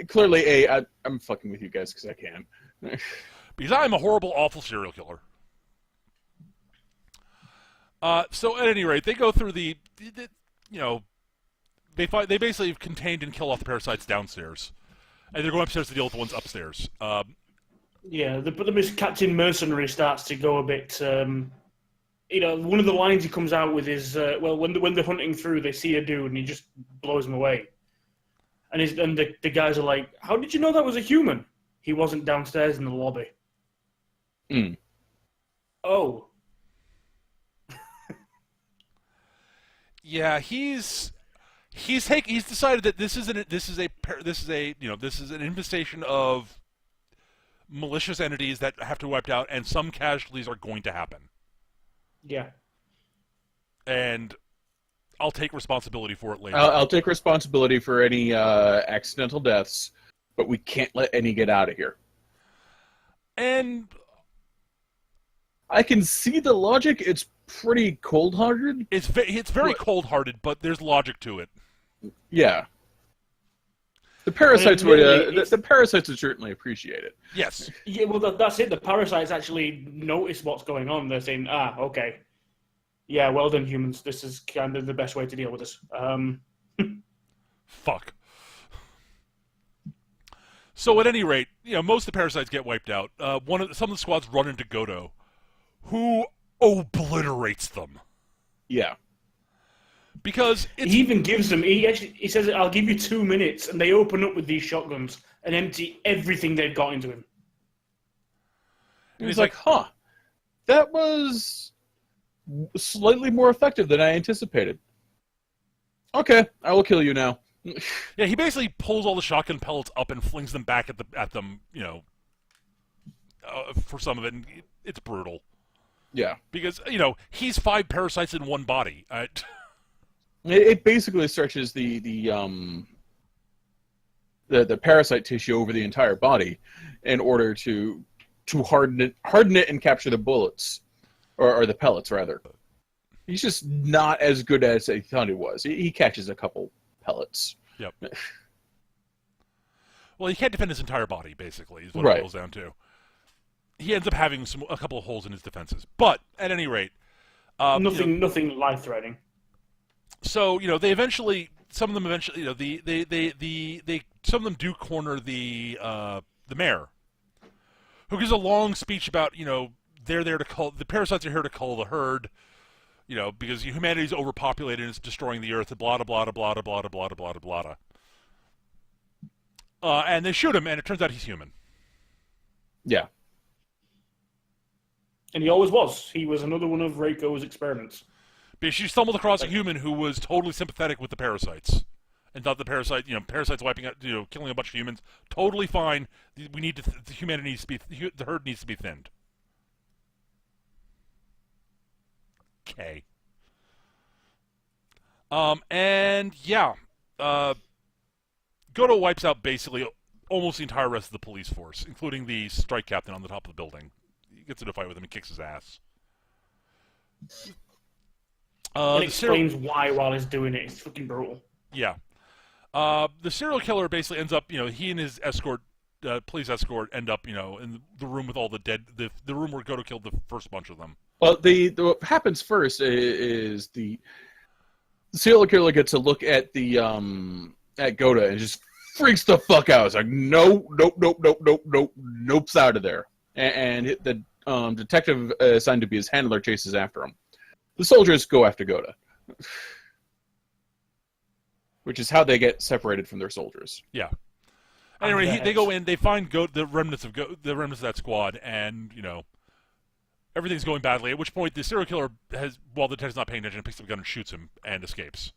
Clearly, I'm fucking with you guys because I can. Because I'm a horrible, awful serial killer. So at any rate, they go through they basically contained and kill off the parasites downstairs, and they're going upstairs to deal with the ones upstairs. Yeah, the problem is Captain Mercenary starts to go a bit. One of the lines he comes out with is, when they're hunting through, they see a dude and he just blows them away. And the guys are like, how did you know that was a human? He wasn't downstairs in the lobby. Mm. Oh. Yeah, he's decided that this is an infestation of malicious entities that have to be wiped out, and some casualties are going to happen. Yeah. And I'll take responsibility for it later. I'll take responsibility for any accidental deaths, but we can't let any get out of here. And I can see the logic. It's pretty cold-hearted. It's very cold-hearted, but there's logic to it. Yeah. The parasites the parasites would certainly appreciate it. Yes. Yeah, well, that's it. The parasites actually notice what's going on. They're saying, okay. Yeah, well done, humans. This is kind of the best way to deal with this. Fuck. So at any rate, most of the parasites get wiped out. Some of the squads run into Gotou, who obliterates them. Yeah. Because it's... He even gives them. He says, "I'll give you 2 minutes," and they open up with these shotguns and empty everything they've got into him. And he's like, "Huh, that was slightly more effective than I anticipated. Okay, I will kill you now." Yeah, he basically pulls all the shotgun pellets up and flings them back at them. For some of it, and it's brutal. Yeah, Because he's 5 parasites in one body. it basically stretches the parasite tissue over the entire body in order to harden it and capture the bullets, or the pellets rather. He's just not as good as I thought he was. He catches a couple pellets. Yep. Well, he can't defend his entire body, basically, is what Right. it boils down to. He ends up having a couple of holes in his defenses. But, at any rate... Nothing life-threatening. So, they eventually... Some of them eventually... some of them do corner the mayor, who gives a long speech about, they're there to cull... The parasites are here to cull the herd, because humanity's overpopulated and it's destroying the earth, blah, blah, blah, blah, blah, blah, blah, blah, blah, blah. And they shoot him, and it turns out he's human. Yeah. And he always was. He was another one of Reiko's experiments. Because she stumbled across a human who was totally sympathetic with the parasites. And thought the parasites wiping out, killing a bunch of humans, totally fine. We need to, humanity needs to be, the herd needs to be thinned. Okay. Gotou wipes out basically almost the entire rest of the police force, including the strike captain on the top of the building. He gets into a fight with him and kicks his ass. And explains why while he's doing it. It's fucking brutal. Yeah. The serial killer basically ends up, he and his escort, police escort, end up, in the room with all the dead, the room where Gotou killed the first bunch of them. Well, what happens first is the serial killer gets a look at the at Gotou and just freaks the fuck out. It's like, nope, nope's out of there. And the detective assigned to be his handler chases after him. The soldiers go after Gotou, which is how they get separated from their soldiers. Yeah. Anyway, they go in, they find the remnants of that squad, and everything's going badly. At which point, the serial killer while the detective's not paying attention, picks up a gun and shoots him and escapes.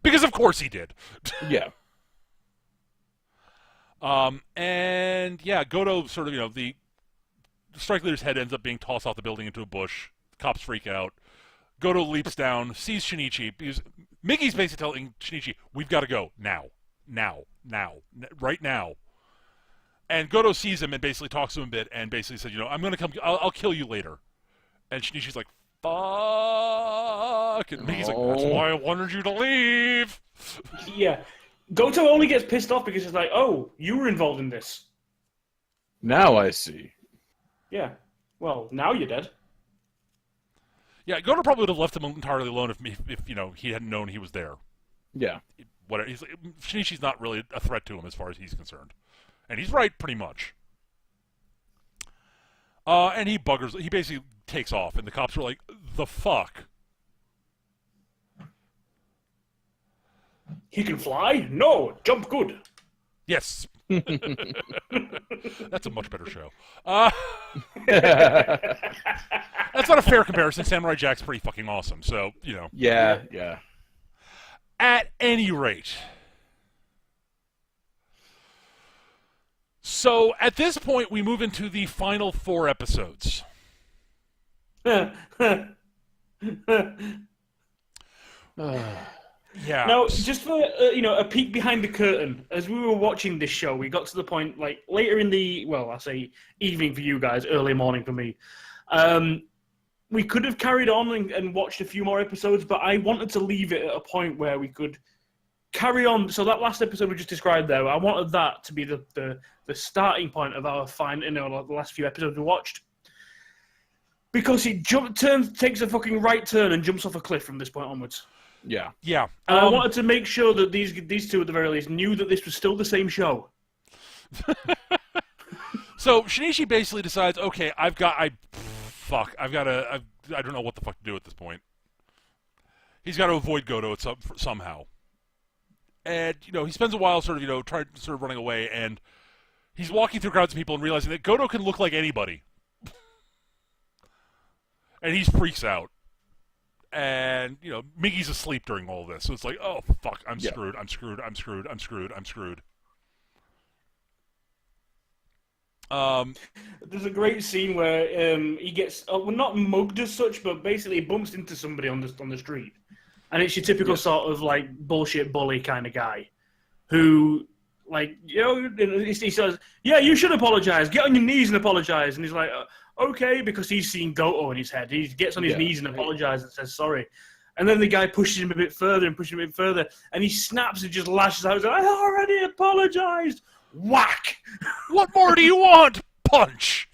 Because of course he did. Yeah. Gotou sort of, the strike leader's head ends up being tossed off the building into a bush. The cops freak out. Gotou leaps down, sees Shinichi, because Migi's basically telling Shinichi, we've got to go. Now. Right now. And Gotou sees him and basically talks to him a bit and basically says, I'm going to come, I'll kill you later. And Shinichi's like, fuck. And Migi's like, that's why I wanted you to leave. Yeah. Gotou only gets pissed off because it's like, oh, you were involved in this. Now I see. Yeah. Well, now you're dead. Yeah, Gotou probably would have left him entirely alone if he hadn't known he was there. Yeah. Shinichi's not really a threat to him as far as he's concerned. And he's right, pretty much. And he basically takes off, and the cops are like, the fuck? He can fly? No, jump good. Yes. That's a much better show. That's not a fair comparison. Samurai Jack's pretty fucking awesome, so, Yeah. At any rate. So, at this point, we move into the final 4 episodes. Yeah. Now, just for a peek behind the curtain, as we were watching this show, we got to the point like later in the I say evening for you guys, early morning for me. We could have carried on and watched a few more episodes, but I wanted to leave it at a point where we could carry on. So that last episode we just described there, I wanted that to be the starting point of our the last few episodes we watched. Because it takes a fucking right turn and jumps off a cliff from this point onwards. Yeah. Yeah. And I wanted to make sure that these two, at the very least, knew that this was still the same show. So Shinichi basically decides, okay, I don't know what the fuck to do at this point. He's got to avoid Gotou somehow. And, he spends a while sort of running away, and he's walking through crowds of people and realizing that Gotou can look like anybody. And he freaks out. And, Migi's asleep during all this. So it's like, oh, fuck, I'm screwed. There's a great scene where he gets, not mugged as such, but basically bumps into somebody on the street. And it's your typical sort of, like, bullshit bully kind of guy who, like, he says, yeah, you should apologize. Get on your knees and apologize. And he's like, okay, because he's seen Gotou in his head. He gets on his knees and apologizes and says sorry. And then the guy pushes him a bit further and pushes him a bit further. And he snaps and just lashes out. He's like, I already apologized. Whack! What more do you want? Punch!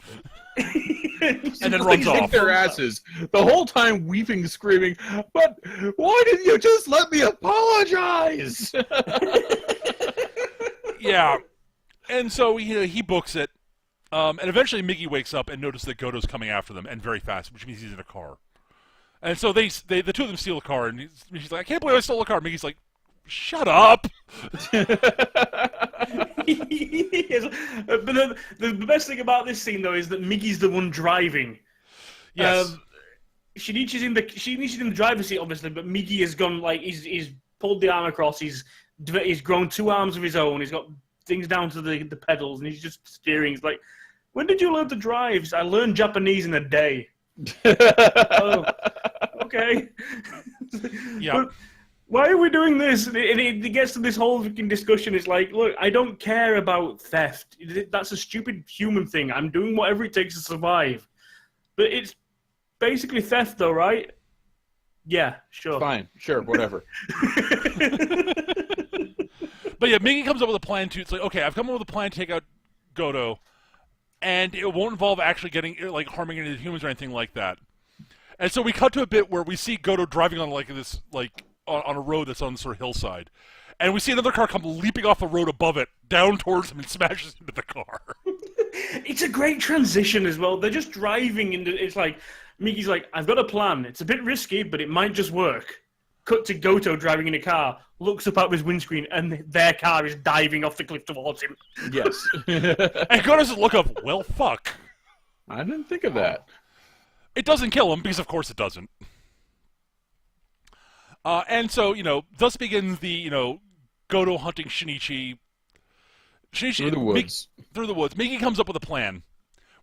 And then runs off. Their asses the whole time, weeping, and screaming. But why didn't you just let me apologize? Yeah, and so he books it, and eventually Migi wakes up and notices that Gotou's coming after them, and very fast, which means he's in a car. And so the two of them steal a car, and she's like, I can't believe I stole a car. Migi's like, shut up. Yes. But the best thing about this scene, though, is that Migi's the one driving. Yes. Shinichi's in the driver's seat, obviously, but Migi has gone, like, he's pulled the arm across, he's grown 2 arms of his own, he's got things down to the pedals, and he's just steering. He's like, when did you learn to drive? I learned Japanese in a day. Oh, okay. Yeah. But why are we doing this? And it gets to this whole fucking discussion. It's like, look, I don't care about theft. That's a stupid human thing. I'm doing whatever it takes to survive. But it's basically theft, though, right? Yeah, sure. Fine, sure, whatever. But yeah, Migi comes up with a plan to. It's like, okay, I've come up with a plan to take out Gotou, and it won't involve actually harming any of the humans or anything like that. And so we cut to a bit where we see Gotou driving on on a road that's on sort of hillside, and we see another car come leaping off the road above it, down towards him, and smashes into the car. It's a great transition as well. They're just driving into. It's like Migi's like, I've got a plan. It's a bit risky, but it might just work. Cut to Gotou driving in a car, looks up out of his windscreen, and their car is diving off the cliff towards him. Yes. And Gotou's look of, well, fuck. I didn't think of that. It doesn't kill him, because of course it doesn't. And so, thus begins the, Gotou hunting Shinichi. Through the woods. Through the woods. Migi comes up with a plan,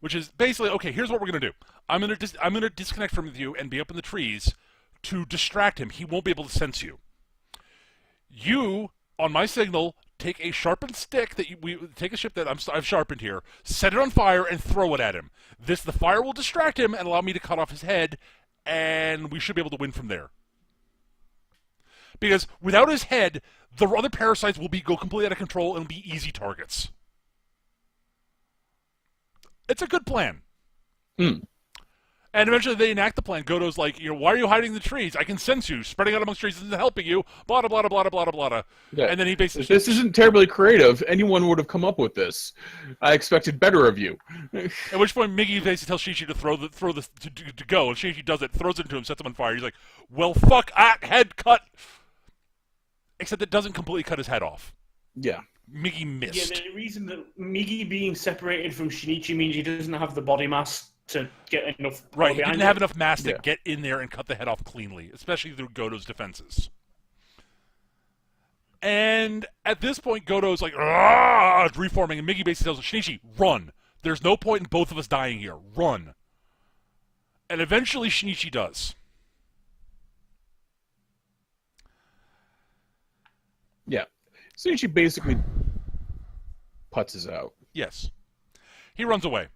which is basically, okay, here's what we're going to do. I'm going to disconnect from you and be up in the trees to distract him. He won't be able to sense you. You, on my signal, take a sharpened stick take a ship that I've sharpened here, set it on fire, and throw it at him. The fire will distract him and allow me to cut off his head, and we should be able to win from there. Because without his head, the other parasites will go completely out of control and be easy targets. It's a good plan. And eventually they enact the plan. Gotou's like, why are you hiding in the trees? I can sense you. Spreading out amongst trees isn't helping you. Blah, blah, blah, blah, blah, blah, blah. Yeah. And then he basically... This isn't terribly creative. Anyone would have come up with this. I expected better of you. At which point Migi basically tells Shishi to go. And Shishi does it, throws it into him, sets him on fire. He's like, well, fuck, head cut. Except it doesn't completely cut his head off. Yeah. Migi missed. Yeah, the reason that Migi being separated from Shinichi means he doesn't have the body mass to get enough. Right, he didn't have enough mass to get in there and cut the head off cleanly, especially through Gotou's defenses. And at this point, Gotou's like, reforming, and Migi basically tells him, Shinichi, run. There's no point in both of us dying here. Run. And eventually Shinichi does. Yeah. Shinichi basically putzes out. Yes. He runs away.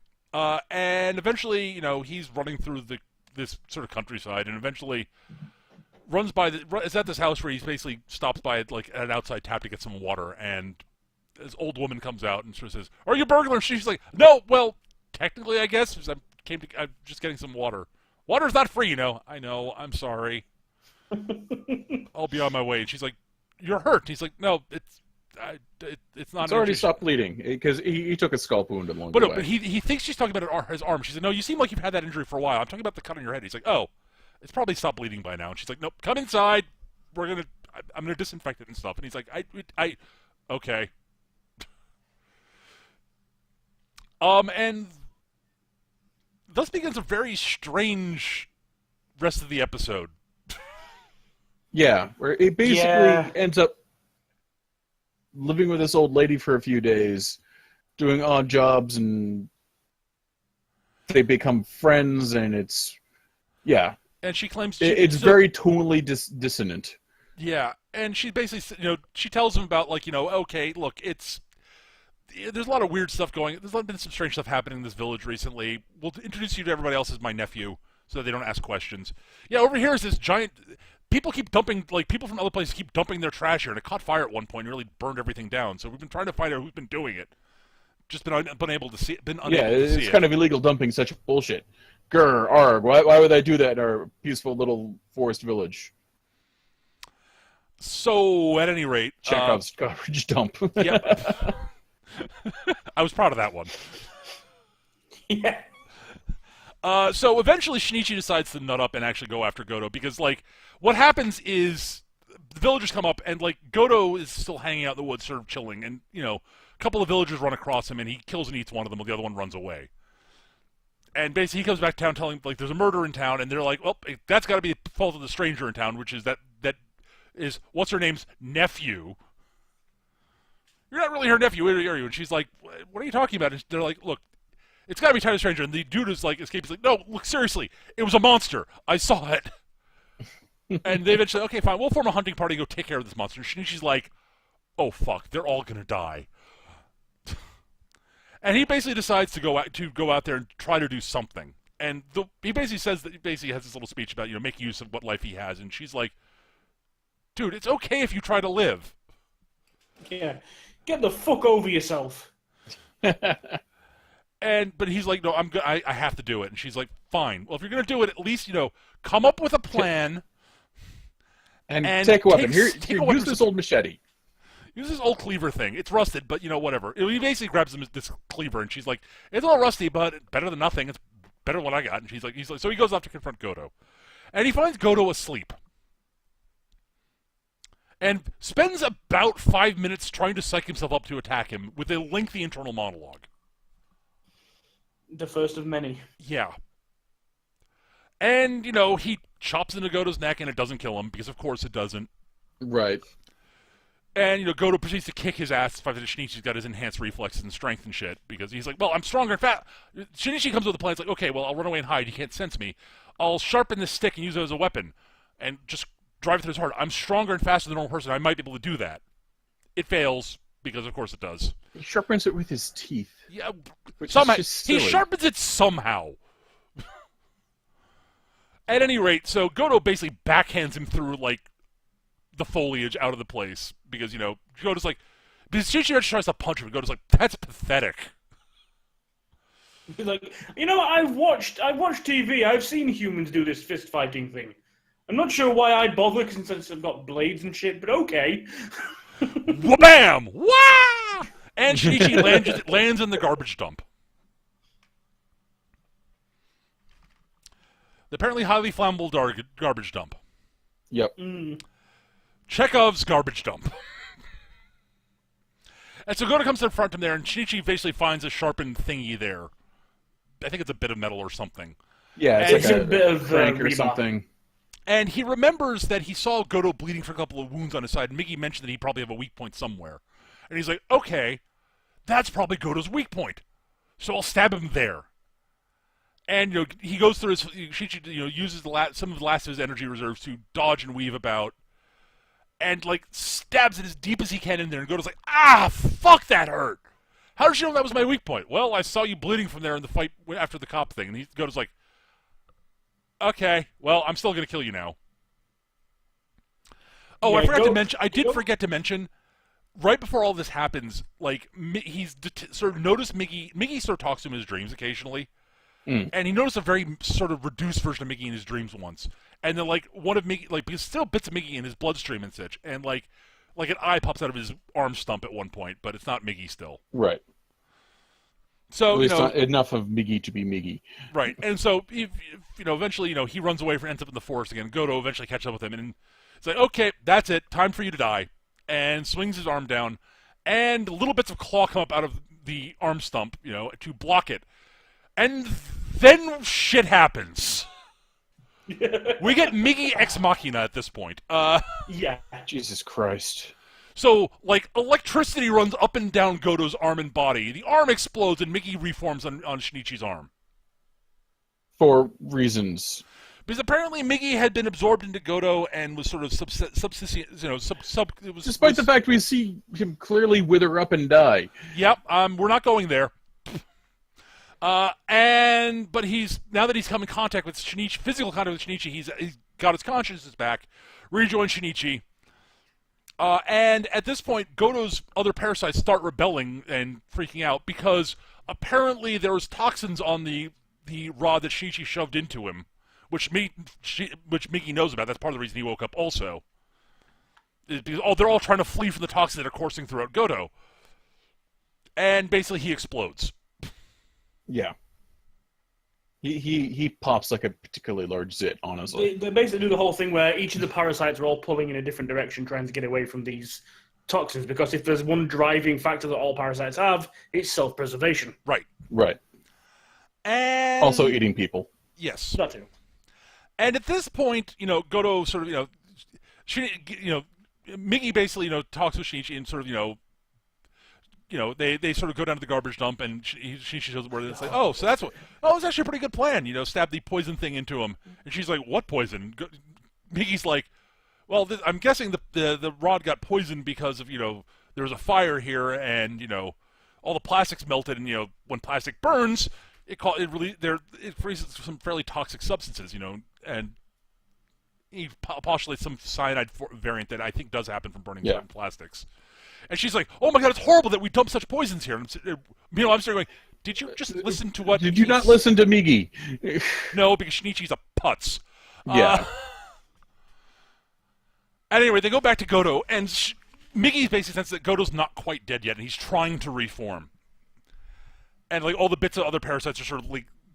And eventually, he's running through this sort of countryside, and eventually is at this house where he basically stops by at an outside tap to get some water, and this old woman comes out and sort of says, "Are you a burglar?" And she's like, "No, well, technically, I guess, because I'm just getting some water. Water's not free, I know, I'm sorry. I'll be on my way." And she's like, "You're hurt." And he's like, "No, it's not." It's already stopped bleeding because he took a scalp wound along the way. But he thinks she's talking about his arm. She said, "No, you seem like you've had that injury for a while. I'm talking about the cut on your head." He's like, "Oh, It's probably stopped bleeding by now. And she's like, nope, come inside. I'm gonna disinfect it and stuff. And he's like, okay. And thus begins a very strange rest of the episode. Yeah, where it basically ends up living with this old lady for a few days, doing odd jobs, and they become friends, and it's... Yeah. And she claims... It's very tonally dissonant. Yeah, and she basically, she tells him about, like, okay, look, there's a lot of weird stuff going... There's been some strange stuff happening in this village recently. We'll introduce you to everybody else as my nephew, so that they don't ask questions. Yeah, over here is this giant... People keep dumping, like, people from other places keep dumping their trash here, and it caught fire at one point and really burned everything down. So we've been trying to find out who's been doing it. Just been unable to see it. It's kind of illegal dumping such bullshit. Grr, arg, why would I do that in our peaceful little forest village? So, at any rate... Chekhov's garbage dump. Yep. I was proud of that one. Yeah. So eventually Shinichi decides to nut up and actually go after Gotou because, like, what happens is the villagers come up and, like, Gotou is still hanging out in the woods sort of chilling and, a couple of villagers run across him and he kills and eats one of them while the other one runs away. And basically he comes back to town telling, like, there's a murder in town and they're like, well, that's got to be the fault of the stranger in town, which is that is, what's her name's nephew. You're not really her nephew, are you? And she's like, what are you talking about? And they're like, look, it's got to be Tyler Stranger. And the dude is like, escapes. He's like, no, look, seriously, it was a monster. I saw it. And they eventually, okay, fine, we'll form a hunting party and go take care of this monster. And she's like, oh, fuck, they're all going to die. And he basically decides to go out there and try to do something. And he basically says that he basically has this little speech about, make use of what life he has. And she's like, dude, it's okay if you try to live. Yeah. Get the fuck over yourself. But he's like, no, I have to do it. And she's like, fine. Well, if you're going to do it, at least, come up with a plan. And take a weapon. Here, use this old machete. Use this old cleaver thing. It's rusted, but, whatever. He basically grabs this cleaver, and she's like, it's a little rusty, but better than nothing. It's better than what I got. And he's like, so he goes off to confront Gotou. And he finds Gotou asleep. And spends about 5 minutes trying to psych himself up to attack him with a lengthy internal monologue. The first of many. Yeah. And, he chops into Godou's neck and it doesn't kill him, because of course it doesn't. Right. And, Gotou proceeds to kick his ass despite that Shinichi's got his enhanced reflexes and strength and shit, because he's like, well, I'm stronger and fat. Shinichi comes with a plan. It's like, okay, well, I'll run away and hide. He can't sense me. I'll sharpen this stick and use it as a weapon. And just drive it through his heart. I'm stronger and faster than a normal person. I might be able to do that. It fails, because of course it does. He sharpens it with his teeth. Yeah, somehow he sharpens it somehow. At any rate, so Gotou basically backhands him through, like, the foliage out of the place, because, Godou's like, because Shinichi tries to punch him, and Godou's like, that's pathetic. He's like, I've watched TV. I've seen humans do this fist fighting thing. I'm not sure why I'd bother since I've got blades and shit, but okay. Wham! Wah! And Shinichi lands in the garbage dump. The apparently highly flammable garbage dump. Yep. Chekhov's garbage dump. And so Gotou comes to confront him there, and Shinichi basically finds a sharpened thingy there. I think it's a bit of metal or something. Yeah, it's like a bit of crank or rebar. something. And he remembers that he saw Gotou bleeding from a couple of wounds on his side, and Migi mentioned that he probably have a weak point somewhere. And he's like, okay, that's probably Godou's weak point. So I'll stab him there. And, he goes through his... Shinichi, uses some of the last of his energy reserves to dodge and weave about. And, like, stabs it as deep as he can in there. And Godou's like, fuck, that hurt. How did you know that was my weak point? Well, I saw you bleeding from there in the fight after the cop thing. And Godou's like, okay, well, I'm still going to kill you now. Oh, Yeah, I did forget to mention, right before all this happens, like, he's sort of noticed Migi sort of talks to him in his dreams occasionally. And he noticed a very sort of reduced version of Migi in his dreams once. And then, like, one of Migi, like, because still bits of Migi in his bloodstream and such. And, like an eye pops out of his arm stump at one point, but it's not Migi still. Right. So At least not enough of Migi to be Migi. right, and so eventually, he runs away and ends up in the forest again. Goto eventually catches up with him, and it's like, okay, that's it, time for you to die, and swings his arm down, and little bits of claw come up out of the arm stump, to block it, and then shit happens. We get Migi ex machina at this point. Yeah. Jesus Christ. So, electricity runs up and down Goto's arm and body. The arm explodes, and Migi reforms on Shinichi's arm. For reasons. Because apparently Migi had been absorbed into Goto and was sort of subsistent, Despite the fact we see him clearly wither up and die. Yep, we're not going there. But now that he's come in contact with Shinichi, physical contact with Shinichi, he's got his consciousness back, rejoined Shinichi. And at this point, Goto's other parasites start rebelling and freaking out because apparently there was toxins on the rod that Shinichi shoved into him, which Migi knows about. That's part of the reason he woke up also. Because they're all trying to flee from the toxins that are coursing throughout Goto. And basically he explodes. Yeah. He pops like a particularly large zit, honestly. They basically do the whole thing where each of the parasites are all pulling in a different direction, trying to get away from these toxins. Because if there's one driving factor that all parasites have, it's self-preservation. Right. Right. And also eating people. Yes. That too. And at this point, Goto sort of, Migi basically, talks with Shinichi and sort of, they sort of go down to the garbage dump, and Shinichi shows where it's like, oh, so that's what. Oh, it's actually a pretty good plan. Stab the poison thing into him, and she's like, what poison? Migi's like, well, I'm guessing the rod got poisoned because of there was a fire here, and all the plastics melted, and when plastic burns, it releases some fairly toxic substances, and he postulates some cyanide variant that I think does happen from burning certain plastics. And she's like, oh my god, it's horrible that we dump such poisons here. And I'm sort of going, did you just listen to what... Did you not listen to Migi? No, because Shinichi's a putz. Yeah. Anyway, they go back to Goto, and Migi basically senses that Goto's not quite dead yet, and he's trying to reform. And all the bits of other parasites are sort of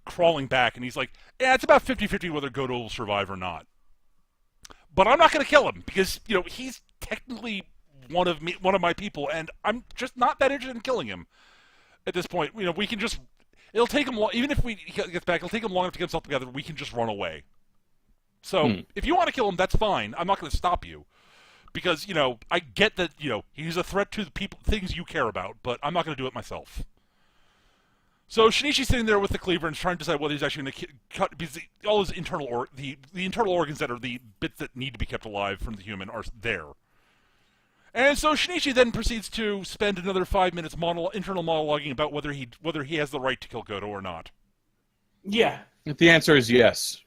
crawling back, and he's like, yeah, it's about 50-50 whether Goto will survive or not. But I'm not going to kill him, because, he's technically one of my people, and I'm just not that interested in killing him at this point. We can just... It'll take him long... Even if he gets back, it'll take him long enough to get himself together, we can just run away. So, if you want to kill him, that's fine. I'm not going to stop you. Because, I get that, he's a threat to the things you care about, but I'm not going to do it myself. So Shinichi's sitting there with the cleaver and trying to decide whether he's actually going to cut, because all his internal the internal organs that are the bits that need to be kept alive from the human are there. And so Shinichi then proceeds to spend another 5 minutes internal monologuing about whether he has the right to kill Goto or not. Yeah. The answer is yes.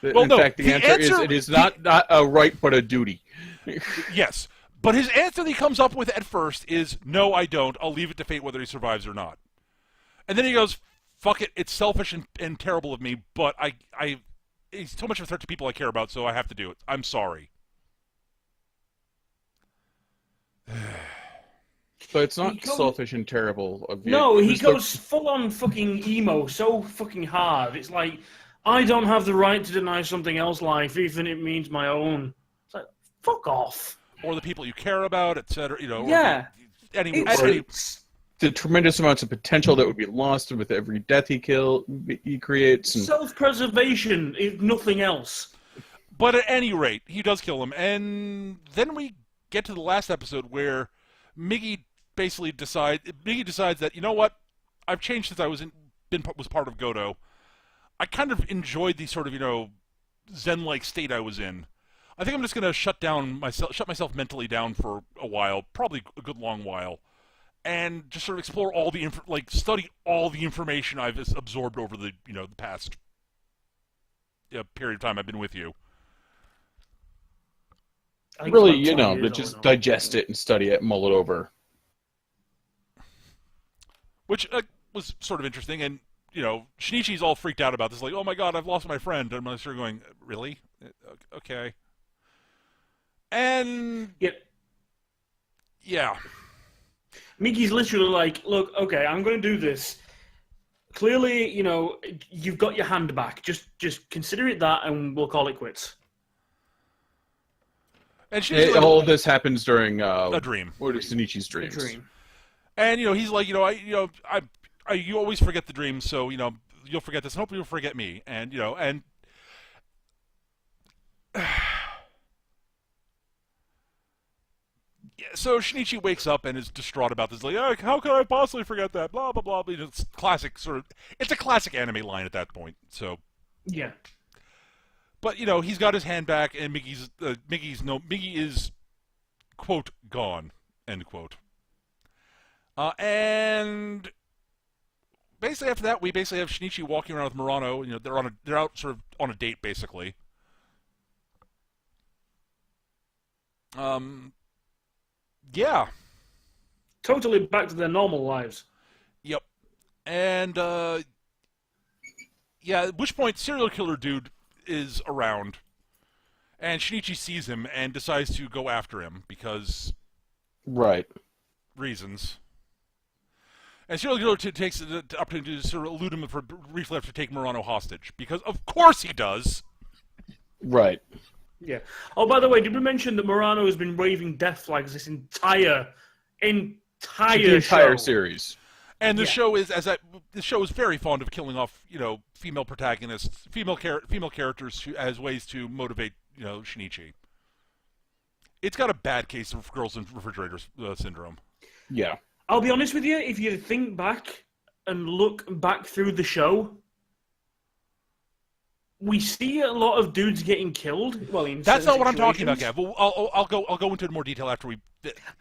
Well, in no, fact, the answer is it is not a right but a duty. Yes. But his answer that he comes up with at first is, no, I don't. I'll leave it to fate whether he survives or not. And then he goes, fuck it, it's selfish and terrible of me, but he's too much of a threat to people I care about, so I have to do it. I'm sorry. But it's not selfish and terrible of you. No, he goes full-on fucking emo so fucking hard. It's like, I don't have the right to deny something else life, even if it means my own. It's like, fuck off. Or the people you care about, etc. Yeah. The tremendous amounts of potential that would be lost with every death he creates. And... Self-preservation, if nothing else. But at any rate, he does kill him, and then we get to the last episode where Migi basically decides that, you know what, I've changed since I was part of Goto. I kind of enjoyed the sort of, zen-like state I was in. I think I'm just going to shut myself mentally down for a while, probably a good long while, and just sort of explore all the study all the information I've absorbed over the the past period of time I've been with you. Really, to just digest it and study it, mull it over. Which was sort of interesting, and Shinichi's all freaked out about this, like, oh my god, I've lost my friend, and I'm sort of going, really? Okay. And yeah. Migi's literally like, look, okay, I'm going to do this. Clearly, you've got your hand back. Just consider it that, and we'll call it quits. And she's all of this happens during a dream. What is Shinichi's dreams? A dream. And he's like, you always forget the dreams, so you'll forget this, and hopefully you'll forget me. And and so Shinichi wakes up and is distraught about this. Like, oh, how could I possibly forget that? Blah blah blah. It's classic It's a classic anime line at that point. So yeah. But he's got his hand back, and Migi is quote gone, end quote. And basically after that, we basically have Shinichi walking around with Murano. They're out sort of on a date basically. Yeah. Totally back to their normal lives. Yep. And yeah, at which point serial killer dude is around, and Shinichi sees him and decides to go after him because reasons. And serial killer takes the opportunity to sort of elude him for briefly after taking Murano hostage, because of course he does. Right. Yeah. Oh, by the way, did we mention that Murano has been waving death flags this entire series? And the show is very fond of killing off, female protagonists, female characters as ways to motivate, Shinichi. It's got a bad case of girls in refrigerators syndrome. Yeah. I'll be honest with you, if you think back and look back through the show, we see a lot of dudes getting killed. Well, that's not what I'm talking about, Gav. I'll go into more detail after we.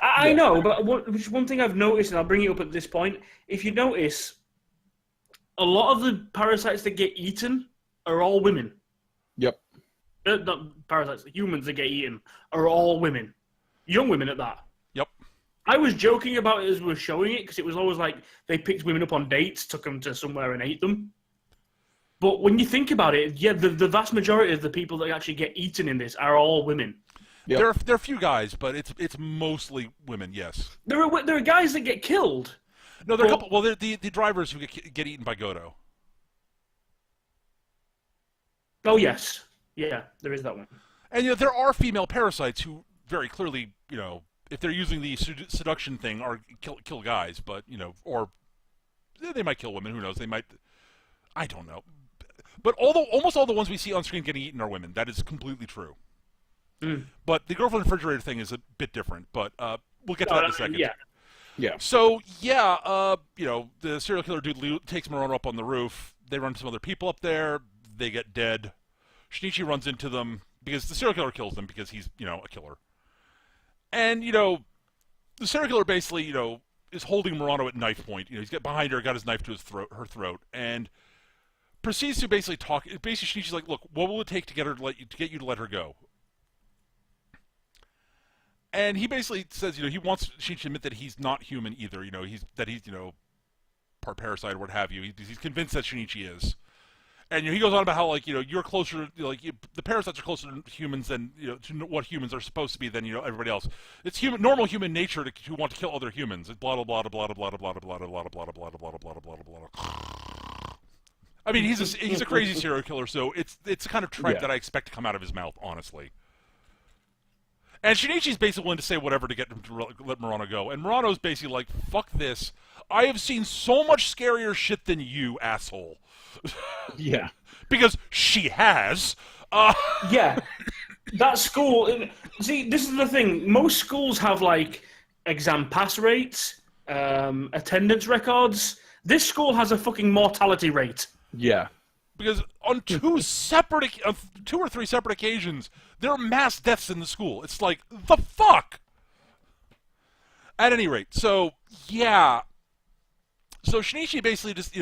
I know, but one thing I've noticed, and I'll bring it up at this point. If you notice, a lot of the parasites that get eaten are all women. Yep. Not parasites, the humans that get eaten are all women, young women at that. Yep. I was joking about it as we were showing it because it was always like they picked women up on dates, took them to somewhere, and ate them. But when you think about it, yeah, the vast majority of the people that actually get eaten in this are all women. Yep. There are a few guys, but it's mostly women. Yes. There are guys that get killed. No, there are a couple. Well, they're the drivers who get eaten by Gotou. Oh yes, yeah, there is that one. And there are female parasites who very clearly, if they're using the seduction thing, are kill guys, but or they might kill women. Who knows? They might. I don't know. But almost all the ones we see on screen getting eaten are women. That is completely true. Mm. But the girlfriend refrigerator thing is a bit different. But we'll get to that in a second. Yeah. Yeah. So yeah, the serial killer dude takes Murano up on the roof. They run some other people up there. They get dead. Shinichi runs into them because the serial killer kills them because he's a killer. And the serial killer basically is holding Murano at knife point. He's got behind her, got his knife to her throat, and proceeds to basically talk. Basically, Shinichi's like, "Look, what will it take to get you to let her go?" And he basically says, he wants Shinichi to admit that he's not human either. He's part parasite or what have you. He's convinced that Shinichi is. And he goes on about how you're closer, the parasites are closer to humans than to what humans are supposed to be than everybody else. It's normal human nature to want to kill other humans. It's blah blah blah blah blah blah blah blah blah blah blah blah blah blah blah blah blah. I mean, he's a crazy serial killer, so it's the kind of tripe that I expect to come out of his mouth, honestly. And Shinichi's basically willing to say whatever to get him to let Murano go. And Murano's basically like, fuck this. I have seen so much scarier shit than you, asshole. Yeah. Because she has. Yeah. That school... See, this is the thing. Most schools have, exam pass rates, attendance records. This school has a fucking mortality rate. Yeah. Because on two or three separate occasions, there are mass deaths in the school. It's like, the fuck? At any rate, so, yeah. So Shinichi basically just,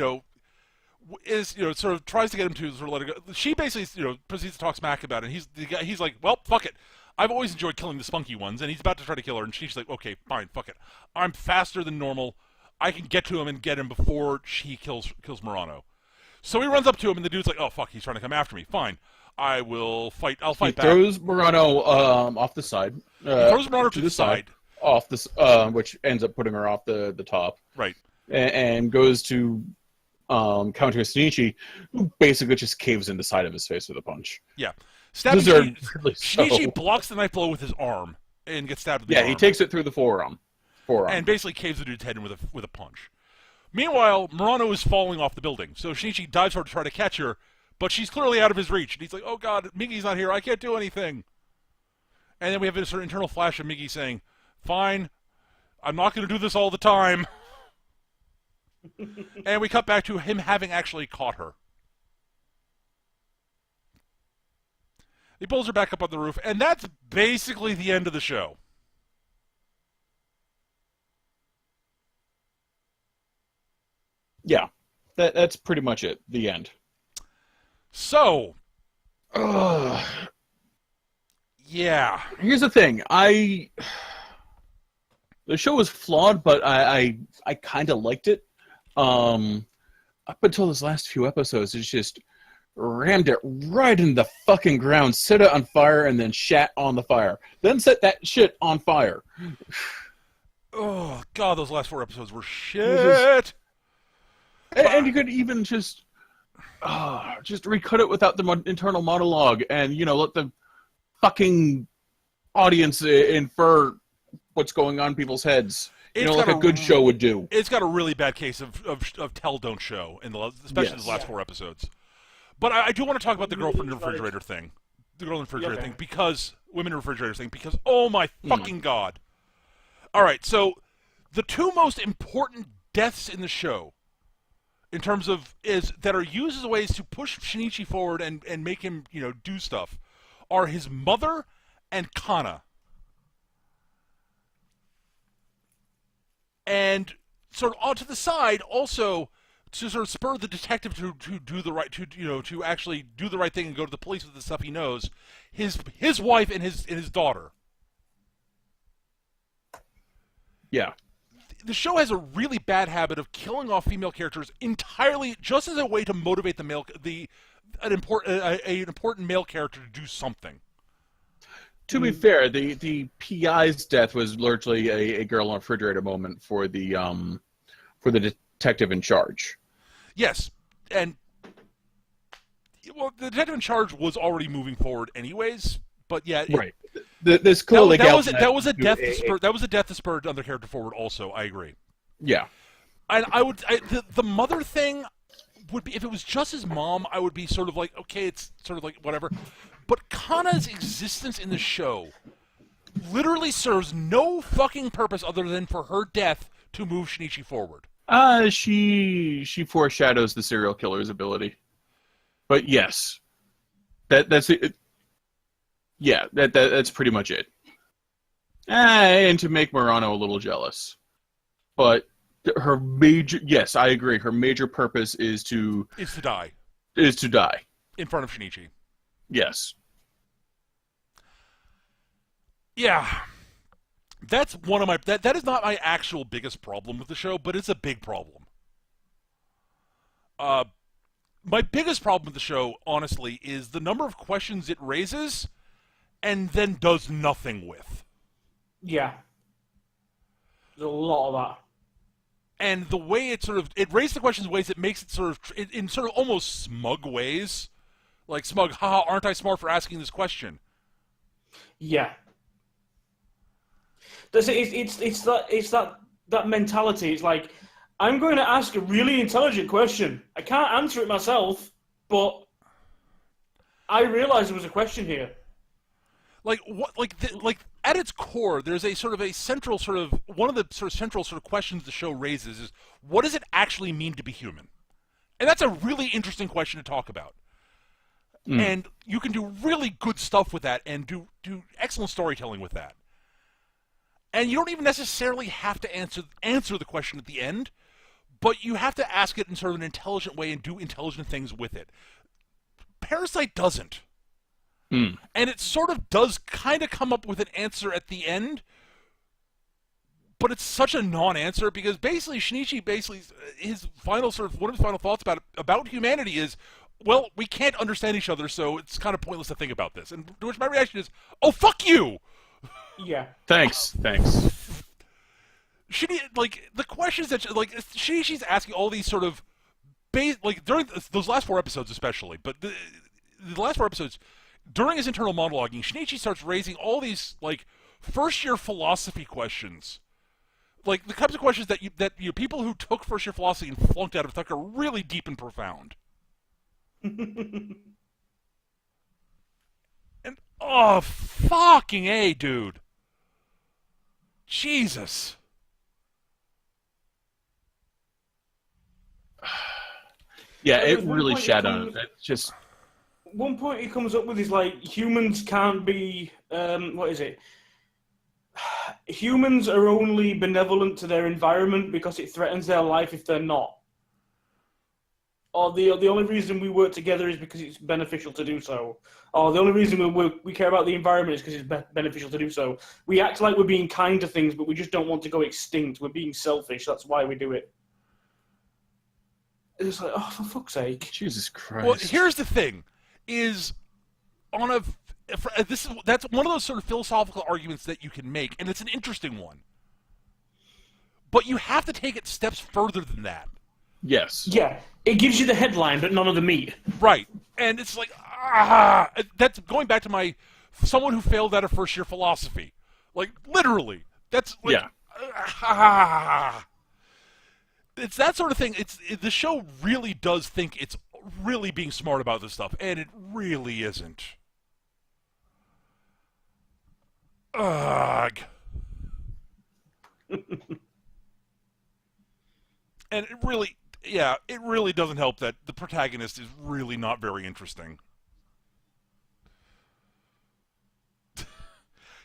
is, sort of tries to get him to sort of let it go. She basically, proceeds to talk smack about it. And he's like, well, fuck it. I've always enjoyed killing the spunky ones. And he's about to try to kill her. And she's like, okay, fine, fuck it. I'm faster than normal. I can get to him and get him before she kills Murano. So he runs up to him, and the dude's like, oh, fuck, he's trying to come after me. Fine. I will fight. I'll fight back. He throws Murano off the side. He throws Murano to the side. Which ends up putting her off the top. Right. And goes to countering Shinichi, who basically just caves in the side of his face with a punch. Yeah. Stabbing Really Shinichi blocks the knife blow with his arm and gets stabbed in the arm. Yeah, he takes it through the forearm. And basically caves the dude's head in with a punch. Meanwhile, Murano is falling off the building, so Shinichi dives for her to try to catch her, but she's clearly out of his reach. And he's like, oh god, Migi's not here, I can't do anything. And then we have this sort of internal flash of Migi saying, fine, I'm not going to do this all the time. And we cut back to him having actually caught her. He pulls her back up on the roof, and that's basically the end of the show. Yeah, that's pretty much it. The end. So, yeah. Here's the thing. The show was flawed, but I kind of liked it. Up until those last few episodes, it's just rammed it right in the fucking ground, set it on fire, and then shat on the fire. Then set that shit on fire. Oh, God, those last 4 episodes were shit. And you could even just recut it without the internal monologue and, let the fucking audience infer what's going on in people's heads. Like a good show would do. It's got a really bad case of tell, don't show, especially in the last 4 episodes. But I do want to talk about the girlfriend refrigerator thing. The girl in the refrigerator thing, because... Women in refrigerator thing, because, oh my fucking god. Alright, so, the 2 most important deaths in the show, in terms of... that are used as ways to push Shinichi forward and make him, do stuff, are his mother and Kana. And sort of onto the side, also to sort of spur the detective to do the right to actually do the right thing and go to the police with the stuff he knows. His wife and his daughter. Yeah. The show has a really bad habit of killing off female characters entirely just as a way to motivate an important male character to do something. To be fair, the PI's death was largely a girl on a refrigerator moment for the detective in charge. Yes, and the detective in charge was already moving forward, anyways. But yeah, right. This clearly that was a death that spurred other character forward. Also, I agree. Yeah, and the mother thing would be, if it was just his mom, I would be sort of like, okay, it's sort of like whatever. But Kana's existence in the show literally serves no fucking purpose other than for her death to move Shinichi forward. She foreshadows the serial killer's ability. But yes, that's it. Yeah, that's pretty much it. And to make Murano a little jealous. But yes, I agree. Her major purpose is to die. Is to die in front of Shinichi. Yes. Yeah. That's one of my... That is not my actual biggest problem with the show, but it's a big problem. My biggest problem with the show, honestly, is the number of questions it raises and then does nothing with. Yeah. There's a lot of that. And the way it raises the questions in ways that makes it in sort of almost smug ways. Like smug, haha, aren't I smart for asking this question? Yeah. It's that mentality. It's like, I'm going to ask a really intelligent question. I can't answer it myself, but I realize there was a question here. Like at its core, there's a sort of a central one of the sort of central questions the show raises is, what does it actually mean to be human? And that's a really interesting question to talk about. And you can do really good stuff with that and do excellent storytelling with that. And you don't even necessarily have to answer the question at the end, but you have to ask it in sort of an intelligent way and do intelligent things with it. Parasyte doesn't. And it sort of does kind of come up with an answer at the end, but it's such a non-answer because basically Shinichi one of his final thoughts about humanity is, well, we can't understand each other, so it's kind of pointless to think about this. And to which my reaction is, oh, fuck you! Yeah. Thanks. The questions that, Shinichi's asking all these sort of like during those last 4 episodes especially, but the last 4 episodes, during his internal monologuing, Shinichi starts raising all these like first-year philosophy questions, like the types of questions that people who took first-year philosophy and flunked out of it are really deep and profound. And oh, fucking A, dude. Jesus. Yeah, So it there's one really point shat he on comes- it. It's just One point he comes up with is like humans can't be what is it? Humans are only benevolent to their environment because it threatens their life if they're not. Or the only reason we work together is because it's beneficial to do so. Or the only reason we care about the environment is because it's beneficial to do so. We act like we're being kind to things, but we just don't want to go extinct. We're being selfish. That's why we do it. It's like, oh, for fuck's sake. Jesus Christ. Well, here's the thing: is on a that's one of those sort of philosophical arguments that you can make, and it's an interesting one. But you have to take it steps further than that. Yes. Yeah, it gives you the headline, but none of the meat. Right. And it's like, that's going back to someone who failed out of first-year philosophy. Like, literally. That's like, Yeah. It's that sort of thing. The show really does think it's really being smart about this stuff, and it really isn't. Ugh. And it really doesn't help that the protagonist is really not very interesting.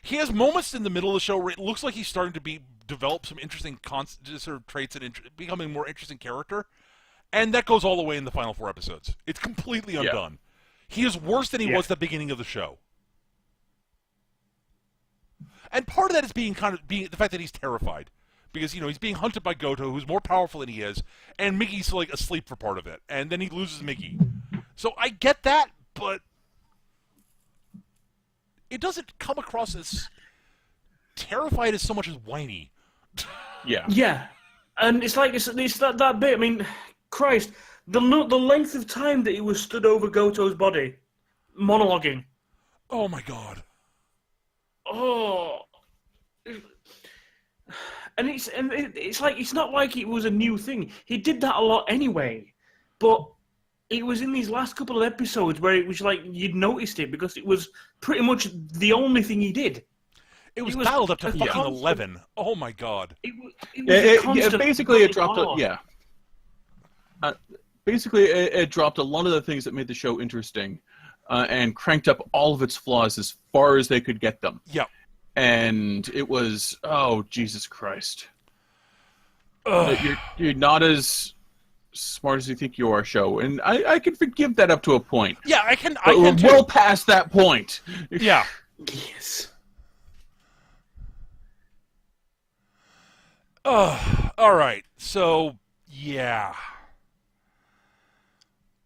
He has moments in the middle of the show where it looks like he's starting to develop some interesting sort of traits and becoming a more interesting character, and that goes all the way in the final 4 episodes. It's completely undone. Yeah. He is worse than he was at the beginning of the show. And part of that is being the fact that he's terrified. Because, he's being hunted by Gotou, who's more powerful than he is, and Migi's, like, asleep for part of it. And then he loses Migi. So I get that, but it doesn't come across as terrified as so much as whiny. Yeah. Yeah. And it's like, it's that bit, I mean, Christ, the length of time that he was stood over Gotou's body, monologuing. Oh, my God. Oh... And it's like it's not like it was a new thing. He did that a lot anyway, but it was in these last couple of episodes where it was like you'd noticed it because it was pretty much the only thing he did. It was dialed up to fucking 11. Oh my God! Basically, it dropped. Basically, it dropped a lot of the things that made the show interesting, and cranked up all of its flaws as far as they could get them. Yeah. And it was, oh, Jesus Christ. You're not as smart as you think you are, show. And I can forgive that up to a point. Yeah, I can. But we're well past that point. Yeah. Yes. All right. So, yeah.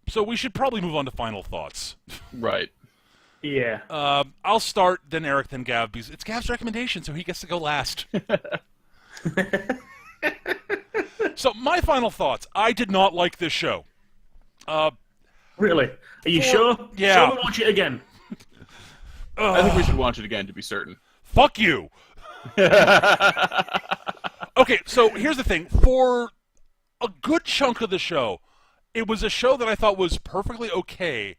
So we should probably move on to final thoughts. Right. Yeah. I'll start, then Eric, then Gav, because it's Gav's recommendation, so he gets to go last. So, my final thoughts. I did not like this show. Really? Are you sure? Yeah. Shall we watch it again? I think we should watch it again to be certain. Fuck you! Okay, so here's the thing. For a good chunk of the show, it was a show that I thought was perfectly okay,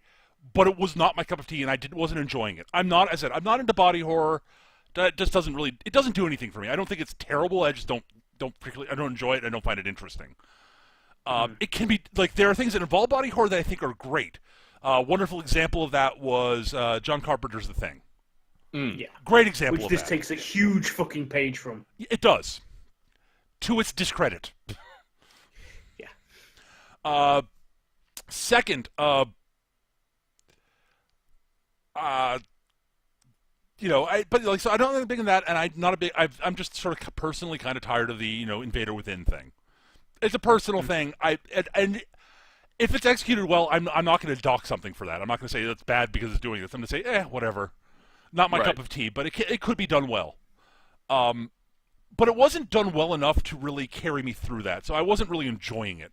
but it was not my cup of tea, and I wasn't enjoying it. I'm not into body horror. That just doesn't do anything for me. I don't think it's terrible. I just don't particularly. I don't enjoy it. I don't find it interesting. It can be like there are things that involve body horror that I think are great. Wonderful example of that was John Carpenter's The Thing. Yeah. Great example. Which this takes a huge fucking page from. It does, to its discredit. Yeah. Second, so I don't think I'm big in that, and I'm not a big. I'm just sort of personally kind of tired of the Invader Within thing. It's a personal thing. And if it's executed well, I'm not going to dock something for that. I'm not going to say that's bad because it's doing this. I'm going to say, whatever. Not my cup of tea, but it could be done well. But it wasn't done well enough to really carry me through that, so I wasn't really enjoying it.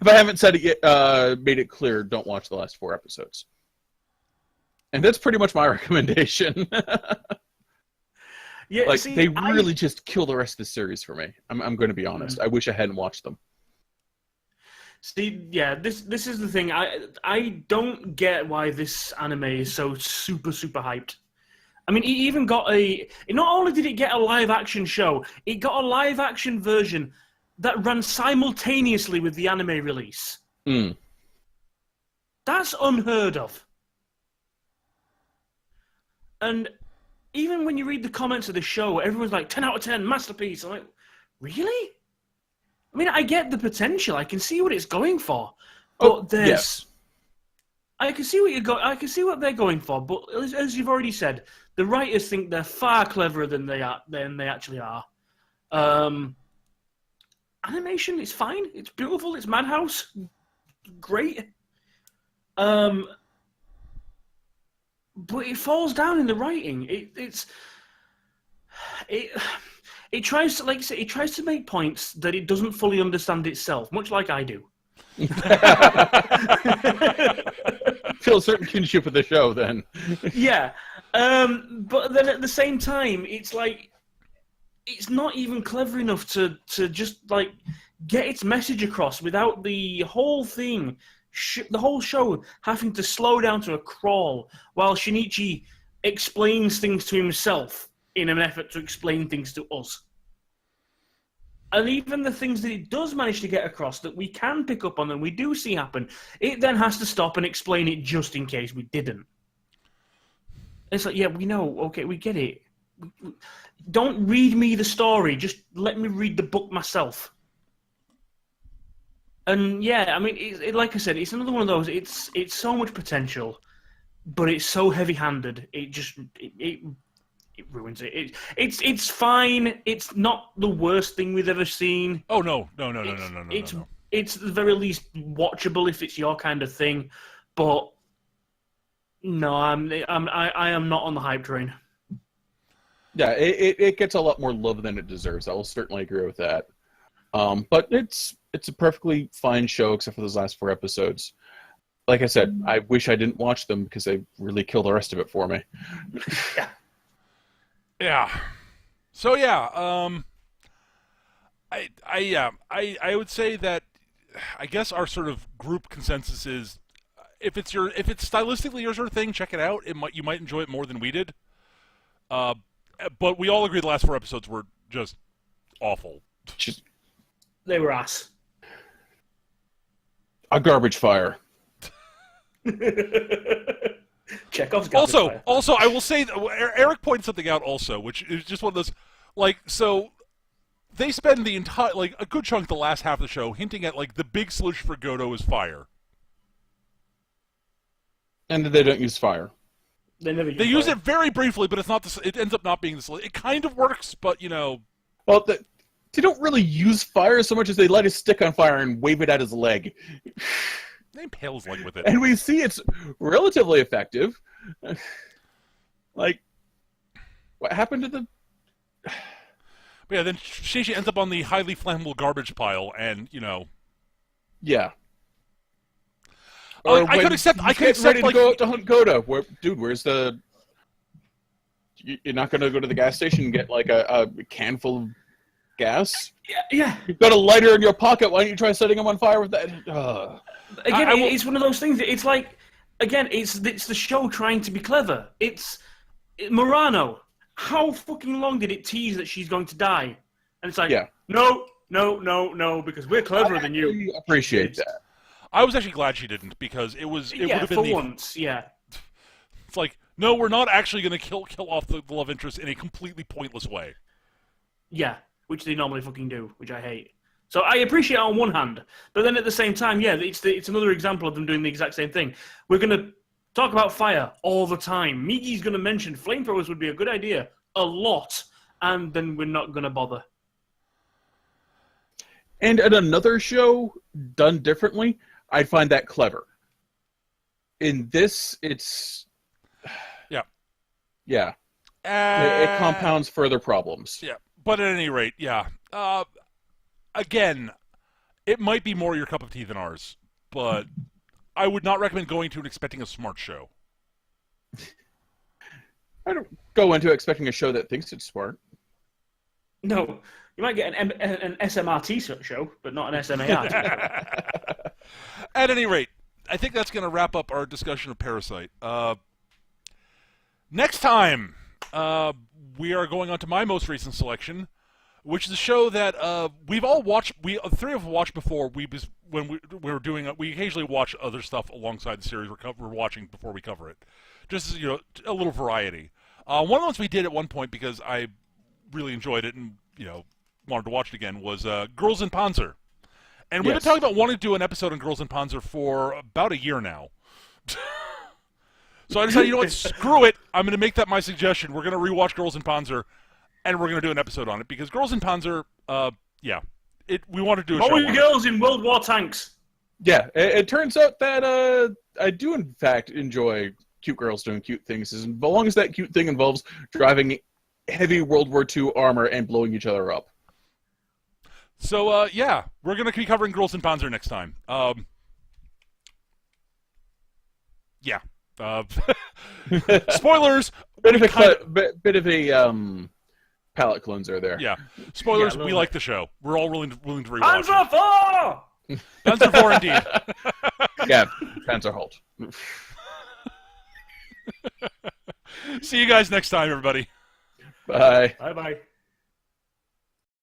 If I haven't said it yet, made it clear, don't watch the last 4 episodes. And that's pretty much my recommendation. Yeah, like see, they really just kill the rest of the series for me. I'm going to be honest. I wish I hadn't watched them. See, yeah, this is the thing. I don't get why this anime is so super hyped. I mean, it even got not only did it get a live action show, it got a live action version that ran simultaneously with the anime release. Mm. That's unheard of. And even when you read the comments of the show, everyone's like, 10 out of 10, masterpiece. I'm like, really? I mean, I get the potential. I can see what it's going for. But yes. I can see I can see what they're going for, but as you've already said, the writers think they're far cleverer than they actually are. Animation is fine. It's beautiful. It's Madhouse. Great. But it falls down in the writing. It tries to, like I say, it tries to make points that it doesn't fully understand itself, much like I do. Feel a certain kinship with the show, then. Yeah, but then at the same time, it's like it's not even clever enough to just like get its message across without the whole thing. The whole show having to slow down to a crawl while Shinichi explains things to himself in an effort to explain things to us. And even the things that it does manage to get across that we can pick up on and we do see happen, it then has to stop and explain it just in case we didn't. It's like, yeah, we know, okay, we get it. Don't read me the story, just let me read the book myself. And yeah, I mean, like I said, it's another one of those. It's so much potential, but it's so heavy-handed. It ruins it. It's fine. It's not the worst thing we've ever seen. Oh no. It's at the very least watchable if it's your kind of thing. But no, I am not on the hype train. Yeah, it gets a lot more love than it deserves. I will certainly agree with that. But it's a perfectly fine show except for those last 4 episodes. Like I said, I wish I didn't watch them because they really kill the rest of it for me. Yeah. So yeah, I would say that I guess our sort of group consensus is if it's stylistically your sort of thing, check it out. You might enjoy it more than we did. But we all agree the last 4 episodes were just awful. They were ass. A garbage fire. Chekhov's garbage fire. Also, I will say that Eric pointed something out also, which is just one of those, like, so they spend the entire, like, a good chunk of the last half of the show hinting at, like, the big solution for Gotou is fire. And they don't use fire. They use it very briefly, but it's not. It ends up not being the solution. It kind of works, but you know. Well, they don't really use fire so much as they light his stick on fire and wave it at his leg. They impale his leg with it. And we see it's relatively effective. Like, what happened to the... But yeah, then Shinichi ends up on the highly flammable garbage pile, and, you know... Yeah. I could accept, ready like... to go out to hunt Gotou. Dude, where's the... You're not going to go to the gas station and get, like, a can full of gas? Yeah. You've got a lighter in your pocket. Why don't you try setting them on fire with that? Again, it's one of those things. It's like, again, it's the show trying to be clever. Murano. How fucking long did it tease that she's going to die? And it's like, no, because we're cleverer than you. I appreciate that. I was actually glad she didn't, because it would have been for once, yeah. It's like, no, we're not actually going to kill off the love interest in a completely pointless way. Yeah, which they normally fucking do, which I hate. So I appreciate it on one hand, but then at the same time, yeah, it's another example of them doing the exact same thing. We're going to talk about fire all the time. Migi's going to mention flamethrowers would be a good idea a lot, and then we're not going to bother. And at another show done differently, I'd find that clever. In this, it's... Yeah. It compounds further problems. Yeah, but at any rate, yeah. Again, it might be more your cup of tea than ours, but I would not recommend going to and expecting a smart show. I don't go into expecting a show that thinks it's smart. No, you might get an SMRT show, but not an SMART. At any rate, I think that's going to wrap up our discussion of Parasyte. Next time, we are going on to my most recent selection, which is a show that we've all watched. We three have watched before. We were doing. We occasionally watch other stuff alongside the series we're watching before we cover it. Just as, a little variety. One of the ones we did at one point because I really enjoyed it and wanted to watch it again was Girls in Panzer. And we've been talking about wanting to do an episode on Girls in Panzer for about a year now. So I decided, what, screw it. I'm going to make that my suggestion. We're going to rewatch Girls in Panzer, and we're going to do an episode on it. Because Girls in Panzer, we want to do a show on it. Girls in World War tanks. Yeah, it turns out that I do, in fact, enjoy cute girls doing cute things, as long as that cute thing involves driving heavy World War II armor and blowing each other up. So, we're going to be covering Girls in Panzer next time. Spoilers! Bit of a palate cleanser there. Yeah. Spoilers, we like the show. We're all willing to rewatch it. Panzer IV! Panzer IV, indeed. Yeah, Panzer Halt. See you guys next time, everybody. Bye. Bye-bye.